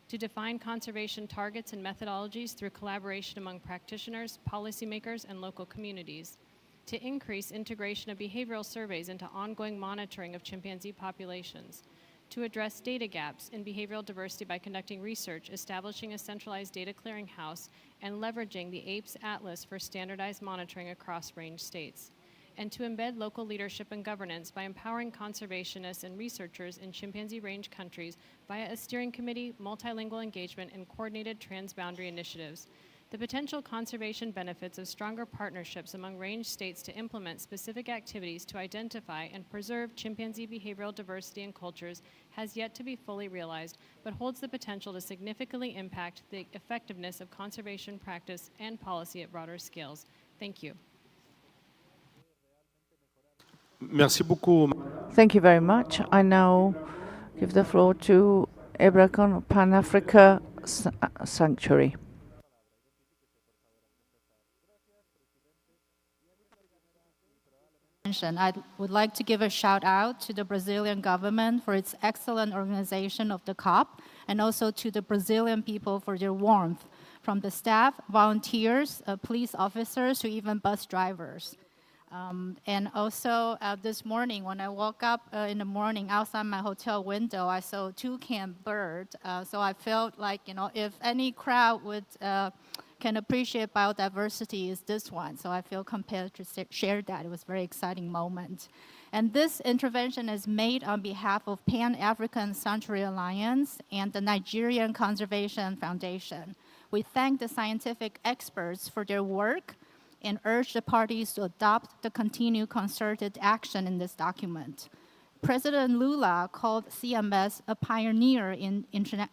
to define conservation targets and methodologies through collaboration among practitioners, policymakers, and local communities, to increase integration of behavioral surveys into ongoing monitoring of chimpanzee populations, to address data gaps in behavioral diversity by conducting research, establishing a centralized data clearinghouse, and leveraging the APES Atlas for standardized monitoring across range states, and to embed local leadership and governance by empowering conservationists and researchers in chimpanzee range countries via a steering committee, multilingual engagement, and coordinated transboundary initiatives. The potential conservation benefits of stronger partnerships among range states to implement specific activities to identify and preserve chimpanzee behavioral diversity and cultures has yet to be fully realized, but holds the potential to significantly impact the effectiveness of conservation practice and policy at broader scales. Thank you. Merci beaucoup. Thank you very much. I now give the floor to Ebrakon Pan-Africa Sanctuary. I would like to give a shout out to the Brazilian government for its excellent organization of the COP, and also to the Brazilian people for their warmth, from the staff, volunteers, police officers, to even bus drivers. And also this morning, when I woke up in the morning outside my hotel window, I saw a toucan bird. So I felt like, you know, if any crowd would can appreciate biodiversity, is this one. So I feel compelled to share that. It was a very exciting moment. And this intervention is made on behalf of Pan-African Sanctuary Alliance and the Nigerian Conservation Foundation. We thank the scientific experts for their work and urge the parties to adopt the continued concerted action in this document. President Lula called CMS a pioneer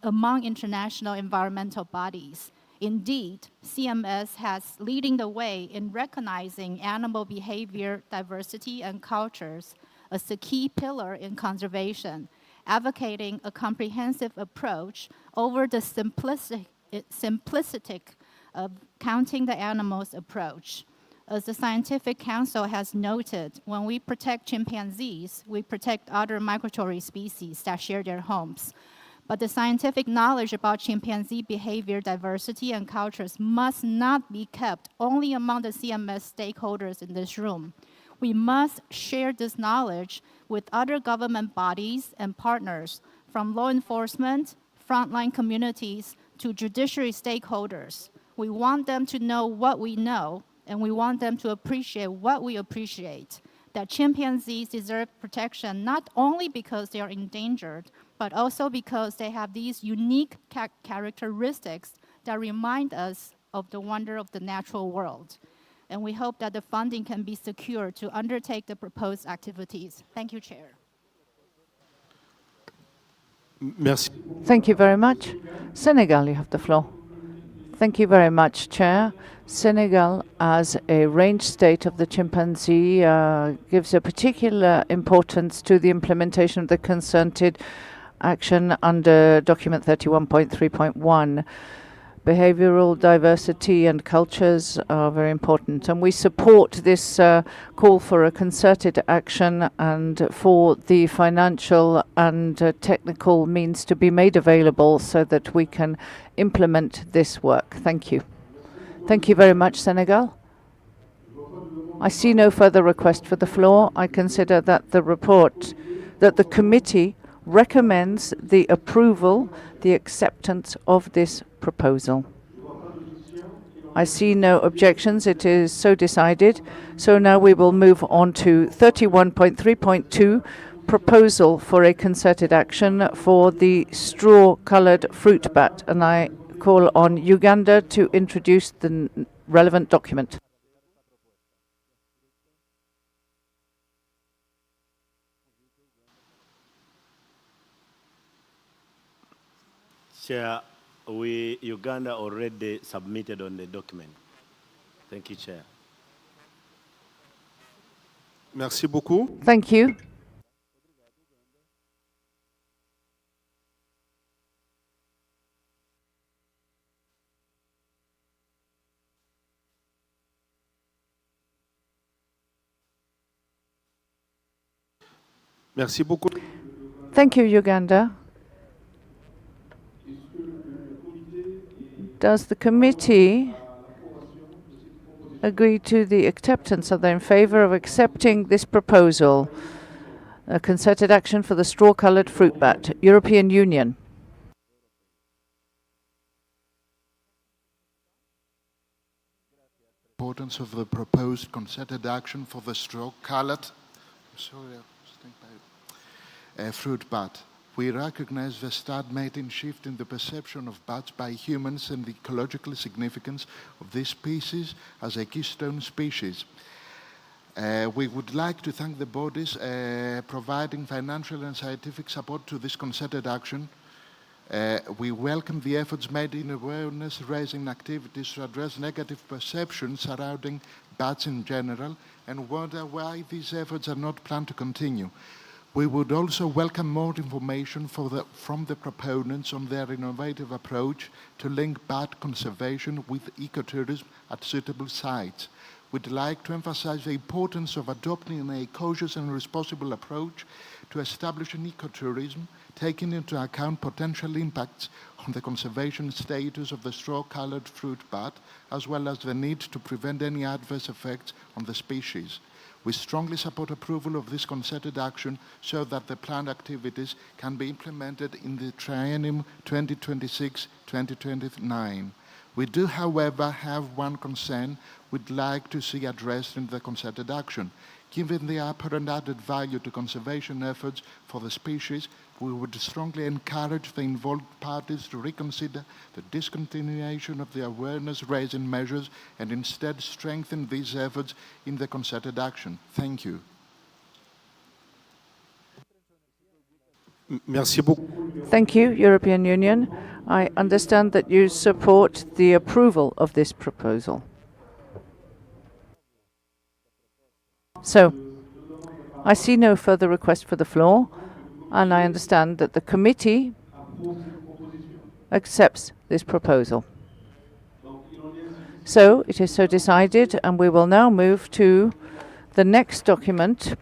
among international environmental bodies. Indeed, CMS has leading the way in recognizing animal behavior, diversity, and cultures as a key pillar in conservation, advocating a comprehensive approach over the simplistic of counting the animals approach. As the Scientific Council has noted, when we protect chimpanzees, we protect other migratory species that share their homes. But the scientific knowledge about chimpanzee behavior, diversity, and cultures must not be kept only among the CMS stakeholders in this room. We must share this knowledge with other government bodies and partners, from law enforcement, frontline communities, to judiciary stakeholders. We want them to know what we know, and we want them to appreciate what we appreciate, that chimpanzees deserve protection not only because they are endangered, but also because they have these unique characteristics that remind us of the wonder of the natural world. And we hope that the funding can be secured to undertake the proposed activities. Thank you, Chair. Merci. Thank you very much. Senegal, you have the floor. Thank you very much, Chair. Senegal, as a range state of the chimpanzee, gives a particular importance to the implementation of the concerted action under document 31.3.1. Behavioral diversity and cultures are very important, and we support this call for a concerted action and for the financial and technical means to be made available so that we can implement this work. Thank you. Thank you very much, Senegal. I see no further request for the floor. I consider that the committee recommends the approval, the acceptance of this proposal. I see no objections. It is so decided. So now we will move on to 31.3.2, proposal for a concerted action for the straw-colored fruit bat. And I call on Uganda to introduce the relevant document. Chair, Uganda already submitted on the document. Thank you, Chair. Merci beaucoup. Thank you. Merci beaucoup. Thank you, Uganda. Does the committee agree to the acceptance? Are they in favor of accepting this proposal? A concerted action for the straw-colored fruit bat. European Union. Importance of the proposed concerted action for the straw-colored fruit bat. We recognize the stagnating shift in the perception of bats by humans and the ecological significance of this species as a keystone species. We would like to thank the bodies providing financial and scientific support to this concerted action. We welcome the efforts made in awareness-raising activities to address negative perceptions surrounding bats in general and wonder why these efforts are not planned to continue. We would also welcome more information from the proponents on their innovative approach to link bat conservation with ecotourism at suitable sites. We'd like to emphasize the importance of adopting a cautious and responsible approach to establishing ecotourism, taking into account potential impacts on the conservation status of the straw-colored fruit bat, as well as the need to prevent any adverse effects on the species. We strongly support approval of this concerted action so that the planned activities can be implemented in the triennium 2026-2029. We do, however, have one concern we'd like to see addressed in the concerted action. Given the apparent added value to conservation efforts for the species, we would strongly encourage the involved parties to reconsider the discontinuation of the awareness-raising measures and instead strengthen these efforts in the concerted action. Thank you. Merci beaucoup. Thank you, European Union. I understand that you support the approval of this proposal. So, I see no further request for the floor, and I understand that the committee accepts this proposal. So, it is so decided, and we will now move to the next document.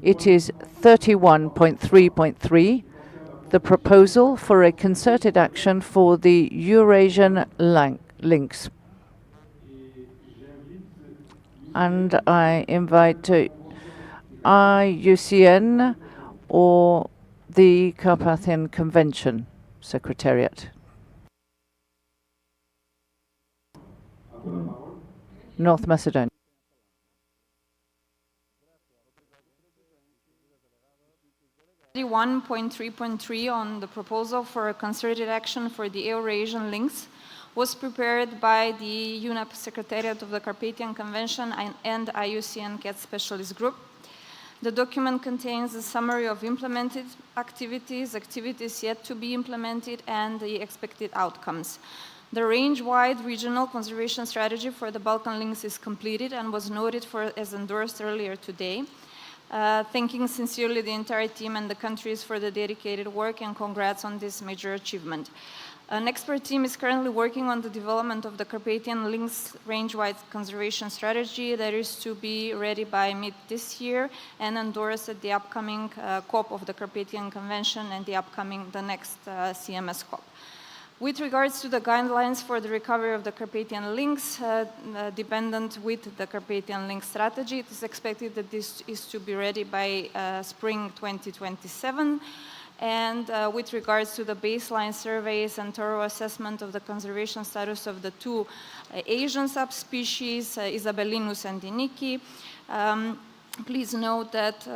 It is 31.3.3, the proposal for a concerted action for the Eurasian links. And I invite IUCN or the Carpathian Convention Secretariat. North Macedonia. 31.3.3 on the proposal for a concerted action for the Eurasian links was prepared by the UNEP Secretariat of the Carpathian Convention and IUCN CAT Specialist Group. The document contains a summary of implemented activities, activities yet to be implemented, and the expected outcomes. The range-wide regional conservation strategy for the Balkan links is completed and was noted as endorsed earlier today. Thanking sincerely the entire team and the countries for the dedicated work, and congrats on this major achievement. An expert team is currently working on the development of the Carpathian Links range-wide conservation strategy that is to be ready by mid this year and endorsed at the upcoming COP of the Carpathian Convention and the next CMS COP. With regards to the guidelines for the recovery of the Carpathian links, dependent with the Carpathian link strategy, it is expected that this is to be ready by spring 2027. And with regards to the baseline surveys and thorough assessment of the conservation status of the two Asian subspecies, Isabellinus and Diniki, please note that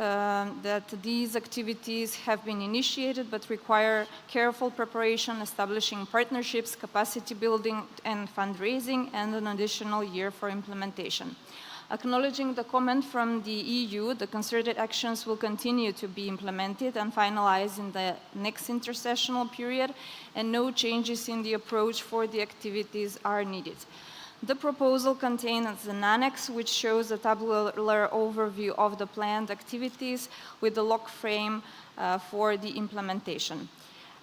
these activities have been initiated but require careful preparation, establishing partnerships, capacity building and fundraising, and an additional year for implementation. Acknowledging the comment from the EU, the concerted actions will continue to be implemented and finalized in the next intersessional period, and no changes in the approach for the activities are needed. The proposal contains an annex which shows a tabular overview of the planned activities with the log frame for the implementation.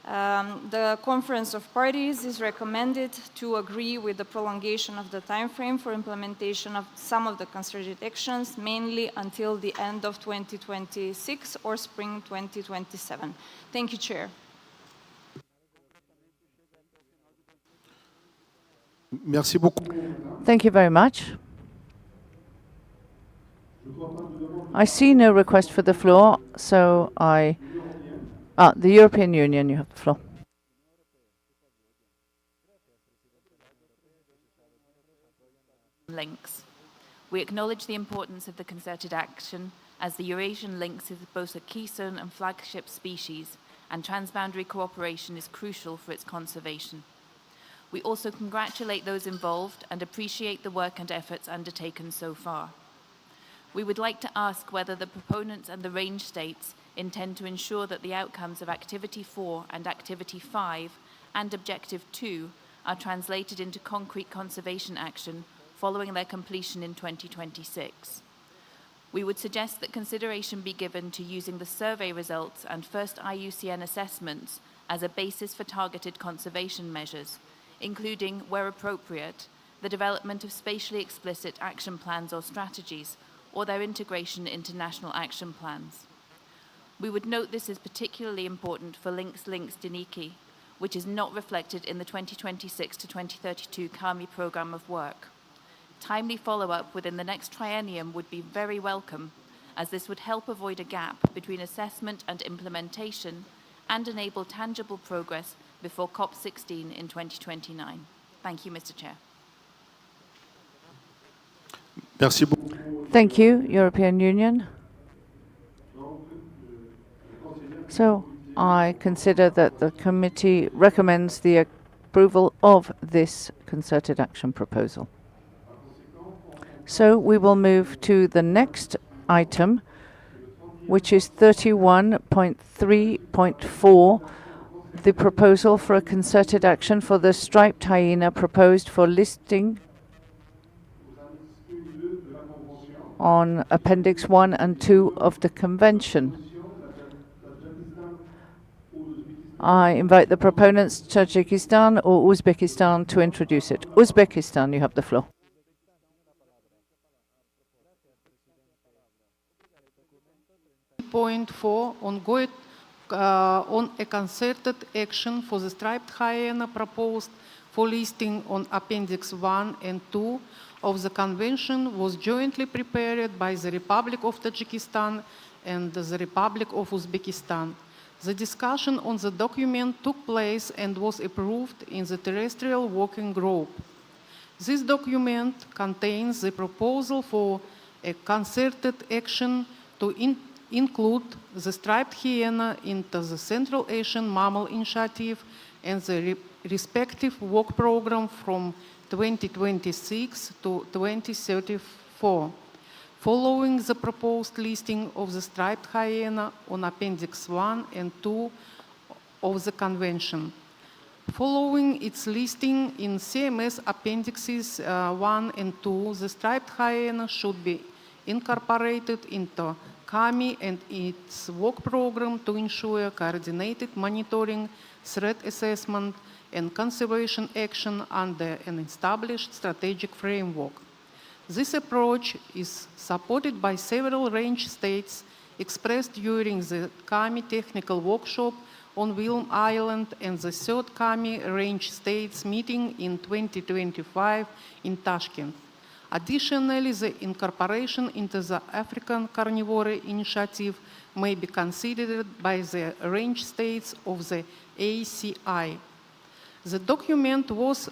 The Conference of Parties is recommended to agree with the prolongation of the time frame for implementation of some of the concerted actions, mainly until the end of 2026 or spring 2027. Thank you, Chair. Merci beaucoup. Thank you very much. I see no request for the floor, so the European Union, you have the floor. Links. We acknowledge the importance of the concerted action as the Eurasian lynx is both a keystone and flagship species, and transboundary cooperation is crucial for its conservation. We also congratulate those involved and appreciate the work and efforts undertaken so far. We would like to ask whether the proponents and the range states intend to ensure that the outcomes of Activity 4 and Activity 5 and Objective 2 are translated into concrete conservation action following their completion in 2026. We would suggest that consideration be given to using the survey results and first IUCN assessments as a basis for targeted conservation measures, including, where appropriate, the development of spatially explicit action plans or strategies, or their integration into national action plans. We would note this is particularly important for Lynx Diniki, which is not reflected in the 2026 to 2032 CAMI programme of work. Timely follow-up within the next triennium would be very welcome, as this would help avoid a gap between assessment and implementation and enable tangible progress before COP16 in 2029. Thank you, Mr. Chair. Merci beaucoup. Thank you, European Union. So I consider that the committee recommends the approval of this concerted action proposal. So we will move to the next item, which is 31.3.4, the proposal for a concerted action for the striped hyena proposed for listing on Appendix 1 and 2 of the Convention. I invite the proponents, Tajikistan or Uzbekistan, to introduce it. Uzbekistan, you have the floor. Point 4 on a concerted action for the striped hyena proposed for listing on Appendix 1 and 2 of the Convention was jointly prepared by the Republic of Tajikistan and the Republic of Uzbekistan. The discussion on the document took place and was approved in the Terrestrial Working Group. This document contains the proposal for a concerted action to include the striped hyena into the Central Asian Mammal Initiative and the respective work program from 2026 to 2034, following the proposed listing of the striped hyena on Appendix 1 and 2 of the Convention. Following its listing in CMS Appendixes 1 and 2, the striped hyena should be incorporated into CAMI and its work program to ensure coordinated monitoring, threat assessment, and conservation action under an established strategic framework. This approach is supported by several range states expressed during the CAMI technical workshop on Wilhelm Island and the third CAMI range states meeting in 2025 in Tashkent. Additionally, the incorporation into the African Carnivore Initiative may be considered by the range states of the ACI. The document was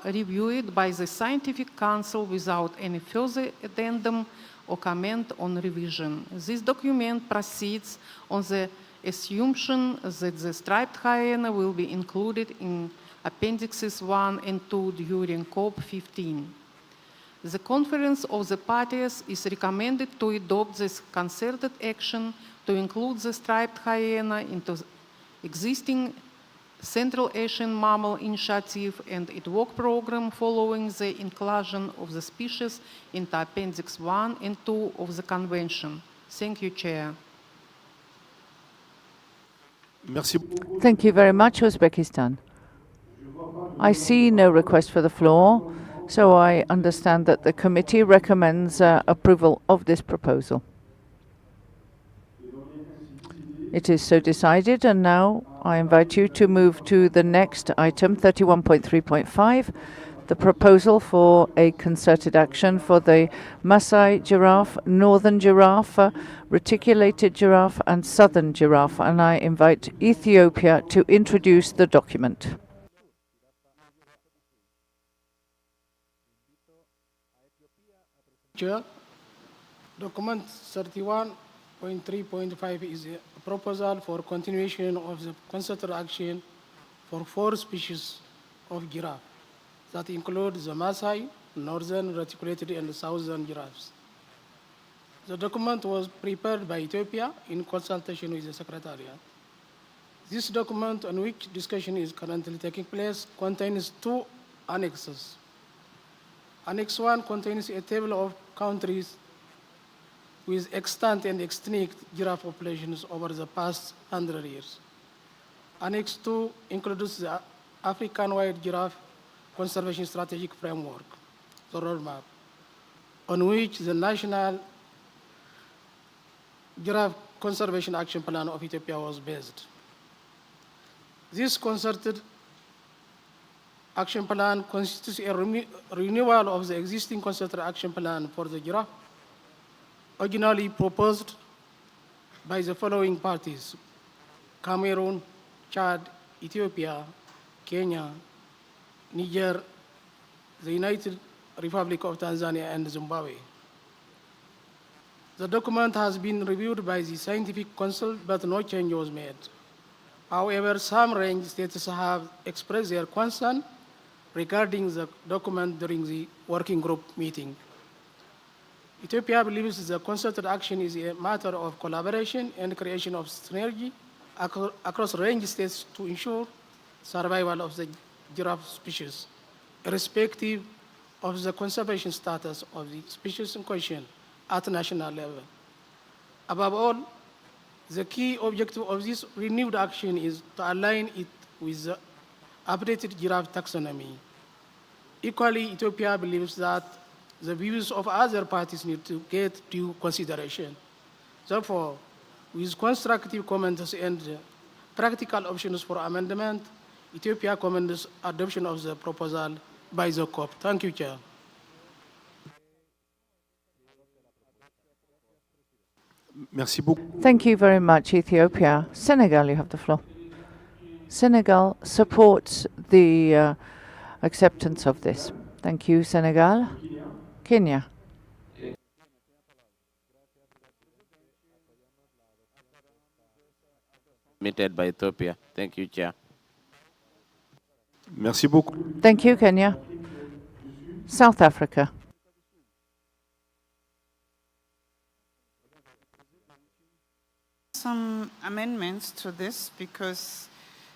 reviewed by the Scientific Council without any further addendum or comment on revision. This document proceeds on the assumption that the striped hyena will be included in Appendixes 1 and 2 during COP15. The Conference of the Parties is recommended to adopt this concerted action to include the striped hyena into existing Central Asian Mammal Initiative and its work program following the inclusion of the species into Appendix 1 and 2 of the Convention. Thank you, Chair. Merci. Thank you very much, Uzbekistan. I see no request for the floor, so I understand that the committee recommends approval of this proposal. It is so decided, and now I invite you to move to the next item, 31.3.5, the proposal for a concerted action for the Maasai giraffe, northern giraffe, reticulated giraffe, and southern giraffe. And I invite Ethiopia to introduce the document. Chair, document 31.3.5 is a proposal for continuation of the concerted action for 4 species of giraffe that include the Maasai, northern reticulated, and southern giraffes. The document was prepared by Ethiopia in consultation with the Secretariat. This document, on which discussion is currently taking place, contains 2 annexes. Annex 1 contains a table of countries with extant and extinct giraffe populations over the past 100 years. Annex 2 includes the African-wide giraffe conservation strategic framework, the roadmap, on which the National Giraffe Conservation Action Plan of Ethiopia was based. This concerted action plan constitutes a renewal of the existing concerted action plan for the giraffe, originally proposed by the following parties: Cameroon, Chad, Ethiopia, Kenya, Niger, the United Republic of Tanzania, and Zimbabwe. The document has been reviewed by the Scientific Council, but no change was made. However, some range states have expressed their concern regarding the document during the working group meeting. Ethiopia believes the concerted action is a matter of collaboration and creation of synergy across range states to ensure survival of the giraffe species, irrespective of the conservation status of the species in question at national level. Above all, the key objective of this renewed action is to align it with the updated giraffe taxonomy. Equally, Ethiopia believes that the views of other parties need to get due consideration. Therefore, with constructive comments and practical options for amendment, Ethiopia commends adoption of the proposal by the COP. Thank you, Chair. Merci beaucoup. Thank you very much, Ethiopia. Senegal, you have the floor. Senegal supports the acceptance of this. Thank you, Senegal. Kenya. Submitted by Ethiopia. Thank you, Chair. Merci beaucoup. Thank you, Kenya. South Africa. Some amendments to this because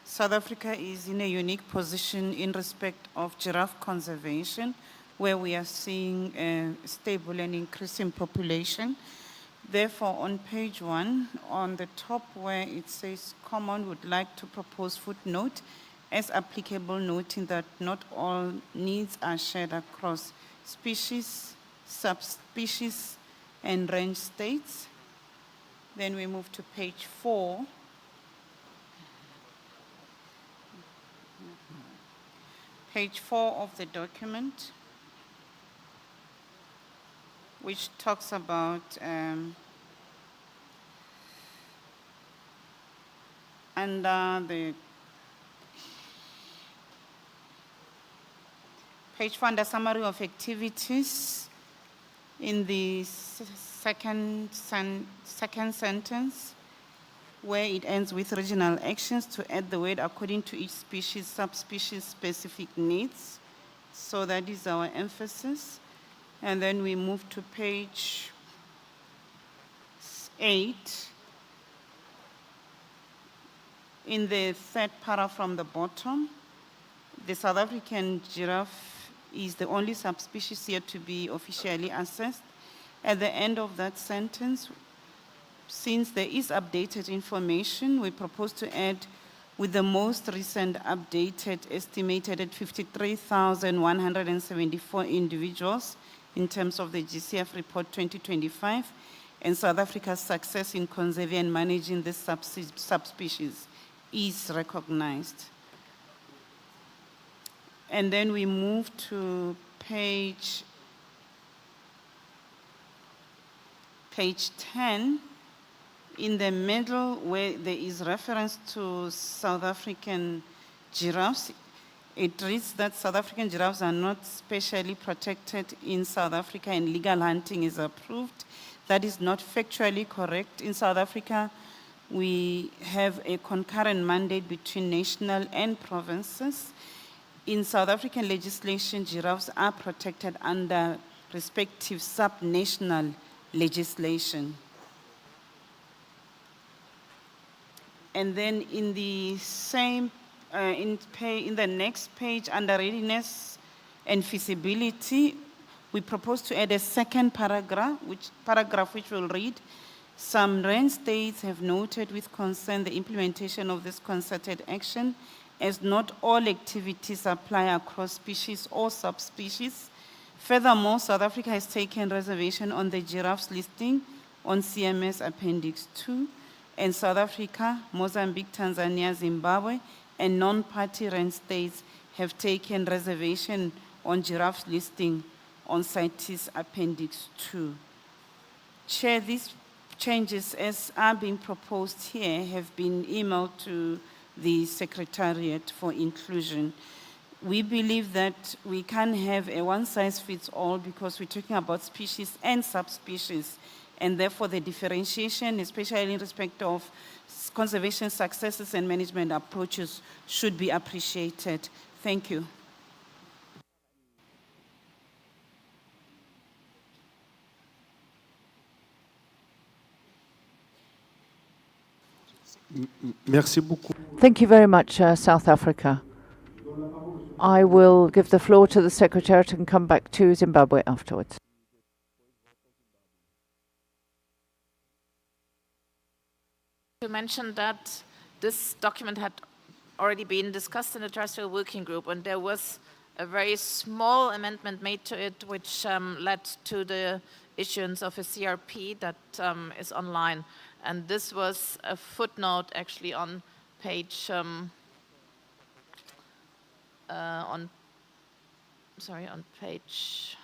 South Africa is in a unique position in respect of giraffe conservation, where we are seeing a stable and increasing population. Therefore, on page 1, on the top where it says common, would like to propose footnote as applicable, noting that not all needs are shared across species, subspecies, and range states. Then we move to page 4. Page 4 of the document, which talks about under the page 4 under summary of activities in the second sentence, where it ends with regional actions, to add the word according to each species, subspecies specific needs. So that is our emphasis. And then we move to page 8. In the third paragraph from the bottom, the South African giraffe is the only subspecies yet to be officially assessed. At the end of that sentence, since there is updated information, we propose to add, with the most recent updated estimated at 53,174 individuals in terms of the GCF report 2025, and South Africa's success in conserving and managing this subspecies is recognized. And then we move to page 10. In the middle, where there is reference to South African giraffes, it reads that South African giraffes are not specially protected in South Africa and legal hunting is approved. That is not factually correct. In South Africa, we have a concurrent mandate between national and provinces. In South African legislation, giraffes are protected under respective sub-national legislation. And then in the same, in the next page, under readiness and feasibility, we propose to add a second paragraph, which will read, some REN states have noted with concern the implementation of this concerted action, as not all activities apply across species or subspecies. Furthermore, South Africa has taken reservation on the giraffes listing on CMS Appendix 2, and South Africa, Mozambique, Tanzania, Zimbabwe, and non-party REN states have taken reservation on giraffes listing on CITES Appendix 2. Chair, these changes as are being proposed here have been emailed to the Secretariat for inclusion. We believe that we can't have a one-size-fits-all because we're talking about species and subspecies, and therefore the differentiation, especially in respect of conservation successes and management approaches, should be appreciated. Thank you. Merci beaucoup. Thank you very much, South Africa. I will give the floor to the Secretariat and come back to Zimbabwe afterwards. To mention that this document had already been discussed in the terrestrial working group, and there was a very small amendment made to it, which led to the issuance of a CRP that is online. And this was a footnote actually on page, on page,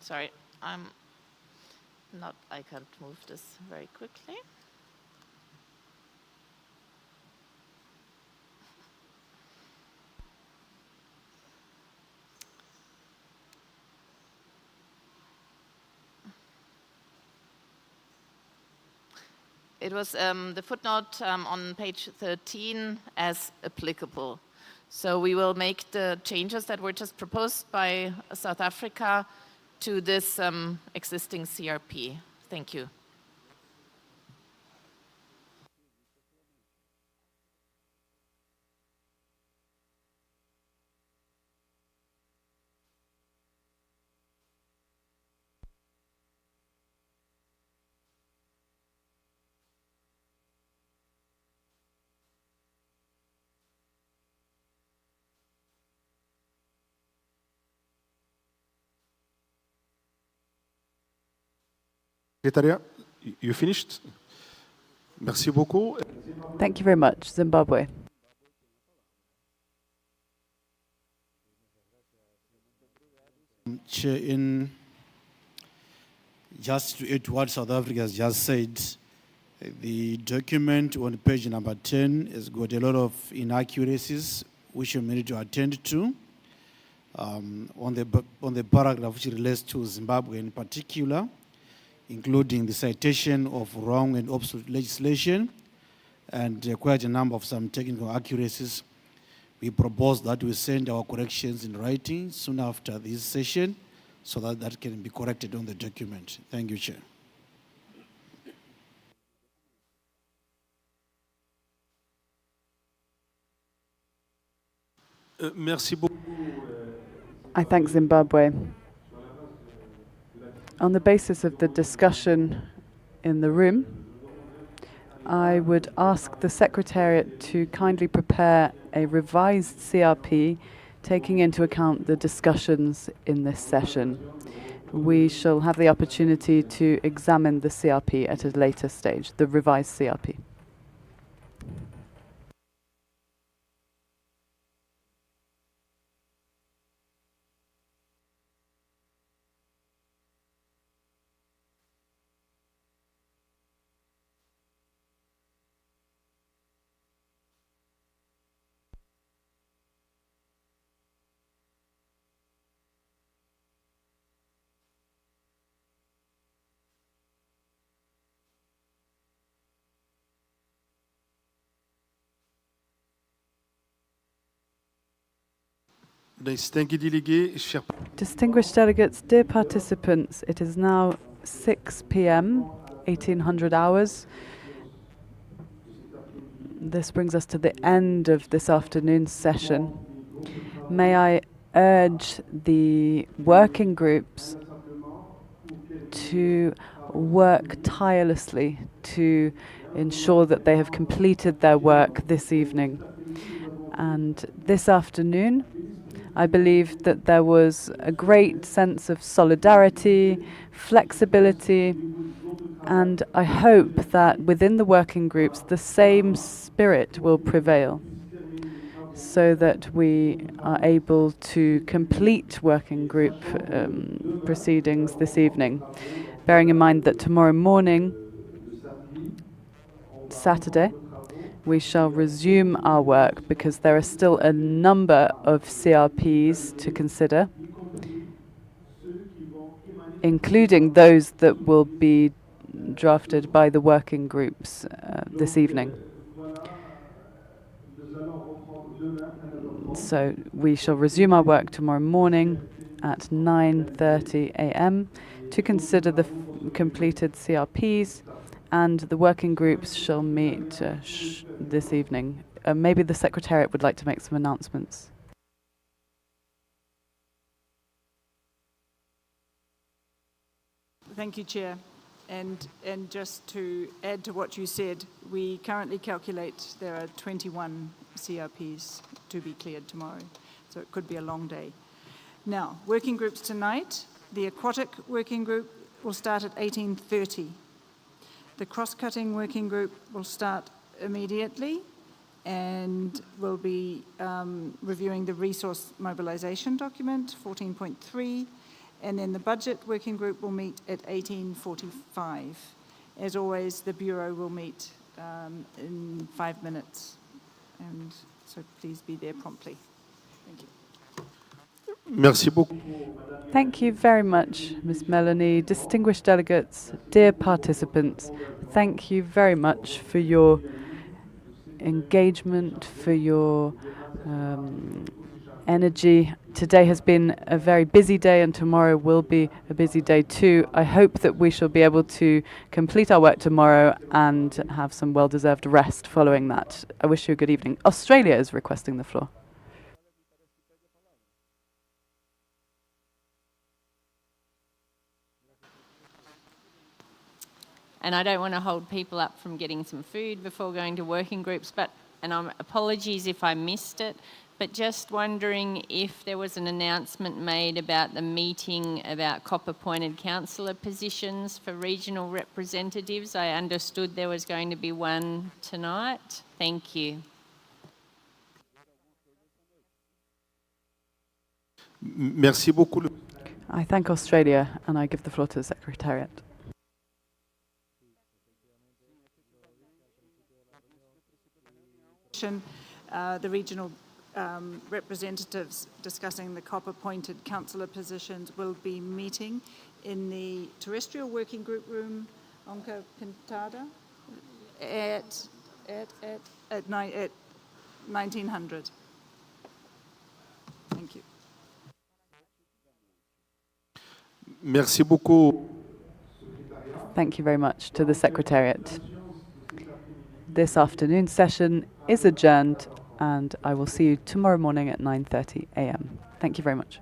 sorry, I can't move this very quickly. It was the footnote on page 13 as applicable. So we will make the changes that were just proposed by South Africa to this existing CRP. Thank you. Secretariat, you finished? Merci beaucoup. Thank you very much, Zimbabwe. Chair, just to add to what South Africa has just said, the document on page number 10 has got a lot of inaccuracies which you need to attend to. On the paragraph which relates to Zimbabwe in particular, including the citation of wrong and obsolete legislation, and quite a number of some technical accuracies. We propose that we send our corrections in writing soon after this session so that that can be corrected on the document. Thank you, Chair. Merci beaucoup. I thank Zimbabwe. On the basis of the discussion in the room, I would ask the Secretariat to kindly prepare a revised CRP taking into account the discussions in this session. We shall have the opportunity to examine the CRP at a later stage, the revised CRP. Distinguished delegates, dear participants, it is now 6 p.m., 1800 hours. This brings us to the end of this afternoon's session. May I urge the working groups to work tirelessly to ensure that they have completed their work this evening. And this afternoon, I believe that there was a great sense of solidarity, flexibility, and I hope that within the working groups the same spirit will prevail so that we are able to complete working group proceedings this evening, bearing in mind that tomorrow morning, Saturday, we shall resume our work because there are still a number of CRPs to consider, including those that will be drafted by the working groups this evening. So we shall resume our work tomorrow morning at 9:30 a.m. to consider the completed CRPs, and the working groups shall meet this evening. Maybe the Secretariat would like to make some announcements. Thank you, Chair. And just to add to what you said, we currently calculate there are 21 CRPs to be cleared tomorrow, so it could be a long day. Now, working groups tonight. The aquatic working group will start at 18:30. The cross-cutting working group will start immediately and will be reviewing the resource mobilisation document, 14.3, and then the budget working group will meet at 18:45. As always, the Bureau will meet in 5 minutes, and so please be there promptly. Thank you. Merci beaucoup. Thank you very much, Ms. Melanie. Distinguished delegates, dear participants, thank you very much for your engagement, for your energy. Today has been a very busy day and tomorrow will be a busy day too. I hope that we shall be able to complete our work tomorrow and have some well-deserved rest following that. I wish you a good evening. Australia is requesting the floor. And I don't want to hold people up from getting some food before going to working groups, and apologies if I missed it, but just wondering if there was an announcement made about the meeting about COP-appointed councillor positions for regional representatives. I understood there was going to be one tonight. Thank you. Merci beaucoup. I thank Australia and I give the floor to the Secretariat. The regional representatives discussing the COP-appointed councillor positions will be meeting in the terrestrial working group room, Onca Pintada, at 1900. Thank you. Merci beaucoup. Thank you very much to the Secretariat. This afternoon session is adjourned, and I will see you tomorrow morning at 9:30 a.m. Thank you very much.